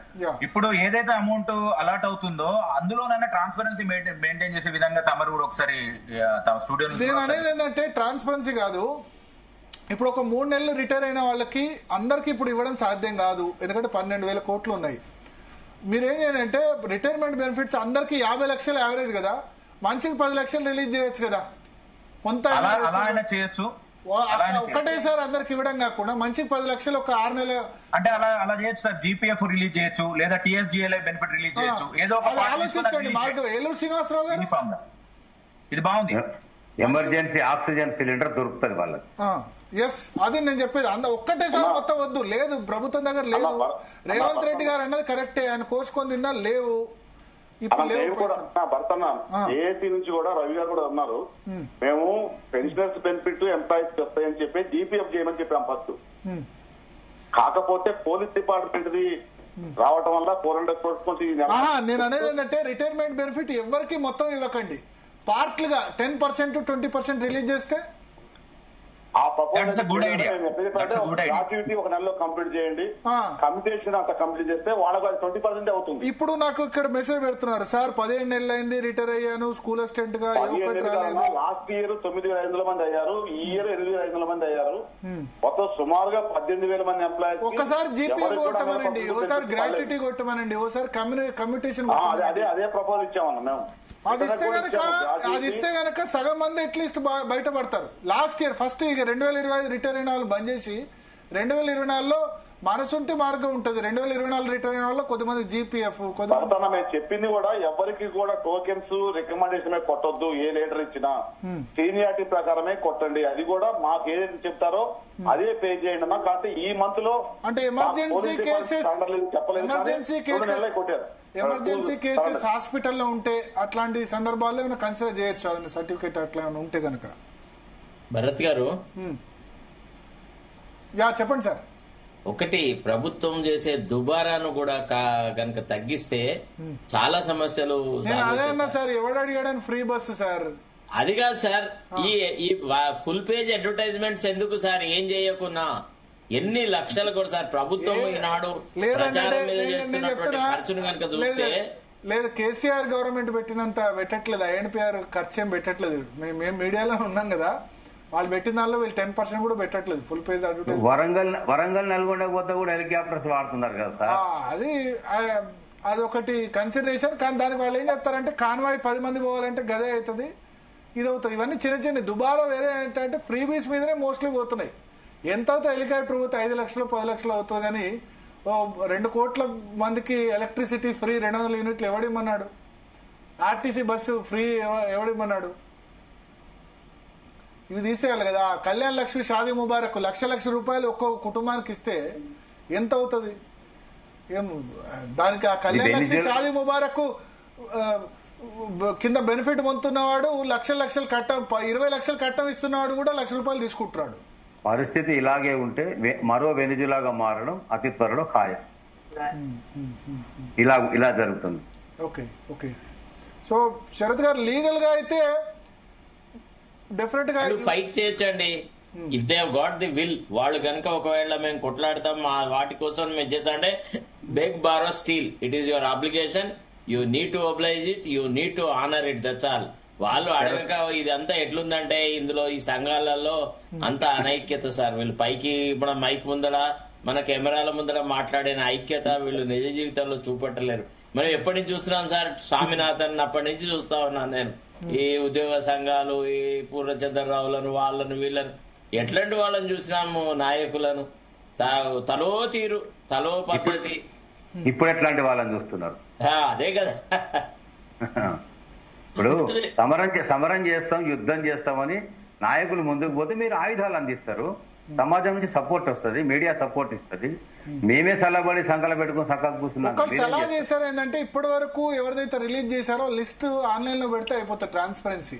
ఇప్పుడు ఏదైతే అమౌంట్ అలాట్ అవుతుందో అందులోనైనా ట్రాన్స్పరెన్సీ మెయింటైన్ చేసే విధంగా తమరు కూడా ఒకసారి స్టూడియో. నేను అనేది ఏంటంటే ట్రాన్స్పరెన్సీ కాదు, ఇప్పుడు ఒక 3 నెలలు రిటైర్ అయిన వాళ్ళకి అందరికి ఇప్పుడు ఇవ్వడం సాధ్యం కాదు, ఎందుకంటే 12,000 కోట్లు ఉన్నాయి. మీరేం చేయాలంటే రిటైర్మెంట్ బెనిఫిట్స్ అందరికి 50 లక్షలు యావరేజ్ కదా, మంచికి 10 లక్షలు రిలీజ్ చేయొచ్చు కదా. కొంత చేయొచ్చు. ఒక్కటేసారి అందరికి ఇవ్వడం కాకుండా మంచికి 10 లక్షలు ఒక 6 నెలలు అంటే అలా చేయొచ్చు సార్. జీపీఎఫ్ రిలీజ్ చేయొచ్చు, లేదా టీఎస్జీఎల్ఐ బెనిఫిట్ రిలీజ్ చేయొచ్చు. ఏదో ఆలోచించండి. ఏలూరు శ్రీనివాసరావు గారు ఇది బాగుంది. ఎమర్జెన్సీ ఆక్సిజన్ సిలిండర్ దొరుకుతుంది వాళ్ళకి. ఎస్, అది నేను చెప్పేది. ఒక్కటేసారి మొత్తం వద్దు. లేదు, ప్రభుత్వం దగ్గర లేవు. రేవంత్ రెడ్డి గారు అన్నది కరెక్టే, ఆయన కోసుకొని తిన్నా లేవు. ఏఐసీ నుంచి కూడా రవి గారు కూడా అన్నారు, మేము పెన్షనర్స్ బెనిఫిట్ ఎంప్లాయీస్ వస్తాయని చెప్పి జీపీఎఫ్ చేయమని చెప్పాం ఫస్ట్. కాకపోతే పోలీస్ డిపార్ట్మెంట్ రావటం వల్ల 400 crores. నేను అనేది ఏంటంటే రిటైర్మెంట్ బెనిఫిట్ ఎవరికి మొత్తం ఇవ్వకండి, పార్ట్లుగా 10% 20% రిలీజ్ చేస్తే గ్రాట్యుటీ ఒక నెలలో కంప్లీట్ చేయండి. కమిటేషన్ అంత కంప్లీట్ చేస్తే వాళ్ళకి 20% అవుతుంది. ఇప్పుడు నాకు ఇక్కడ మెసేజ్ పెడుతున్నారు, సార్ 15 నెలలు అయింది రిటైర్ అయ్యాను స్కూల్ అసిస్టెంట్ గా. లాస్ట్ ఇయర్ 9,500 మంది అయ్యారు, ఈ ఇయర్ 8,500 మంది అయ్యారు. మొత్తం సుమారుగా 18,000 మంది ఎంప్లాయీస్. ఒకసారి జీపీ కొట్టమనండి, ఒకసారి గ్రాట్యుటీ కొట్టమనండి, ఒకసారి కమ్యూనికేషన్. అదే ప్రపోజ్ ఇచ్చామన్నా మేము. అది ఇస్తే గనక సగం మంది అట్లీస్ట్ బయటపడతారు. లాస్ట్ ఇయర్ ఫస్ట్ 2020 రిటైర్ అయిన వాళ్ళు బంద్ చేసి 2024లో మనసుంటే మార్గం ఉంటది. 2024 రిటైర్ అయిన వాళ్ళు కొద్దిమంది జీపీఎఫ్ మేము చెప్పింది కూడా ఎవరికి కూడా టోకెన్స్ రికమెండేషన్ కొట్టొద్దు. ఏ లీడర్ ఇచ్చినా సీనియారిటీ ప్రకారమే కొట్టండి. అది కూడా మాకు ఏదైతే చెప్తారో అదే పే చేయండి. కాబట్టి ఈ మంత్ లో అంటే ఎమర్జెన్సీ కేసెస్ హాస్పిటల్లో ఉంటే అట్లాంటి సందర్భాల్లో ఏమైనా కన్సిడర్ చేయొచ్చు అదే సర్టిఫికేట్ అట్లా ఏమైనా ఉంటే కనుక. భరత్ గారు చెప్పండి సార్. ఒకటి, ప్రభుత్వం చేసే దుబారాను కూడా కనుక తగ్గిస్తే చాలా సమస్యలు. సార్ ఎవడు అడిగాడని ఫ్రీ బస్సు సార్, అది కాదు సార్. ఈ ఫుల్ పేజ్ అడ్వర్టైజ్మెంట్స్ ఎందుకు సార్? ఏం చేయకున్నా ఎన్ని లక్షలు కూడా సార్ ప్రభుత్వం ఈనాడు ప్రచారం మీద చేస్తున్నటువంటి ఖర్చును కనుక చూస్తే. లేదు, కేసీఆర్ గవర్నమెంట్ పెట్టినంత పెట్టట్లేదు, ఐఎన్పిఆర్ ఖర్చు ఏం పెట్టట్లేదు. మేము మీడియాలో ఉన్నాం కదా, వాళ్ళు పెట్టిన దానిలో వీళ్ళు 10% కూడా పెట్టట్లేదు full page advertise. Warangal Nalgonda పోతే కూడా హెలికాప్టర్స్ వాడుతున్నారు కదా సార్. అది ఒకటి కన్సిడరేషన్. కానీ దానికి వాళ్ళు ఏం చెప్తారంటే కాన్వాయ్ 10 మంది పోవాలంటే గదే అవుతుంది, ఇది అవుతుంది. ఇవన్నీ చిన్న చిన్న దుబారా. వేరే ఏంటంటే ఫ్రీ బీస్ మీదనే మోస్ట్లీ పోతున్నాయి. ఎంత అవుతుంది హెలికాప్టర్ పోతే 5 లక్షలు 10 లక్షలు అవుతుంది. కానీ 2 కోట్ల మందికి ఎలక్ట్రిసిటీ ఫ్రీ 200 యూనిట్లు ఎవడిమ్మన్నాడు? ఆర్టీసీ బస్సు ఫ్రీ ఎవడిమ్మన్నాడు? ఇవి తీసేయాలి కదా. కళ్యాణ్ లక్ష్మి షాదీ ముబారక్ లక్ష రూపాయలు ఒక్కొక్క కుటుంబానికి ఇస్తే ఎంత అవుతుంది? దానికి ఆ కళ్యాణ్ లక్ష్మి షాదీ ముబారక్ కింద బెనిఫిట్ పొందుతున్నవాడు లక్షలు కట్టం 20 లక్షలు కట్టం ఇస్తున్నవాడు కూడా ₹1,00,000 తీసుకుంటున్నాడు. పరిస్థితి ఇలాగే ఉంటే మరో వెనిజులాగా మారడం అతి త్వరలో ఖాయం. ఇలా జరుగుతుంది. ఓకే. సో శరత్ గారు, లీగల్ గా అయితే డెఫినెట్ గా ఫైట్ చేయొచ్చండి. If they have got the will, వాళ్ళు కనుక ఒకవేళ మేము కొట్లాడతాం వాటి కోసం మేము చేస్తా అంటే beg borrow steal, it is your application, you need to oblige it, you need to honour it, that's all. వాళ్ళు అడగక ఇదంతా ఎట్లుందంటే ఇందులో ఈ సంఘాలలో అంత అనైక్యత సార్. వీళ్ళు పైకి మన మైక్ ముందర మన కెమెరాల ముందర మాట్లాడిన ఐక్యత వీళ్ళు నిజ జీవితంలో చూపట్టలేరు. మనం ఎప్పటి నుంచి చూస్తున్నాం సార్? స్వామినాథన్ అప్పటి నుంచి చూస్తా ఉన్నాను నేను. ఈ ఉద్యోగ సంఘాలు, ఈ పూర్ణచంద్రరావులను, వాళ్ళను వీళ్ళను, ఎట్లాంటి వాళ్ళని చూసినాము నాయకులను. తలో తీరు, తలో పద్ధతి. ఇప్పుడు ఎట్లాంటి వాళ్ళని చూస్తున్నారు? అదే కదా. ఇప్పుడు సమరం చేస్తాం, యుద్ధం చేస్తామని నాయకులు ముందుకు పోతే మీరు ఆయుధాలు అందిస్తారు. సమాజం నుంచి సపోర్ట్ వస్తుంది, మీడియా సపోర్ట్ ఇస్తుంది. మేమే సలబడి సంకల పెట్టుకుని సక్కగా ఒకరు సలహా కూర్చున్నాం. చేశారు ఏంటంటే ఇప్పటి వరకు ఎవరిదైతే రిలీజ్ చేశారో లిస్ట్ ఆన్లైన్ లో పెడితే అయిపోతుంది, ట్రాన్స్పరెన్సీ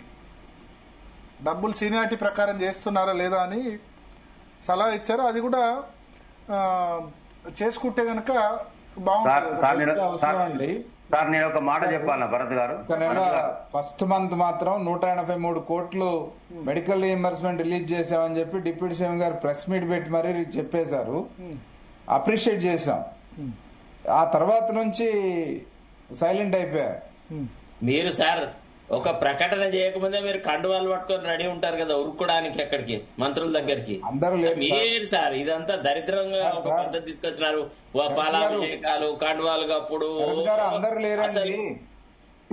డబ్బులు సీనియారిటీ ప్రకారం చేస్తున్నారా లేదా అని సలహా ఇచ్చారు. అది కూడా చేసుకుంటే గనక బాగుంటుంది. అవసరం అండి. సార్ నేను ఒక మాట చెప్పాలన్నా భరత్ గారు, ఫస్ట్ మంత్ మాత్రం 183 కోట్లు మెడికల్ రీఎంబర్స్మెంట్ రిలీజ్ చేసామని చెప్పి డిప్యూటీ సీఎం గారు ప్రెస్ మీట్ పెట్టి మరీ చెప్పేశారు. అప్రిషియేట్ చేశాం. ఆ తర్వాత నుంచి సైలెంట్ అయిపోయారు. మీరు సార్ ఒక ప్రకటన చేయకముందే మీరు కండువాలు పట్టుకొని రెడీ ఉంటారు కదా ఉరుకోడానికి ఎక్కడికి మంత్రుల దగ్గరికి. మీరు సార్ ఇదంతా దరిద్రంగా ఒక పద్ధతి తీసుకొచ్చినారు. పాలాభిషేకాలు కండువాలు అప్పుడు అందరూ లేరండి,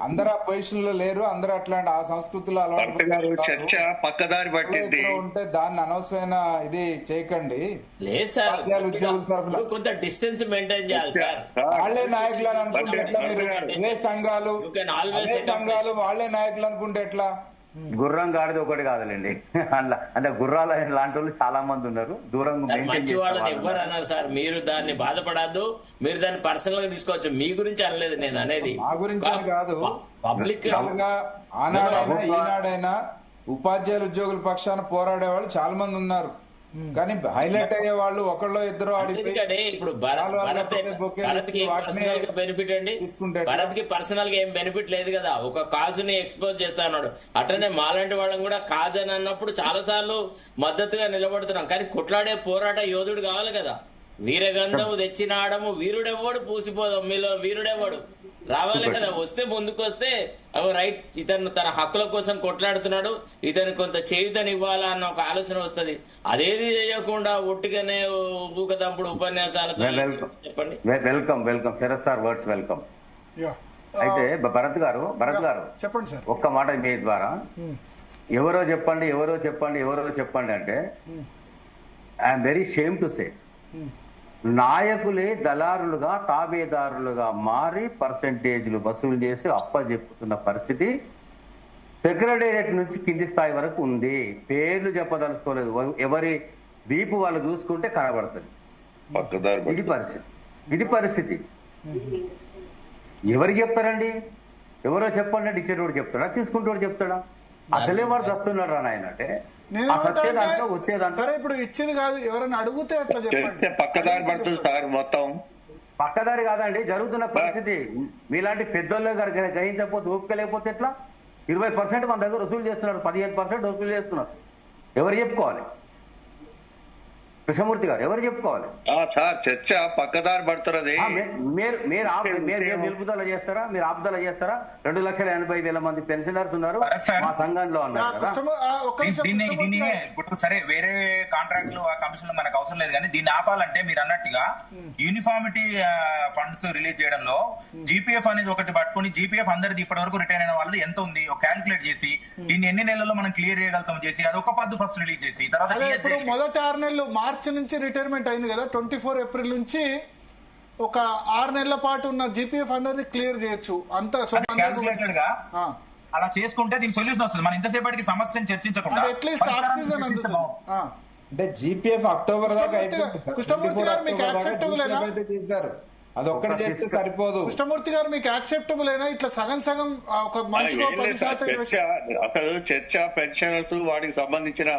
అందరు ఆ పొజిషన్ లో లేరు, అందరూ అట్లాంటి ఆ సంస్కృతిలో చర్చ పక్కదారి పట్టింది ఉంటే దాన్ని అనవసరమైన ఇది చేయకండి. లేదు సార్, కొంత డిస్టెన్స్ మెయింటైన్ చేయాలి సార్. వాళ్లే నాయకులు అని అనుకుంటే ఎట్లా? మీరు ఏ సంఘాలు వాళ్లే నాయకులు అనుకుంటే ఎట్లా? గుర్రం గాడిది ఒకటి కాదులేండి, అట్లా అంటే గుర్రాల లాంటి వాళ్ళు చాలా మంది ఉన్నారు. దూరంగా మంచి వాళ్ళని ఎవ్వరు అన్నారు సార్. మీరు దాన్ని బాధపడద్దు, మీరు దాన్ని పర్సనల్ గా తీసుకోవచ్చు. మీ గురించి అనలేదు నేను అనేది, మా గురించి కాదు. పబ్లిక్ ఆనాడైనా ఈనాడైనా ఉపాధ్యాయుల ఉద్యోగుల పక్షాన పోరాడే వాళ్ళు చాలా మంది ఉన్నారు. కానీ హైలైట్ అయ్యే వాళ్ళు ఒకళ్ళో ఇద్దరు ఇప్పుడు బెనిఫిట్ అండి. భారత్ కి పర్సనల్ గా ఏం బెనిఫిట్ లేదు కదా, ఒక కాజ్ ని ఎక్స్పోజ్ చేస్తా అన్నాడు. అట్లనే మాలాంటి వాళ్ళని కూడా కాజ్ అని అన్నప్పుడు చాలా సార్లు మద్దతుగా నిలబడుతున్నాం. కానీ కొట్లాడే పోరాట యోధుడు కావాలి కదా. వీరగంధము తెచ్చినాడము వీరుడెవ్వడు పూసిపోదాం, మీలో వీరుడెవ్వడు రావాలి కదా. వస్తే ముందుకు వస్తే రైట్, ఇతను తన హక్కుల కోసం కొట్లాడుతున్నాడు, ఇతను కొంత చేయుతని ఇవ్వాలా అన్న ఒక ఆలోచన వస్తుంది. అదేది చేయకుండా ఒట్టిగానే ఊకదంపుడు ఉపన్యాసాలతో చెప్పండి. Welcome welcome Sharath sir, words welcome. అయితే భరత్ గారు చెప్పండి సార్, ఒక్క మాట మీ ద్వారా. ఎవరో చెప్పండి ఎవరో చెప్పండి ఎవరో చెప్పండి అంటే I'm very shame to say, నాయకులే దళారులుగా తాబేదారులుగా మారి పర్సెంటేజ్లు వసూలు చేసి అప్పచెప్పుతున్న పరిస్థితి సెక్రటేరియట్ నుంచి కింది స్థాయి వరకు ఉంది. పేర్లు చెప్పదలుచుకోలేదు, ఎవరి వీపు వాళ్ళు చూసుకుంటే కనబడుతుంది. ఇది పరిస్థితి. ఎవరికి చెప్తారండి? ఎవరో చెప్పండి అంటే ఇచ్చేటోడు చెప్తాడా, తీసుకుంటోడు చెప్తాడా? అసలే వాడు చెప్తున్నాడు రా నాయన అంటే సరే. ఇప్పుడు ఇచ్చింది కాదు, ఎవరైనా అడిగితే అట్లా చెప్పండి. పక్కదారి పడుతుంది సార్, మొత్తం పక్కదారి కాదండి జరుగుతున్న పరిస్థితి. మీలాంటి పెద్దోళ్ళు గ్రహించకపోతే ఓపికలేకపోతే ఎట్లా? 20% మన దగ్గర వసూలు చేస్తున్నారు, 15% వసూలు చేస్తున్నారు. ఎవరు చెప్పుకోవాలి? కృష్ణమూర్తి గారు ఎవరు చెప్పుకోవాలి? సార్ చర్చ పక్కదారి పడుతున్నది. మీరు నిలుపుదల చేస్తారా? మీరు ఆపుదల చేస్తారా? 2,80,000 మంది పెన్షనర్స్ ఉన్నారు మా సంఘంలో ఉన్నారు. ఇప్పుడు సరే వేరే కాంట్రాక్ట్లు ఆ కమిషన్ మనకు అవసరం లేదు, కానీ దీన్ని ఆపాలంటే మీరు అన్నట్టుగా యూనిఫార్మిటీ ఫండ్స్ రిలీజ్ చేయడంలో జీపీఎఫ్ అనేది ఒకటి పట్టుకుని, జీపీఎఫ్ అందరిది ఇప్పటి వరకు రిటైర్ అయిన వాళ్ళది ఎంత ఉంది క్యాల్కులేట్ చేసి దీన్ని ఎన్ని నెలల్లో మనం క్లియర్ చేయగలుగుతాం చేసి అది ఒక పద్దు ఫస్ట్ రిలీజ్ చేసి తర్వాత మొదటి 6 నెలలు మార్చి నుంచి రిటైర్మెంట్ అయింది కదా, 24 ఏప్రిల్ నుంచి ఒక 6 నెలల పాటు ఉన్న జీపీఎఫ్ అందరినీ క్లియర్ చేయొచ్చు. అంత క్యాల్కులేటెడ్ గా అలా చేసుకుంటే దీని సొల్యూషన్ వస్తుంది. మనం ఇంతసేపటికి సమస్యను చర్చించకుండా అట్లీస్ట్ ఆక్సిజన్ అందుతుంది. అంటే జీపీఎఫ్ అక్టోబర్ దాకా కృష్ణమూర్తి గారు మీకు యాక్సెప్టబుల్ అది ఒక్కటి చేస్తే సరిపోదు. కృష్ణమూర్తి గారు మీకు యాక్సెప్టబుల్ అయినా ఇట్లా సగం ఒక మనిషికి 10% అసలు చర్చ పెన్షనర్స్ వాటికి సంబంధించిన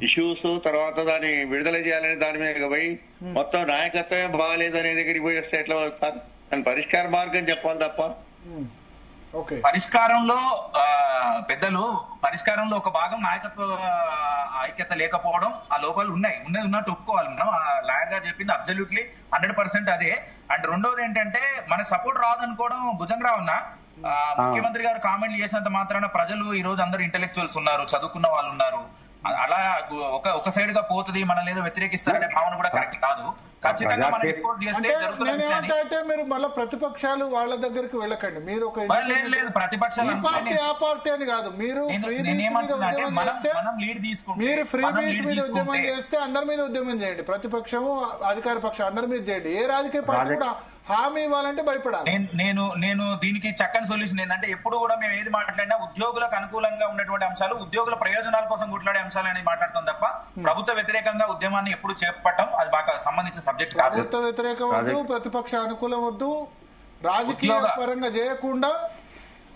ఇష్యూస్ తర్వాత దాన్ని విడుదల చేయాలనే దాని మీద పోయి మొత్తం నాయకత్వమే బాగాలేదు అనే దగ్గరికి పోయి వస్తే ఎట్లా సార్? దాని పరిష్కార మార్గం చెప్పాలి తప్ప పరిష్కారంలో పెద్దలు పరిష్కారంలో ఒక భాగం నాయకత్వ ఐక్యత లేకపోవడం, ఆ లోపాలు ఉన్నది ఉన్నట్టు ఒప్పుకోవాలి. మనం లాయర్ గారు చెప్పింది అబ్సల్యూట్లీ 100% అదే. అండ్ రెండోది ఏంటంటే మనకు సపోర్ట్ రాదనుకోవడం భుజంగా ఉన్నా ముఖ్యమంత్రి గారు కామెంట్లు చేసినంత మాత్రాన ప్రజలు ఈ రోజు అందరూ ఇంటెలెక్చువల్స్ ఉన్నారు, చదువుకున్న వాళ్ళు ఉన్నారు, అలా ఒక సైడ్ గా పోతుంది మనం ఏదో వ్యతిరేకిస్తారనే భావన కూడా కరెక్ట్ కాదు. ఖచ్చితంగా మనం ఎక్స్పోర్ట్ చేస్తే మీరు మళ్ళీ ప్రతిపక్షాలు వాళ్ళ దగ్గరికి వెళ్ళకండి. మీరు ఒక ప్రతిపక్షాలు ఆ పార్టీ అని కాదు, మీరు ఫ్రీ బీచ్ మీద ఉద్యమం చేస్తే అందరి మీద ఉద్యమం చేయండి. ప్రతిపక్షము అధికార పక్షం అందరి మీద చేయండి. ఏ రాజకీయ పార్టీ కూడా హామీ ఇవ్వాలంటే భయపడాలి. నేను దీనికి చక్కని సొల్యూషన్ ఏంటంటే, ఎప్పుడు కూడా మేము ఏది మాట్లాడినా ఉద్యోగులకు అనుకూలంగా ఉన్నటువంటి అంశాలు, ఉద్యోగుల ప్రయోజనాల కోసం కొట్లాడే అంశాలు అనేది మాట్లాడతాం తప్ప ప్రభుత్వ వ్యతిరేకంగా ఉద్యమాన్ని ఎప్పుడు చేపట్టడం అది మాకు సంబంధించిన సబ్జెక్ట్ కాదు. ప్రభుత్వ వ్యతిరేకం వద్దు, ప్రతిపక్ష అనుకూలం వద్దు, రాజకీయ పరంగా చేయకుండా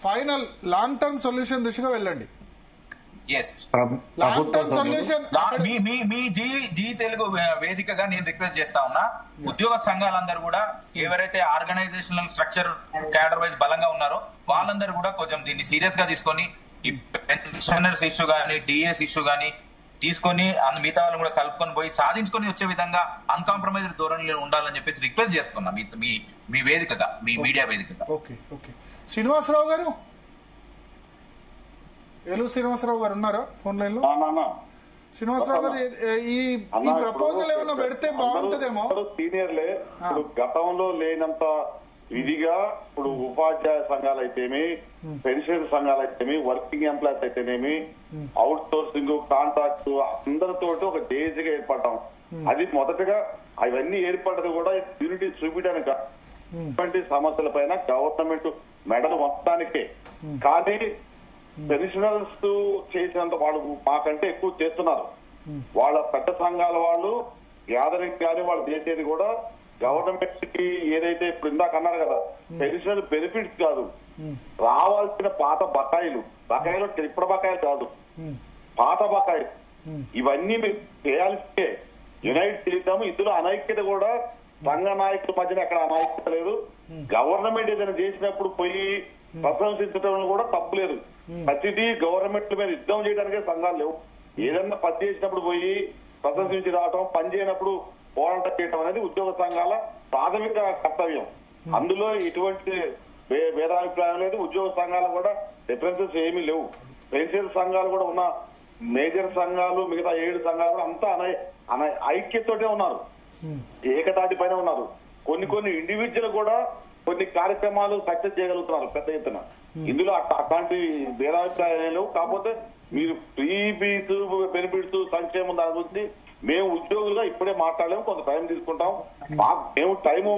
ఫైనల్ లాంగ్ టర్మ్ సొల్యూషన్ దిశగా వెళ్ళండి. మీ జీ తెలుగు వేదికగా నేను రిక్వెస్ట్ చేస్తా ఉన్నా, ఉద్యోగ సంఘాలందరూ కూడా ఎవరైతే ఆర్గనైజేషనల్ స్ట్రక్చర్ క్యాడర్ వైజ్ బలంగా ఉన్నారో వాళ్ళందరూ కూడా కొంచెం దీన్ని సీరియస్ గా తీసుకొని, ఈ పెన్షనర్స్ ఇష్యూ గానీ డిఎస్ ఇష్యూ గానీ తీసుకొని మిగతా వాళ్ళని కూడా కలుపుకొని పోయి సాధించుకొని వచ్చే విధంగా అన్కాంప్రమైజ్డ్ ధోరణిలో ఉండాలని చెప్పేసి రిక్వెస్ట్ చేస్తున్నా మీ వేదికగా, మీ మీడియా వేదికగా. ఓకే. శ్రీనివాసరావు గారు, ఏలూరు శ్రీనివాసరావు గారు ఉన్నారా ఫోన్ లైన్ లో? శ్రీనివాసరావు గారు, ఈ ప్రపోజల్ ఏమైనా పెడితే బాగుంటదేమో. సీనియర్లే ఇప్పుడు గతంలో లేనంత ఇదిగా ఇప్పుడు ఉపాధ్యాయ సంఘాలు అయితేమి, పెన్షన్ సంఘాలు అయితేమి, వర్కింగ్ ఎంప్లాయీస్ అయితేనేమి, అవుట్ సోర్సింగ్, కాంట్రాక్ట్ అందరితో ఒక డేజీగా ఏర్పడటం. అది మొదటగా అవన్నీ ఏర్పడ్డది కూడా యూనిటీ చూపించడానికి, ఇటువంటి సమస్యల పైన గవర్నమెంట్ మెడలు వంచడానికే. కానీ పెన్షనర్స్ చేసినంత వాళ్ళు మాకంటే ఎక్కువ చేస్తున్నారు. వాళ్ళ పెద్ద సంఘాల వాళ్ళు గ్యాదరింగ్ కానీ వాళ్ళు చేసేది కూడా గవర్నమెంట్ కి ఏదైతే ఇప్పుడు ఇందాక అన్నారు కదా, పెన్షనర్ బెనిఫిట్స్ కాదు, రావాల్సిన పాత బకాయిలు ఇప్పుడు బకాయిలు కాదు, పాత బకాయిలు ఇవన్నీ మీరు చేయాల్సిందే. యునైట్ చేద్దాము. ఇందులో అనైక్యత కూడా సంఘ నాయకుల మధ్యన ఎక్కడ అనైక్యత లేదు. గవర్నమెంట్ ఏదైనా చేసినప్పుడు పోయి ప్రశంసించడం కూడా తప్పులేదు. ప్రతిదీ గవర్నమెంట్ మీద యుద్ధం చేయడానికే సంఘాలు లేవు. ఏదన్నా పని చేసినప్పుడు పోయి ప్రశంసించి రావటం, పని చేయనప్పుడు పోరాటం చేయడం అనేది ఉద్యోగ సంఘాల ప్రాథమిక కర్తవ్యం. అందులో ఎటువంటి భేదాభిప్రాయం లేదు. ఉద్యోగ సంఘాలు కూడా డిఫరెన్సెస్ ఏమీ లేవు. పెన్షన్ సంఘాలు కూడా ఉన్న మేజర్ సంఘాలు, మిగతా 7 సంఘాలు కూడా అంతా ఐక్యతతోటే ఉన్నారు, ఏకతాటి పైన ఉన్నారు. కొన్ని ఇండివిజువల్ కూడా కొన్ని కార్యక్రమాలు సక్సెస్ చేయగలుగుతున్నారు పెద్ద ఎత్తున. ఇందులో అట్లాంటి భేదాభిప్రాయాలు లేవు. కాకపోతే మీరు ఫ్రీబీస్, బెనిఫిట్స్, సంక్షేమం దాని గురించి మేము ఉద్యోగులుగా ఇప్పుడే మాట్లాడలేము, కొంత టైం తీసుకుంటాం. మేము టైము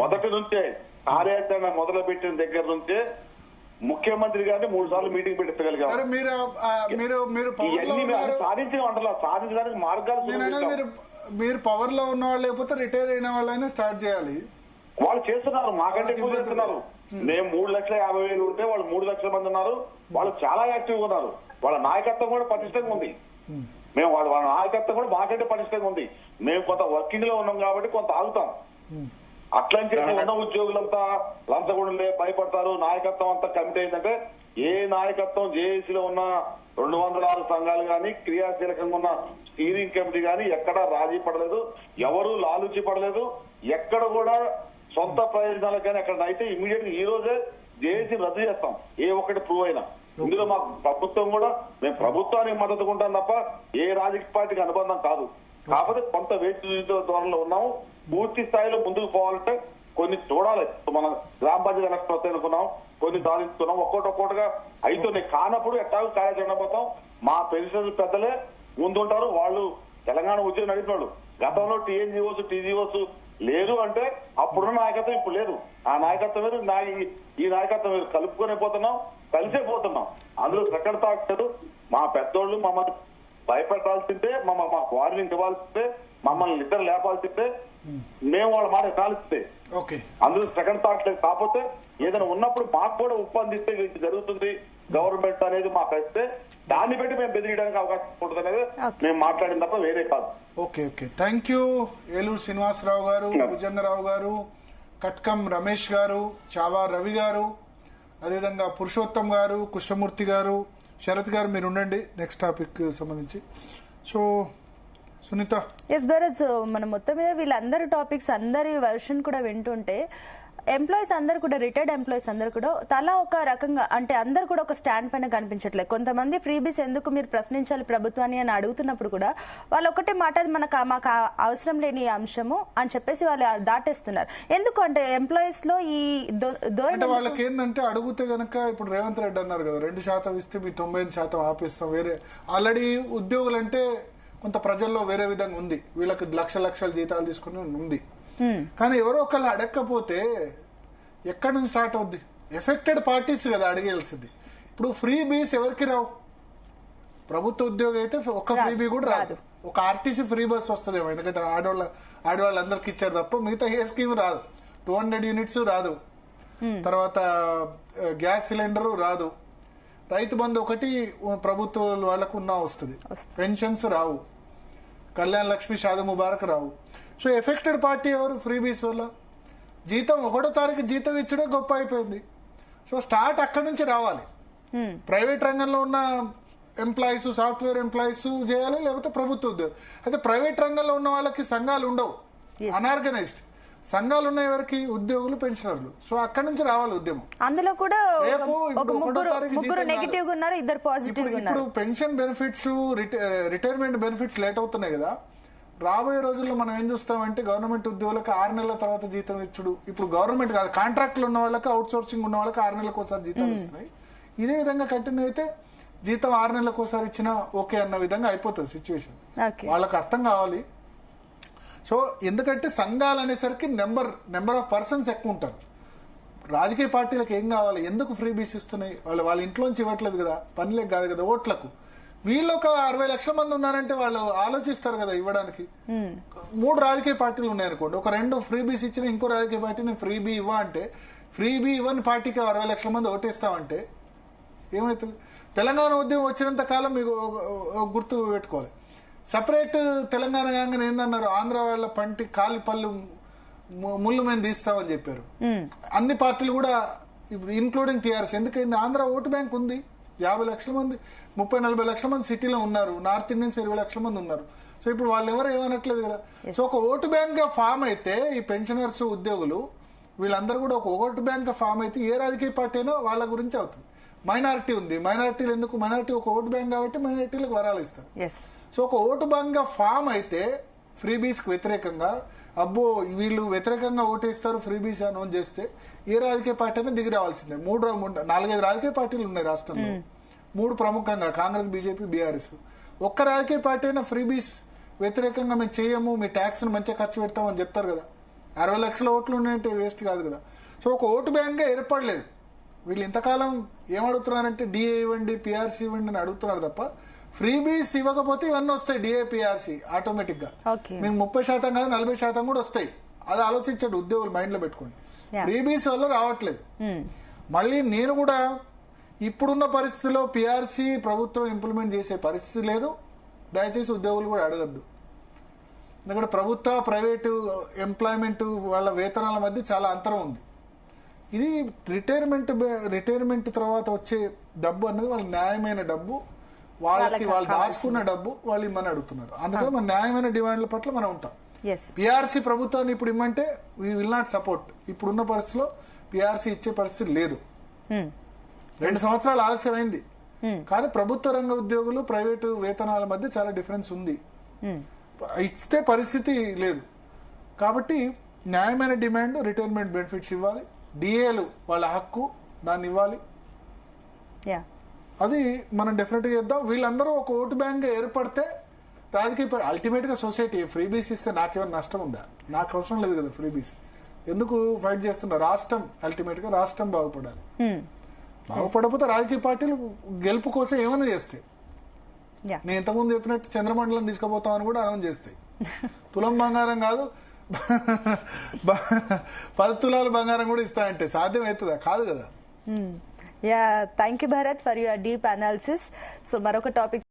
మొదటి నుంచే కార్యాచరణ మొదలు పెట్టిన దగ్గర నుంచే ముఖ్యమంత్రి గారిని 3 సార్లు మీటింగ్ పెట్టగలిగాం. సాధించడానికి మార్గాలు మీరు పవర్ లో ఉన్న వాళ్ళు లేకపోతే రిటైర్ అయిన వాళ్ళైనా స్టార్ట్ చేయాలి. వాళ్ళు చేస్తున్నారు, మాకంటే ఎక్కువ చేస్తున్నారు. మేము 3,50,000 ఉంటే వాళ్ళు 3 లక్షల మంది ఉన్నారు. వాళ్ళు చాలా యాక్టివ్ గా ఉన్నారు. వాళ్ళ నాయకత్వం కూడా పటిష్టంగా ఉంది. మేము వాళ్ళ నాయకత్వం కూడా మాకంటే పటిష్టంగా ఉంది. మేము కొంత వర్కింగ్ లో ఉన్నాం కాబట్టి కొంత ఆగుతాం. అట్లని చెప్పి ఉన్న ఉద్యోగులంతా లంచగొండలే భయపడతారు. నాయకత్వం అంతా కమిటీ అయిందంటే ఏ నాయకత్వం జేఏసీలో ఉన్న 206 సంఘాలు గాని, క్రియాశీలకంగా ఉన్న స్టీరింగ్ కమిటీ గాని ఎక్కడా రాజీ పడలేదు, ఎవరు లాలూచి పడలేదు. ఎక్కడ కూడా సొంత ప్రయోజనాలకు కానీ ఎక్కడ అయితే ఇమీడియట్ గా ఈ రోజే జేఏసీ రద్దు చేస్తాం, ఏ ఒక్కటి ప్రూవ్ అయినా. ఇందులో మాకు ప్రభుత్వం కూడా, మేము ప్రభుత్వానికి మద్దతుగా ఉంటాం తప్ప ఏ రాజకీయ పార్టీకి అనుబంధం కాదు. కాకపోతే కొంత వేచి ధోరణిలో ఉన్నాము. పూర్తి స్థాయిలో ముందుకు పోవాలంటే కొన్ని చూడాలి. మనం గ్రామ పంచాయతీ ఎలక్షన్ వస్తాయి అనుకున్నాం, కొన్ని సాధిస్తున్నాం, ఒక్కొక్కటిగా అయితే కానప్పుడు ఎట్టాగో కార్యాచరణ పోతాం. మా పెన్షన్ పెద్దలే ముందుంటారు. వాళ్ళు తెలంగాణ ఉద్యోగం నడిపినాడు. గతంలో టీఎన్జిఓస్, టీజీఓస్ లేదు అంటే అప్పుడున్న నాయకత్వం ఇప్పుడు లేదు. ఆ నాయకత్వం మీద ఈ నాయకత్వం మీద కలుపుకొని పోతున్నాం, కలిసే పోతున్నాం. అందులో సెకండ్ థాట్ లేదు. మా పెద్దోళ్ళు మమ్మల్ని భయపెట్టాల్సిందే, మాకు వార్నింగ్ ఇవ్వాల్సిందే, మమ్మల్ని నిద్ర లేపాల్సిందే, మేము వాళ్ళ మాట కాల్స్తే. అందులో సెకండ్ థాట్ లేదు. కాకపోతే ఏదైనా ఉన్నప్పుడు మాకు కూడా ఒప్పందిస్తే జరుగుతుంది గవర్నమెంట్ అనేది మాకు వస్తే దాన్ని బట్టి మేము బెదిరియడానికి అవకాశం ఉంటుంది అనేది మేము మాట్లాడిన తప్ప వేరే కాదు. Okay. Thank you. Eluru Srinivasarao గారు, భుజంగరావు గారు, కట్కం రమేష్ గారు, చావా రవి గారు, అదేవిధంగా పురుషోత్తం గారు, కృష్ణమూర్తి గారు, శరత్ గారు మీరు ఉండండి నెక్స్ట్ టాపిక్ సంబంధించి. సో సునీత, ఎస్ భరత్, మనం మొత్తం మీద వీళ్ళందరి టాపిక్స్ అందరి వర్షన్ కూడా వింటుంటే ఎంప్లాయీస్ అందరు కూడా, రిటైర్డ్ ఎంప్లాయీస్ అందరు కూడా తలా ఒక రకంగా, అంటే అందరు కూడా ఒక స్టాండ్ పైన కనిపించట్లేదు. కొంతమంది ఫ్రీబీస్ ఎందుకు మీరు ప్రశ్నించాలి ప్రభుత్వాన్ని అని అడుగుతున్నప్పుడు కూడా వాళ్ళు ఒకటే మాట, అది మాకు అవసరం లేని అంశము అని చెప్పేసి వాళ్ళు దాటేస్తున్నారు. ఎందుకు అంటే ఎంప్లాయీస్ లో ఈ వాళ్ళకి ఏంటంటే అడుగుతే గనక ఇప్పుడు రేవంత్ రెడ్డి అన్నారు కదా, 2% ఇస్తే మీ 95% ఆపేస్తాం. వేరే ఆల్రెడీ ఉద్యోగులు అంటే కొంత ప్రజల్లో వేరే విధంగా ఉంది, వీళ్ళకి లక్షల జీతాలు తీసుకుని ఉంది. కానీ ఎవరో ఒకళ్ళు అడగకపోతే ఎక్కడి నుంచి స్టార్ట్ అవుద్ది? ఎఫెక్టెడ్ పార్టీస్ కదా అడిగేయాల్సింది. ఇప్పుడు ఫ్రీ బీస్ ఎవరికి రావు? ప్రభుత్వ ఉద్యోగం అయితే ఒక్క ఫ్రీ బీ కూడా రాదు. ఒక ఆర్టీసీ ఫ్రీ బస్ వస్తుందేమో, ఎందుకంటే ఆడవాళ్ళందరికి ఇచ్చారు తప్ప మిగతా ఏ స్కీమ్ రాదు. 200 యూనిట్స్ రాదు, తర్వాత గ్యాస్ సిలిండర్ రాదు, రైతు బంధు ఒకటి ప్రభుత్వ వాళ్ళకు ఉన్నా వస్తుంది, పెన్షన్స్ రావు, కళ్యాణ్ లక్ష్మి, షాదీ ముబారక్ రావు. సో ఎఫెక్టెడ్ పార్టీ ఎవరు? ఫ్రీ బీస్ వల్ల. జీతం 1వ తారీఖు జీతం ఇచ్చడే గొప్ప అయిపోయింది. సో స్టార్ట్ అక్కడి నుంచి రావాలి. ప్రైవేట్ రంగంలో ఉన్న ఎంప్లాయీస్, సాఫ్ట్వేర్ ఎంప్లాయీస్ చేయాలి, లేకపోతే ప్రభుత్వ ఉద్యోగం. అయితే ప్రైవేట్ రంగంలో ఉన్న వాళ్ళకి సంఘాలు ఉండవు, అన్ఆర్గనైజ్డ్. సంఘాలు ఉన్న ఎవరికి? ఉద్యోగులు, పెన్షనర్లు. సో అక్కడి నుంచి రావాలి ఉద్యమం. అందులో కూడా ఇప్పుడు pension benefits, retirement benefits late అవుతున్నాయి కదా. రాబోయే రోజుల్లో మనం ఏం చూస్తామంటే గవర్నమెంట్ ఉద్యోగులకు 6 నెలల తర్వాత జీతం ఇచ్చుడు. ఇప్పుడు గవర్నమెంట్ కాదు, కాంట్రాక్ట్లు ఉన్న వాళ్ళకి, అవుట్ సోర్సింగ్ ఉన్న వాళ్ళకి 6 నెలలకు ఒకసారి జీతం ఇస్తున్నాయి. ఇదే విధంగా కంటిన్యూ అయితే జీతం 6 నెలలకు ఒకసారి ఇచ్చినా ఓకే అన్న విధంగా అయిపోతుంది సిచ్యువేషన్. వాళ్ళకి అర్థం కావాలి. సో ఎందుకంటే సంఘాలు అనేసరికి నెంబర్ ఆఫ్ పర్సన్స్ ఎక్కువ ఉంటారు. రాజకీయ పార్టీలకు ఏం కావాలి? ఎందుకు ఫ్రీ బీస్ ఇస్తున్నాయి? వాళ్ళ ఇంట్లోంచి ఇవ్వట్లేదు కదా, పనిలేక కాదు కదా, ఓట్లకు. వీళ్ళు ఒక 60 లక్షల మంది ఉన్నారంటే వాళ్ళు ఆలోచిస్తారు కదా ఇవ్వడానికి. 3 రాజకీయ పార్టీలు ఉన్నాయనుకోండి, ఒక 2 ఫ్రీ బీస్ ఇచ్చిన ఇంకో రాజకీయ పార్టీని ఫ్రీ బీ ఇవ్వ అంటే, ఫ్రీ బీ ఇవ్వని పార్టీకి 60 లక్షల మంది ఓటేస్తామంటే ఏమవుతుంది? తెలంగాణ ఉద్యమం వచ్చినంత కాలం మీకు గుర్తు పెట్టుకోవాలి. సపరేట్ తెలంగాణ కాగానే ఏందన్నారు? ఆంధ్ర వాళ్ళ పంటి కాలి పళ్ళు ముళ్ళు మేము తీస్తామని చెప్పారు. అన్ని పార్టీలు కూడా, ఇప్పుడు ఇన్క్లూడింగ్ టీఆర్ఎస్. ఎందుకైంది? ఆంధ్ర ఓటు బ్యాంక్ ఉంది, 50 లక్షల మంది, 30-40 లక్షల మంది సిటీలో ఉన్నారు, నార్త్ ఇండియన్స్ 20 లక్షల మంది ఉన్నారు. సో ఇప్పుడు వాళ్ళు ఎవరు ఏమనట్లేదు కదా. సో ఒక ఓటు బ్యాంక్ గా ఫామ్ అయితే ఈ పెన్షనర్స్, ఉద్యోగులు వీళ్ళందరూ కూడా ఒక ఓటు బ్యాంక్ గా ఫామ్ అయితే ఏ రాజకీయ పార్టీ అయినా వాళ్ళ గురించి అవుతుంది. మైనారిటీ ఉంది, మైనారిటీలు ఎందుకు? మైనారిటీ ఒక ఓటు బ్యాంక్ కాబట్టి మైనారిటీలకు వరాలు ఇస్తారు. సో ఒక ఓటు బ్యాంక్ గా ఫామ్ అయితే ఫ్రీబీస్ కి వ్యతిరేకంగా, అబ్బో వీళ్ళు వ్యతిరేకంగా ఓటేస్తారు ఫ్రీబీస్ అనౌన్స్ చేస్తే ఏ రాజకీయ పార్టీ అయినా దిగి రావాల్సిందే. 4-5 రాజకీయ పార్టీలు ఉన్నాయి రాష్ట్రంలో, 3 ప్రముఖంగా కాంగ్రెస్, బీజేపీ, బీఆర్ఎస్. ఒక్క రాజకీయ పార్టీ అయినా ఫ్రీబీస్ వ్యతిరేకంగా మేము చేయము, మీ ట్యాక్స్ ను మంచిగా ఖర్చు పెడతామని చెప్తారు కదా. 60 లక్షల ఓట్లు ఉన్నాయంటే వేస్ట్ కాదు కదా. సో ఒక ఓటు బ్యాంక్ గా ఏర్పడలేదు. వీళ్ళు ఇంతకాలం ఏమడుగుతున్నారంటే డిఏ ఇవ్వండి, పిఆర్సీ ఇవ్వండి అని అడుగుతున్నారు తప్ప ఫ్రీబీస్ ఇవ్వకపోతే ఇవన్నీ వస్తాయి. డిఏ, పిఆర్సీ ఆటోమేటిక్ గా మీకు 30% కాదు 40% కూడా వస్తాయి. అది ఆలోచించండి, ఉద్యోగులు మైండ్ లో పెట్టుకోండి. ఫ్రీబీస్ వల్ల రావట్లేదు. మళ్ళీ నేను కూడా ఇప్పుడున్న పరిస్థితిలో పిఆర్సీ ప్రభుత్వం ఇంప్లిమెంట్ చేసే పరిస్థితి లేదు. దయచేసి ఉద్యోగులు కూడా అడగద్దు. ఎందుకంటే ప్రభుత్వ, ప్రైవేటు ఎంప్లాయ్మెంట్ వాళ్ళ వేతనాల మధ్య చాలా అంతరం ఉంది. ఇది రిటైర్మెంట్ తర్వాత వచ్చే డబ్బు అనేది వాళ్ళ న్యాయమైన డబ్బు, వాళ్ళకి వాళ్ళు దాచుకున్న డబ్బు వాళ్ళు ఇమ్మని అడుగుతున్నారు. అందుకని మన న్యాయమైన డిమాండ్ల పట్ల మనం ఉంటాం. పిఆర్సీ ప్రభుత్వాన్ని ఇప్పుడు ఇమ్మంటే వీ విల్ నాట్ సపోర్ట్. ఇప్పుడున్న పరిస్థితిలో పిఆర్సీ ఇచ్చే పరిస్థితి లేదు. 2 సంవత్సరాలు ఆలస్యమైంది. కానీ ప్రభుత్వ రంగ ఉద్యోగులు, ప్రైవేటు వేతనాల మధ్య చాలా డిఫరెన్స్ ఉంది. ఇచ్చే పరిస్థితి లేదు. కాబట్టి న్యాయమైన డిమాండ్ రిటైర్మెంట్ బెనిఫిట్స్ ఇవ్వాలి. డిఏలు వాళ్ళ హక్కు, దాన్ని ఇవ్వాలి. అది మనం డెఫినెట్ గా చేద్దాం. వీళ్ళందరూ ఒక ఓటు బ్యాంక్ గా ఏర్పడితే రాజకీయ అల్టిమేట్ గా సొసైటీ ఫ్రీబీస్ ఇస్తే నాకేమైనా నష్టం ఉందా? నాకు అవసరం లేదు కదా ఫ్రీబీస్. ఎందుకు ఫైట్ చేస్తున్నా? రాష్ట్రం అల్టిమేట్ గా రాష్ట్రం బాగుపడాలి. బాగుపడకపోతే రాజకీయ పార్టీలు గెలుపు కోసం ఏమైనా చేస్తాయి. నేను ఇంతకుముందు చెప్పినట్టు చంద్రమండలం తీసుకుపోతామని కూడా అనౌన్స్ చేస్తాయి. తులం బంగారం కాదు 10 తులాల బంగారం కూడా ఇస్తా అంటే సాధ్యం అవుతుందా? కాదు కదా. Thank you Bharat for your deep analysis. So మరొక టాపిక్